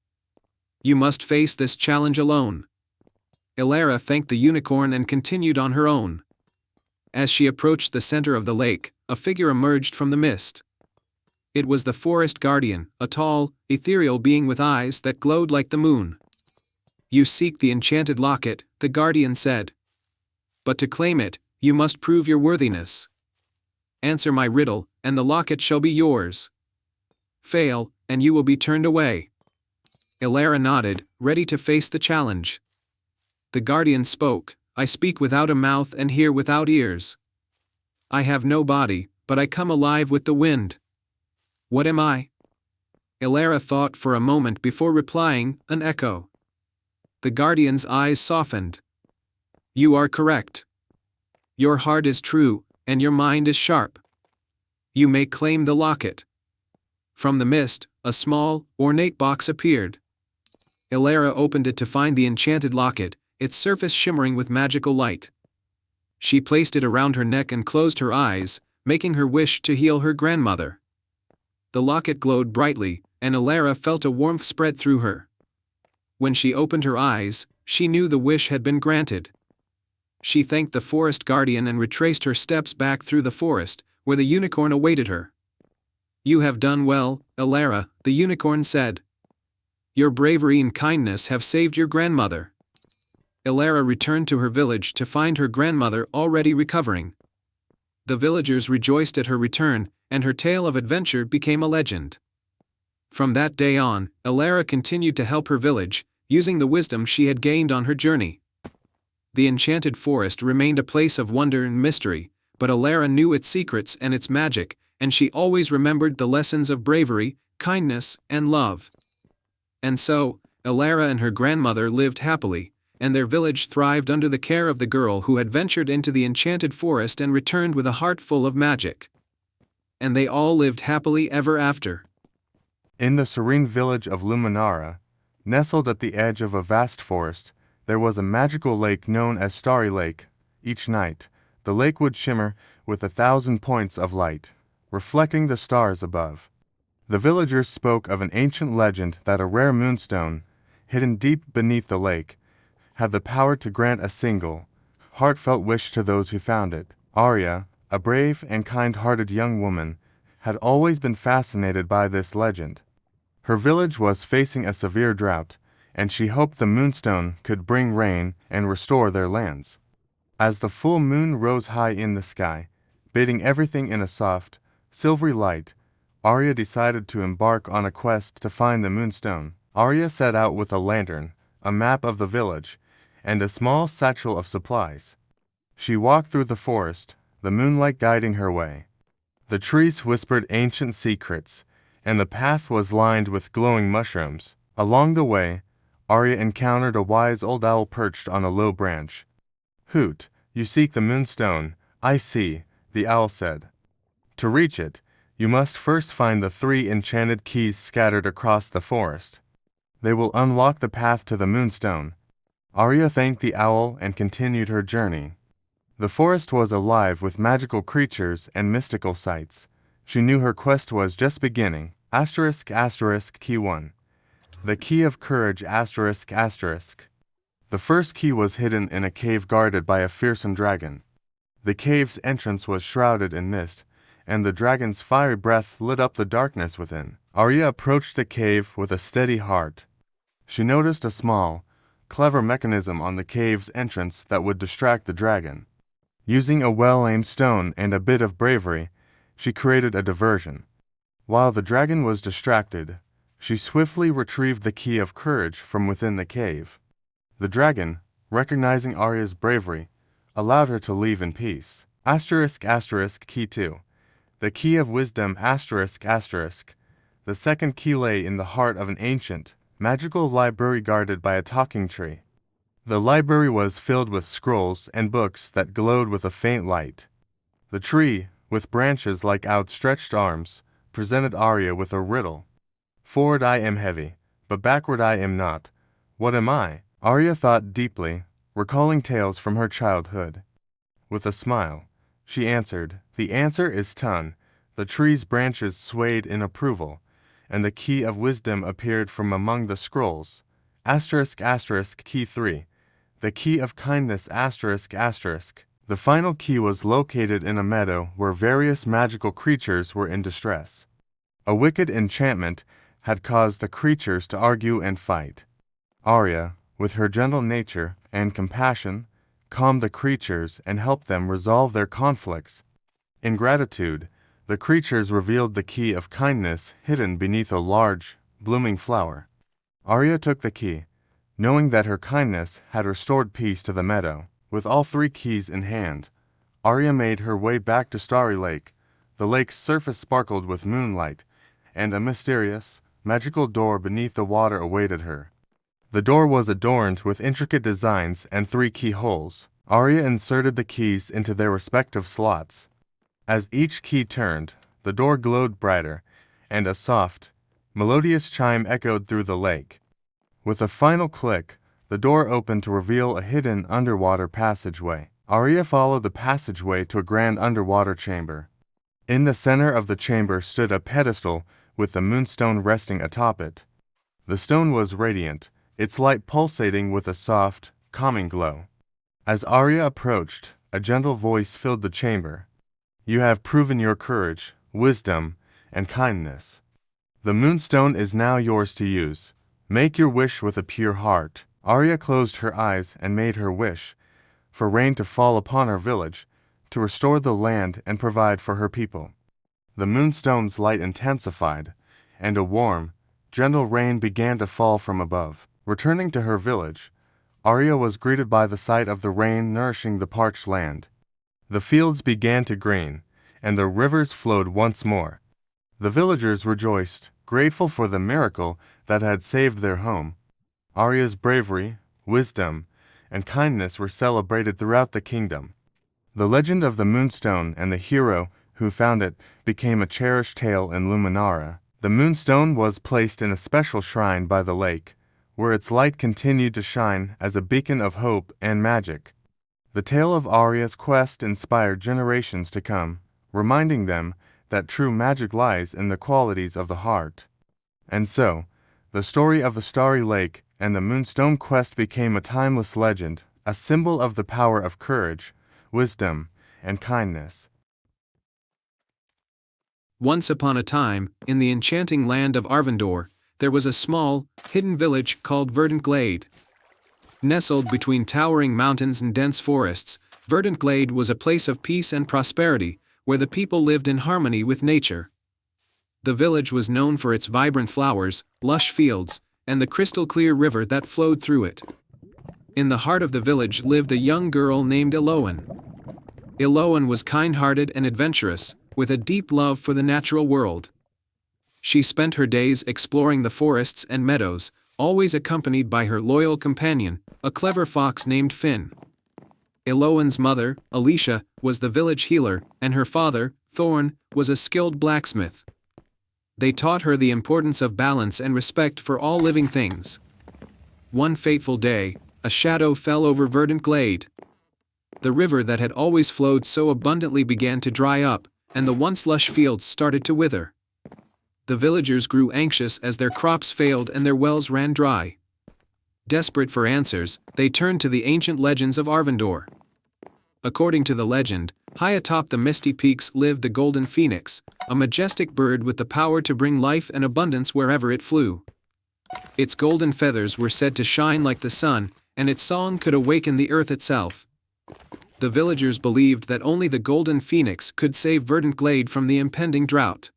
You must face this challenge alone." Elara thanked the unicorn and continued on her own. As she approached the center of the lake, a figure emerged from the mist. It was the forest guardian, a tall, ethereal being with eyes that glowed like the moon. "You seek the enchanted locket," the guardian said. "But to claim it, you must prove your worthiness. Answer my riddle, and the locket shall be yours. Fail, and you will be turned away." Elara nodded, ready to face the challenge. The guardian spoke, "I speak without a mouth and hear without ears. I have no body, but I come alive with the wind. What am I?" Elara thought for a moment before replying, "An echo." The guardian's eyes softened. "You are correct. Your heart is true, and your mind is sharp. You may claim the locket." From the mist, a small, ornate box appeared. Elara opened it to find the enchanted locket, its surface shimmering with magical light. She placed it around her neck and closed her eyes, making her wish to heal her grandmother. The locket glowed brightly, and Elara felt a warmth spread through her. When she opened her eyes, she knew the wish had been granted. She thanked the forest guardian and retraced her steps back through the forest, where the unicorn awaited her. "You have done well, Elara," the unicorn said. "Your bravery and kindness have saved your grandmother." Elara returned to her village to find her grandmother already recovering. The villagers rejoiced at her return, and her tale of adventure became a legend. From that day on, Elara continued to help her village, using the wisdom she had gained on her journey. The enchanted forest remained a place of wonder and mystery, but Elara knew its secrets and its magic, and she always remembered the lessons of bravery, kindness, and love. And so, Elara and her grandmother lived happily, and their village thrived under the care of the girl who had ventured into the enchanted forest and returned with a heart full of magic. And they all lived happily ever after. In the serene village of Luminara, nestled at the edge of a vast forest, there was a magical lake known as Starry Lake. Each night, the lake would shimmer with 1,000 points of light, reflecting the stars above. The villagers spoke of an ancient legend that a rare moonstone, hidden deep beneath the lake, had the power to grant a single, heartfelt wish to those who found it. Arya, a brave and kind-hearted young woman, had always been fascinated by this legend. Her village was facing a severe drought, and she hoped the moonstone could bring rain and restore their lands. As the full moon rose high in the sky, bathing everything in a soft, silvery light, Arya decided to embark on a quest to find the moonstone. Arya set out with a lantern, a map of the village, and a small satchel of supplies. She walked through the forest, the moonlight guiding her way. The trees whispered ancient secrets, and the path was lined with glowing mushrooms. Along the way, Arya encountered a wise old owl perched on a low branch. "Hoot, you seek the moonstone, I see," the owl said. "To reach it, you must first find the 3 enchanted keys scattered across the forest. They will unlock the path to the moonstone." Arya thanked the owl and continued her journey. The forest was alive with magical creatures and mystical sights. She knew her quest was just beginning. Key 1. The Key of Courage The first key was hidden in a cave guarded by a fearsome dragon. The cave's entrance was shrouded in mist, and the dragon's fiery breath lit up the darkness within. Arya approached the cave with a steady heart. She noticed a small, clever mechanism on the cave's entrance that would distract the dragon. Using a well-aimed stone and a bit of bravery, she created a diversion. While the dragon was distracted, she swiftly retrieved the Key of Courage from within the cave. The dragon, recognizing Arya's bravery, allowed her to leave in peace. Key 2. The Key of Wisdom The second key lay in the heart of an ancient, magical library guarded by a talking tree. The library was filled with scrolls and books that glowed with a faint light. The tree, with branches like outstretched arms, presented Arya with a riddle. "Forward I am heavy, but backward I am not. What am I?" Arya thought deeply, recalling tales from her childhood. With a smile, she answered, "The answer is Tun." The tree's branches swayed in approval, and the Key of Wisdom appeared from among the scrolls. Key 3. The Key of Kindness The final key was located in a meadow where various magical creatures were in distress. A wicked enchantment had caused the creatures to argue and fight. Arya, with her gentle nature and compassion, calmed the creatures and helped them resolve their conflicts. In gratitude, the creatures revealed the Key of Kindness hidden beneath a large, blooming flower. Arya took the key, knowing that her kindness had restored peace to the meadow. With all 3 keys in hand, Arya made her way back to Starry Lake. The lake's surface sparkled with moonlight, and a mysterious, magical door beneath the water awaited her. The door was adorned with intricate designs and 3 keyholes. Arya inserted the keys into their respective slots. As each key turned, the door glowed brighter, and a soft, melodious chime echoed through the lake. With a final click, the door opened to reveal a hidden underwater passageway. Arya followed the passageway to a grand underwater chamber. In the center of the chamber stood a pedestal with the moonstone resting atop it. The stone was radiant, its light pulsating with a soft, calming glow. As Arya approached, a gentle voice filled the chamber. "You have proven your courage, wisdom, and kindness. The moonstone is now yours to use. Make your wish with a pure heart." Arya closed her eyes and made her wish, for rain to fall upon her village, to restore the land and provide for her people. The moonstone's light intensified, and a warm, gentle rain began to fall from above. Returning to her village, Arya was greeted by the sight of the rain nourishing the parched land. The fields began to green, and the rivers flowed once more. The villagers rejoiced, grateful for the miracle that had saved their home. Arya's bravery, wisdom, and kindness were celebrated throughout the kingdom. The legend of the Moonstone and the hero who found it became a cherished tale in Luminara. The Moonstone was placed in a special shrine by the lake, where its light continued to shine as a beacon of hope and magic. The tale of Arya's quest inspired generations to come, reminding them that true magic lies in the qualities of the heart. And so, the story of the Starry Lake and the Moonstone quest became a timeless legend, a symbol of the power of courage, wisdom, and kindness. Once upon a time, in the enchanting land of Arvindor, there was a small, hidden village called Verdant Glade. Nestled between towering mountains and dense forests, Verdant Glade was a place of peace and prosperity, where the people lived in harmony with nature. The village was known for its vibrant flowers, lush fields, and the crystal-clear river that flowed through it. In the heart of the village lived a young girl named Eloan. Eloan was kind-hearted and adventurous, with a deep love for the natural world. She spent her days exploring the forests and meadows, always accompanied by her loyal companion, a clever fox named Finn. Eloan's mother, Alicia, was the village healer, and her father, Thorn, was a skilled blacksmith. They taught her the importance of balance and respect for all living things. One fateful day, a shadow fell over Verdant Glade. The river that had always flowed so abundantly began to dry up, and the once lush fields started to wither. The villagers grew anxious as their crops failed and their wells ran dry. Desperate for answers, they turned to the ancient legends of Arvindor. According to the legend, high atop the misty peaks lived the golden phoenix, a majestic bird with the power to bring life and abundance wherever it flew. Its golden feathers were said to shine like the sun, and its song could awaken the earth itself. The villagers believed that only the golden phoenix could save Verdant Glade from the impending drought.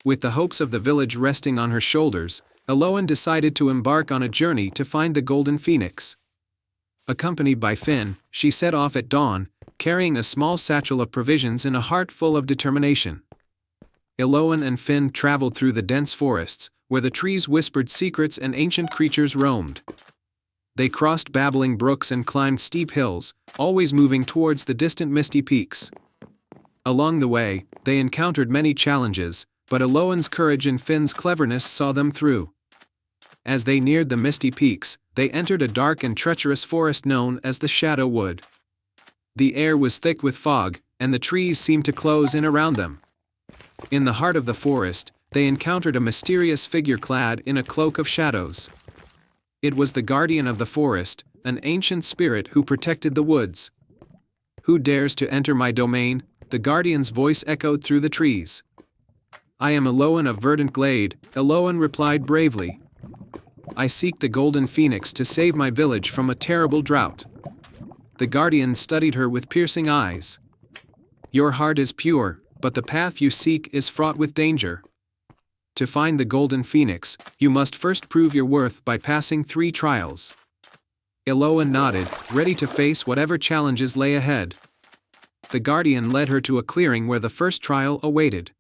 With the hopes of the village resting on her shoulders, Eloan decided to embark on a journey to find the golden phoenix. Accompanied by Finn, she set off at dawn, carrying a small satchel of provisions and a heart full of determination. Eloan and Finn traveled through the dense forests, where the trees whispered secrets and ancient creatures roamed. They crossed babbling brooks and climbed steep hills, always moving towards the distant misty peaks. Along the way, they encountered many challenges, but Eloan's courage and Finn's cleverness saw them through. As they neared the misty peaks, they entered a dark and treacherous forest known as the Shadow Wood. The air was thick with fog, and the trees seemed to close in around them. In the heart of the forest, they encountered a mysterious figure clad in a cloak of shadows. It was the guardian of the forest, an ancient spirit who protected the woods. "Who dares to enter my domain?" the guardian's voice echoed through the trees. "I am Eloan of Verdant Glade," Eloan replied bravely. "I seek the golden phoenix to save my village from a terrible drought." The guardian studied her with piercing eyes. "Your heart is pure, but the path you seek is fraught with danger. To find the golden phoenix, you must first prove your worth by passing 3 trials." Eloan nodded, ready to face whatever challenges lay ahead. The guardian led her to a clearing where the first trial awaited.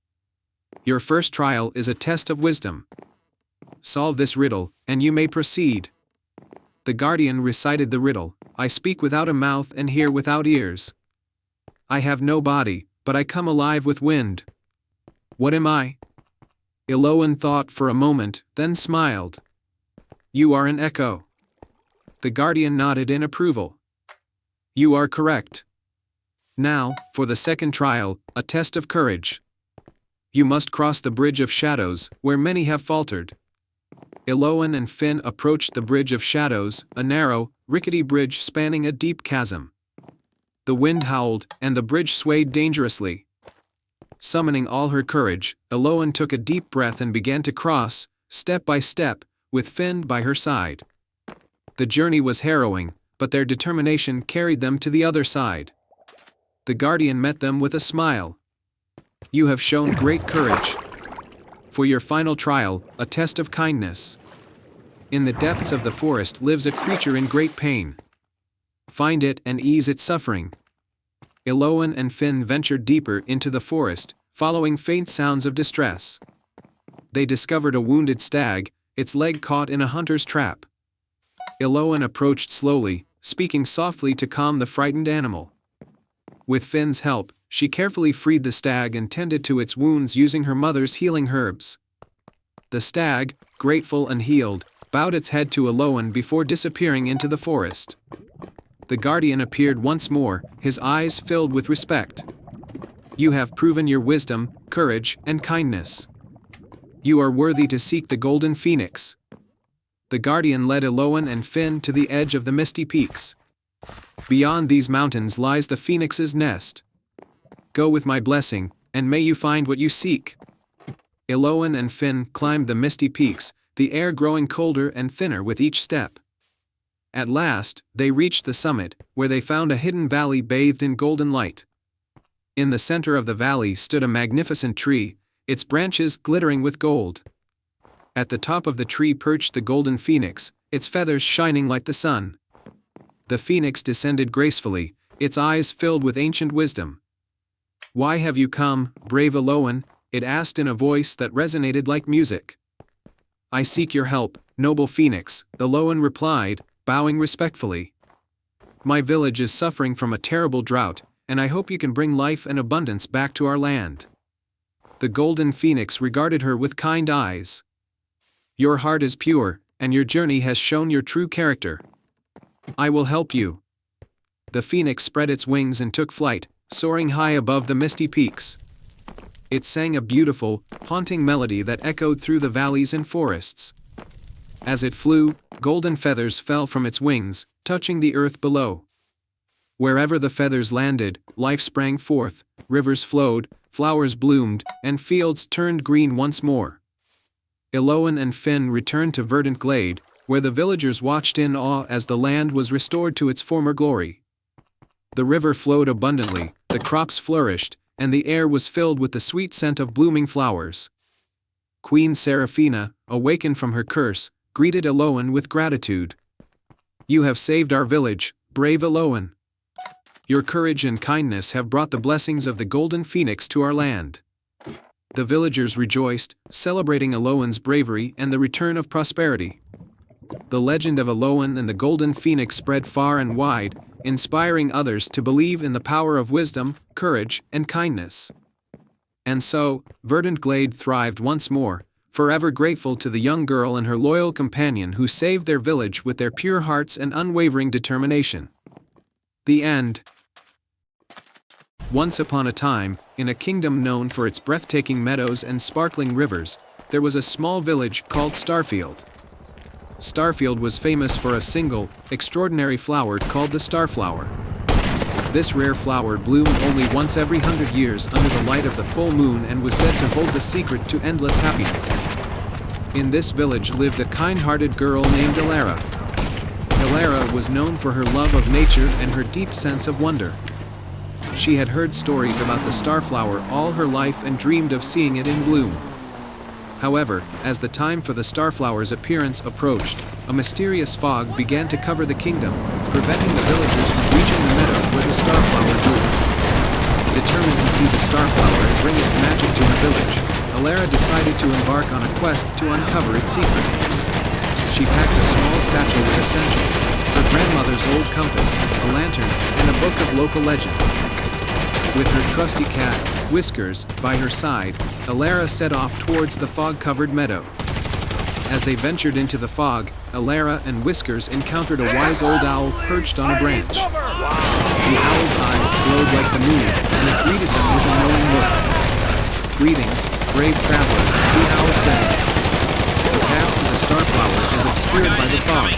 "Your first trial is a test of wisdom. Solve this riddle, and you may proceed." The guardian recited the riddle: "I speak without a mouth and hear without ears. I have no body, but I come alive with wind. What am I?" Eloan thought for a moment, then smiled. "You are an echo." The guardian nodded in approval. "You are correct. Now, for the second trial, a test of courage. You must cross the Bridge of Shadows, where many have faltered." Eloan and Finn approached the Bridge of Shadows, a narrow, rickety bridge spanning a deep chasm. The wind howled, and the bridge swayed dangerously. Summoning all her courage, Eloan took a deep breath and began to cross, step by step, with Finn by her side. The journey was harrowing, but their determination carried them to the other side. The guardian met them with a smile. "You have shown great courage. For your final trial, a test of kindness. In the depths of the forest lives a creature in great pain. Find it and ease its suffering." Eloan and Finn ventured deeper into the forest, following faint sounds of distress. They discovered a wounded stag, its leg caught in a hunter's trap. Eloan approached slowly, speaking softly to calm the frightened animal. With Finn's help, she carefully freed the stag and tended to its wounds using her mother's healing herbs. The stag, grateful and healed, bowed its head to Eloan before disappearing into the forest. The guardian appeared once more, his eyes filled with respect. "You have proven your wisdom, courage, and kindness. You are worthy to seek the golden phoenix." The guardian led Eloan and Finn to the edge of the misty peaks. "Beyond these mountains lies the phoenix's nest. Go with my blessing, and may you find what you seek." Eloan and Finn climbed the misty peaks, the air growing colder and thinner with each step. At last, they reached the summit, where they found a hidden valley bathed in golden light. In the center of the valley stood a magnificent tree, its branches glittering with gold. At the top of the tree perched the golden phoenix, its feathers shining like the sun. The phoenix descended gracefully, its eyes filled with ancient wisdom. "Why have you come, brave Aloan?" it asked in a voice that resonated like music. "I seek your help, noble phoenix," the Aloan replied, bowing respectfully. "My village is suffering from a terrible drought, and I hope you can bring life and abundance back to our land." The golden phoenix regarded her with kind eyes. "Your heart is pure, and your journey has shown your true character. I will help you." The phoenix spread its wings and took flight, soaring high above the misty peaks. It sang a beautiful, haunting melody that echoed through the valleys and forests. As it flew, golden feathers fell from its wings, touching the earth below. Wherever the feathers landed, life sprang forth, rivers flowed, flowers bloomed, and fields turned green once more. Aloan and Finn returned to Verdant Glade, where the villagers watched in awe as the land was restored to its former glory. The river flowed abundantly, the crops flourished, and the air was filled with the sweet scent of blooming flowers. Queen Seraphina, awakened from her curse, greeted Aloan with gratitude. "You have saved our village, brave Aloan. Your courage and kindness have brought the blessings of the golden phoenix to our land." The villagers rejoiced, celebrating Aloan's bravery and the return of prosperity. The legend of Aloan and the golden phoenix spread far and wide, inspiring others to believe in the power of wisdom, courage, and kindness. And so, Verdant Glade thrived once more, forever grateful to the young girl and her loyal companion who saved their village with their pure hearts and unwavering determination. The end. Once upon a time, in a kingdom known for its breathtaking meadows and sparkling rivers, there was a small village called Starfield. Starfield was famous for a single, extraordinary flower called the starflower. This rare flower bloomed only once every 100 years under the light of the full moon and was said to hold the secret to endless happiness. In this village lived a kind-hearted girl named Elara. Elara was known for her love of nature and her deep sense of wonder. She had heard stories about the starflower all her life and dreamed of seeing it in bloom. However, as the time for the starflower's appearance approached, a mysterious fog began to cover the kingdom, preventing the villagers from reaching the meadow where the starflower grew. Determined to see the starflower and bring its magic to her village, Elara decided to embark on a quest to uncover its secret. She packed a small satchel with essentials, her grandmother's old compass, a lantern, and a book of local legends. With her trusty cat, Whiskers, by her side, Elara set off towards the fog-covered meadow. As they ventured into the fog, Elara and Whiskers encountered a wise old owl perched on a branch. The owl's eyes glowed like the moon, and it greeted them with a knowing look. "Greetings, brave traveler," the owl said. "The path to the starflower is obscured by the fog.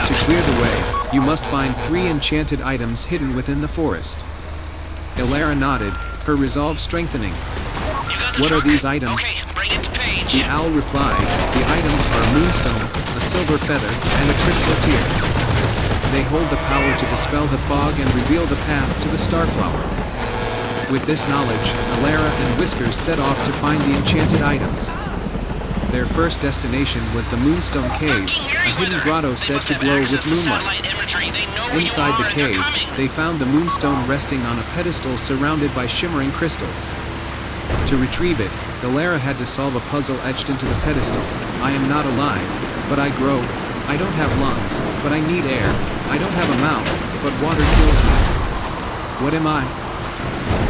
To clear the way, you must find 3 enchanted items hidden within the forest." Elara nodded, her resolve strengthening. "What are these items?" The owl replied, "The items are a moonstone, a silver feather, and a crystal tear. They hold the power to dispel the fog and reveal the path to the starflower." With this knowledge, Elara and Whiskers set off to find the enchanted items. Their first destination was the Moonstone Cave, a hidden grotto said to glow with moonlight. Inside the cave, they found the moonstone resting on a pedestal surrounded by shimmering crystals. To retrieve it, Elara had to solve a puzzle etched into the pedestal. "I am not alive, but I grow. I don't have lungs, but I need air. I don't have a mouth, but water kills me. What am I?"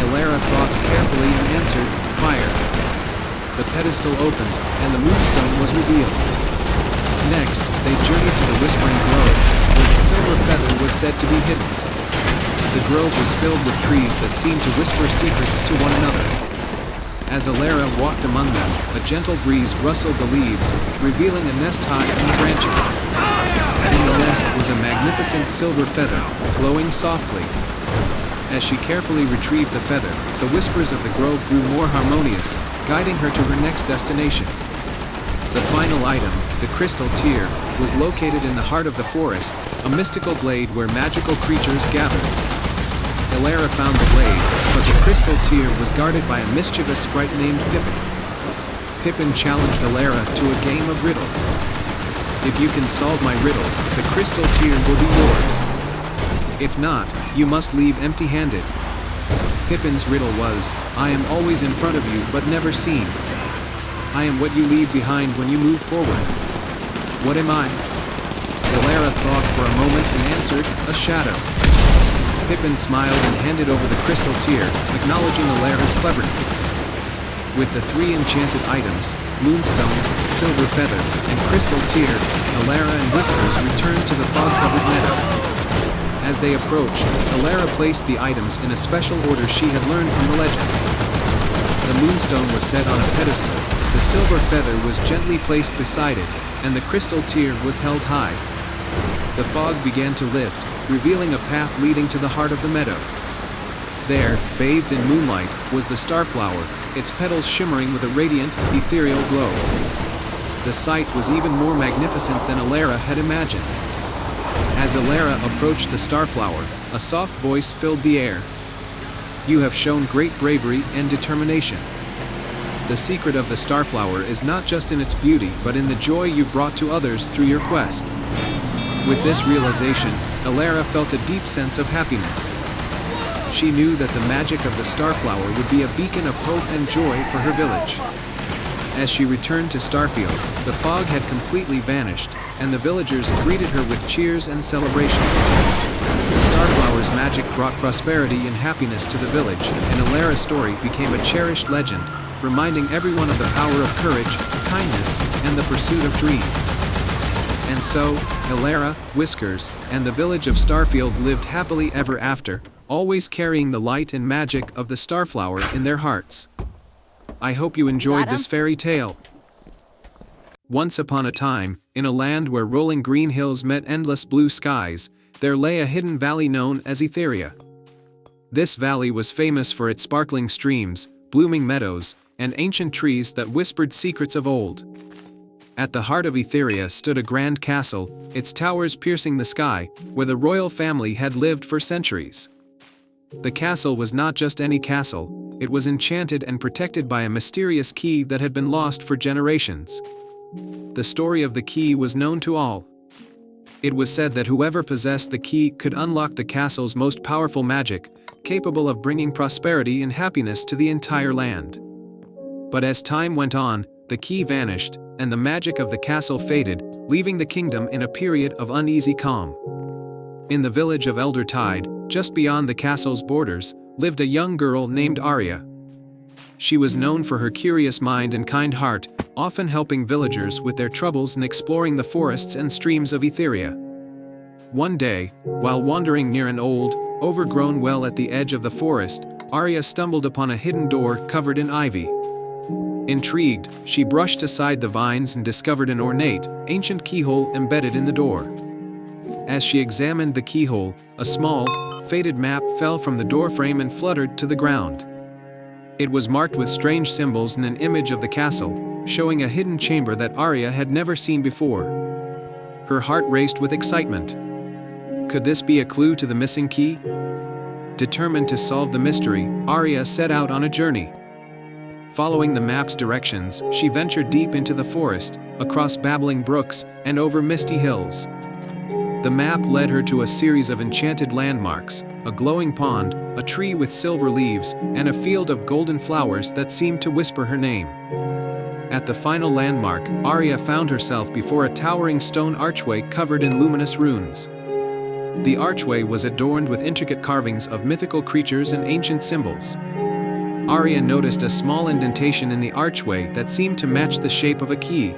Elara thought carefully and answered, "Fire." The pedestal opened, and the moonstone was revealed. Next, they journeyed to the Whispering Grove, where the silver feather was said to be hidden. The grove was filled with trees that seemed to whisper secrets to one another. As Elara walked among them, a gentle breeze rustled the leaves, revealing a nest high in the branches. In the nest was a magnificent silver feather, glowing softly. As she carefully retrieved the feather, the whispers of the grove grew more harmonious, guiding her to her next destination. The final item, the Crystal Tear, was located in the heart of the forest, a mystical glade where magical creatures gathered. Elara found the glade, but the Crystal Tear was guarded by a mischievous sprite named Pippin. Pippin challenged Elara to a game of riddles. If you can solve my riddle, the Crystal Tear will be yours. If not, you must leave empty-handed. Pippin's riddle was, I am always in front of you but never seen. I am what you leave behind when you move forward. What am I? Elara thought for a moment and answered, a shadow. Pippin smiled and handed over the Crystal Tear, acknowledging Elara's cleverness. With the 3 enchanted items, Moonstone, Silver Feather, and Crystal Tear, Elara and Whiskers returned to the fog-covered meadow. As they approached, Elara placed the items in a special order she had learned from the legends. The Moonstone was set on a pedestal, the Silver Feather was gently placed beside it, and the Crystal Tear was held high. The fog began to lift, revealing a path leading to the heart of the meadow. There, bathed in moonlight, was the Starflower, its petals shimmering with a radiant, ethereal glow. The sight was even more magnificent than Elara had imagined. As Elara approached the Starflower, a soft voice filled the air. You have shown great bravery and determination. The secret of the Starflower is not just in its beauty but in the joy you've brought to others through your quest. With this realization, Elara felt a deep sense of happiness. She knew that the magic of the Starflower would be a beacon of hope and joy for her village. As she returned to Starfield, the fog had completely vanished, and the villagers greeted her with cheers and celebration. The Starflower's magic brought prosperity and happiness to the village, and Elara's story became a cherished legend, reminding everyone of the power of courage, kindness, and the pursuit of dreams. And so, Elara, Whiskers, and the village of Starfield lived happily ever after, always carrying the light and magic of the Starflower in their hearts. I hope you enjoyed this fairy tale. Once upon a time, in a land where rolling green hills met endless blue skies, there lay a hidden valley known as Etheria. This valley was famous for its sparkling streams, blooming meadows, and ancient trees that whispered secrets of old. At the heart of Etheria stood a grand castle, its towers piercing the sky, where the royal family had lived for centuries. The castle was not just any castle, it was enchanted and protected by a mysterious key that had been lost for generations. The story of the key was known to all. It was said that whoever possessed the key could unlock the castle's most powerful magic, capable of bringing prosperity and happiness to the entire land. But as time went on, the key vanished, and the magic of the castle faded, leaving the kingdom in a period of uneasy calm. In the village of Eldertide, just beyond the castle's borders, lived a young girl named Aria. She was known for her curious mind and kind heart, often helping villagers with their troubles and exploring the forests and streams of Etheria. One day, while wandering near an old, overgrown well at the edge of the forest, Aria stumbled upon a hidden door covered in ivy. Intrigued, she brushed aside the vines and discovered an ornate, ancient keyhole embedded in the door. As she examined the keyhole, a small, faded map fell from the doorframe and fluttered to the ground. It was marked with strange symbols and an image of the castle, showing a hidden chamber that Aria had never seen before. Her heart raced with excitement. Could this be a clue to the missing key? Determined to solve the mystery, Aria set out on a journey. Following the map's directions, she ventured deep into the forest, across babbling brooks, and over misty hills. The map led her to a series of enchanted landmarks, a glowing pond, a tree with silver leaves, and a field of golden flowers that seemed to whisper her name. At the final landmark, Aria found herself before a towering stone archway covered in luminous runes. The archway was adorned with intricate carvings of mythical creatures and ancient symbols. Aria noticed a small indentation in the archway that seemed to match the shape of a key.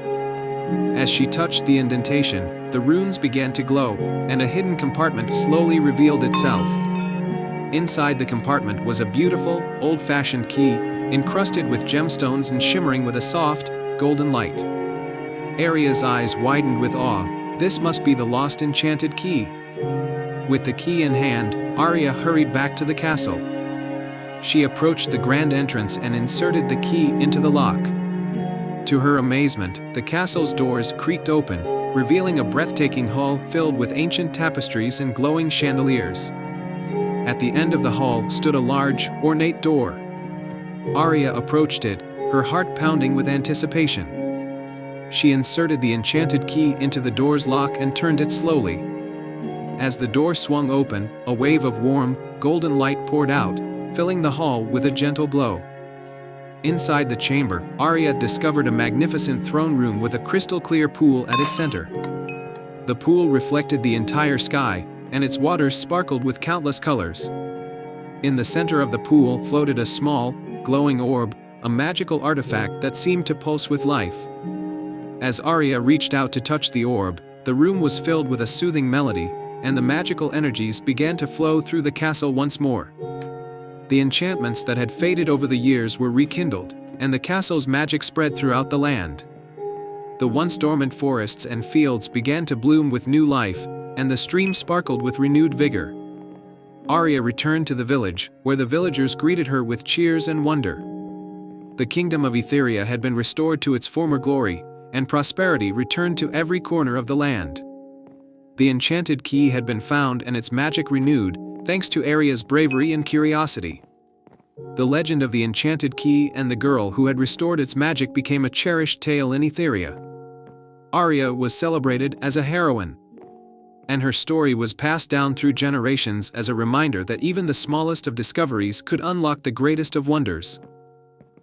As she touched the indentation, the runes began to glow, and a hidden compartment slowly revealed itself. Inside the compartment was a beautiful, old-fashioned key, encrusted with gemstones and shimmering with a soft, golden light. Aria's eyes widened with awe. This must be the lost enchanted key. With the key in hand, Aria hurried back to the castle. She approached the grand entrance and inserted the key into the lock. To her amazement, the castle's doors creaked open, revealing a breathtaking hall filled with ancient tapestries and glowing chandeliers. At the end of the hall stood a large, ornate door. Arya approached it, her heart pounding with anticipation. She inserted the enchanted key into the door's lock and turned it slowly. As the door swung open, a wave of warm, golden light poured out, filling the hall with a gentle glow. Inside the chamber, Arya discovered a magnificent throne room with a crystal-clear pool at its center. The pool reflected the entire sky, and its waters sparkled with countless colors. In the center of the pool floated a small, glowing orb, a magical artifact that seemed to pulse with life. As Arya reached out to touch the orb, the room was filled with a soothing melody, and the magical energies began to flow through the castle once more. The enchantments that had faded over the years were rekindled, and the castle's magic spread throughout the land. The once dormant forests and fields began to bloom with new life, and the stream sparkled with renewed vigor. Arya returned to the village, where the villagers greeted her with cheers and wonder. The kingdom of Etheria had been restored to its former glory, and prosperity returned to every corner of the land. The enchanted key had been found and its magic renewed, thanks to Arya's bravery and curiosity. The legend of the enchanted key and the girl who had restored its magic became a cherished tale in Etheria. Arya was celebrated as a heroine, and her story was passed down through generations as a reminder that even the smallest of discoveries could unlock the greatest of wonders.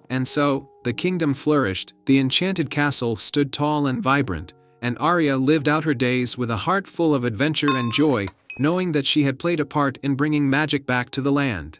And so, the kingdom flourished, the enchanted castle stood tall and vibrant, and Arya lived out her days with a heart full of adventure and joy, knowing that she had played a part in bringing magic back to the land.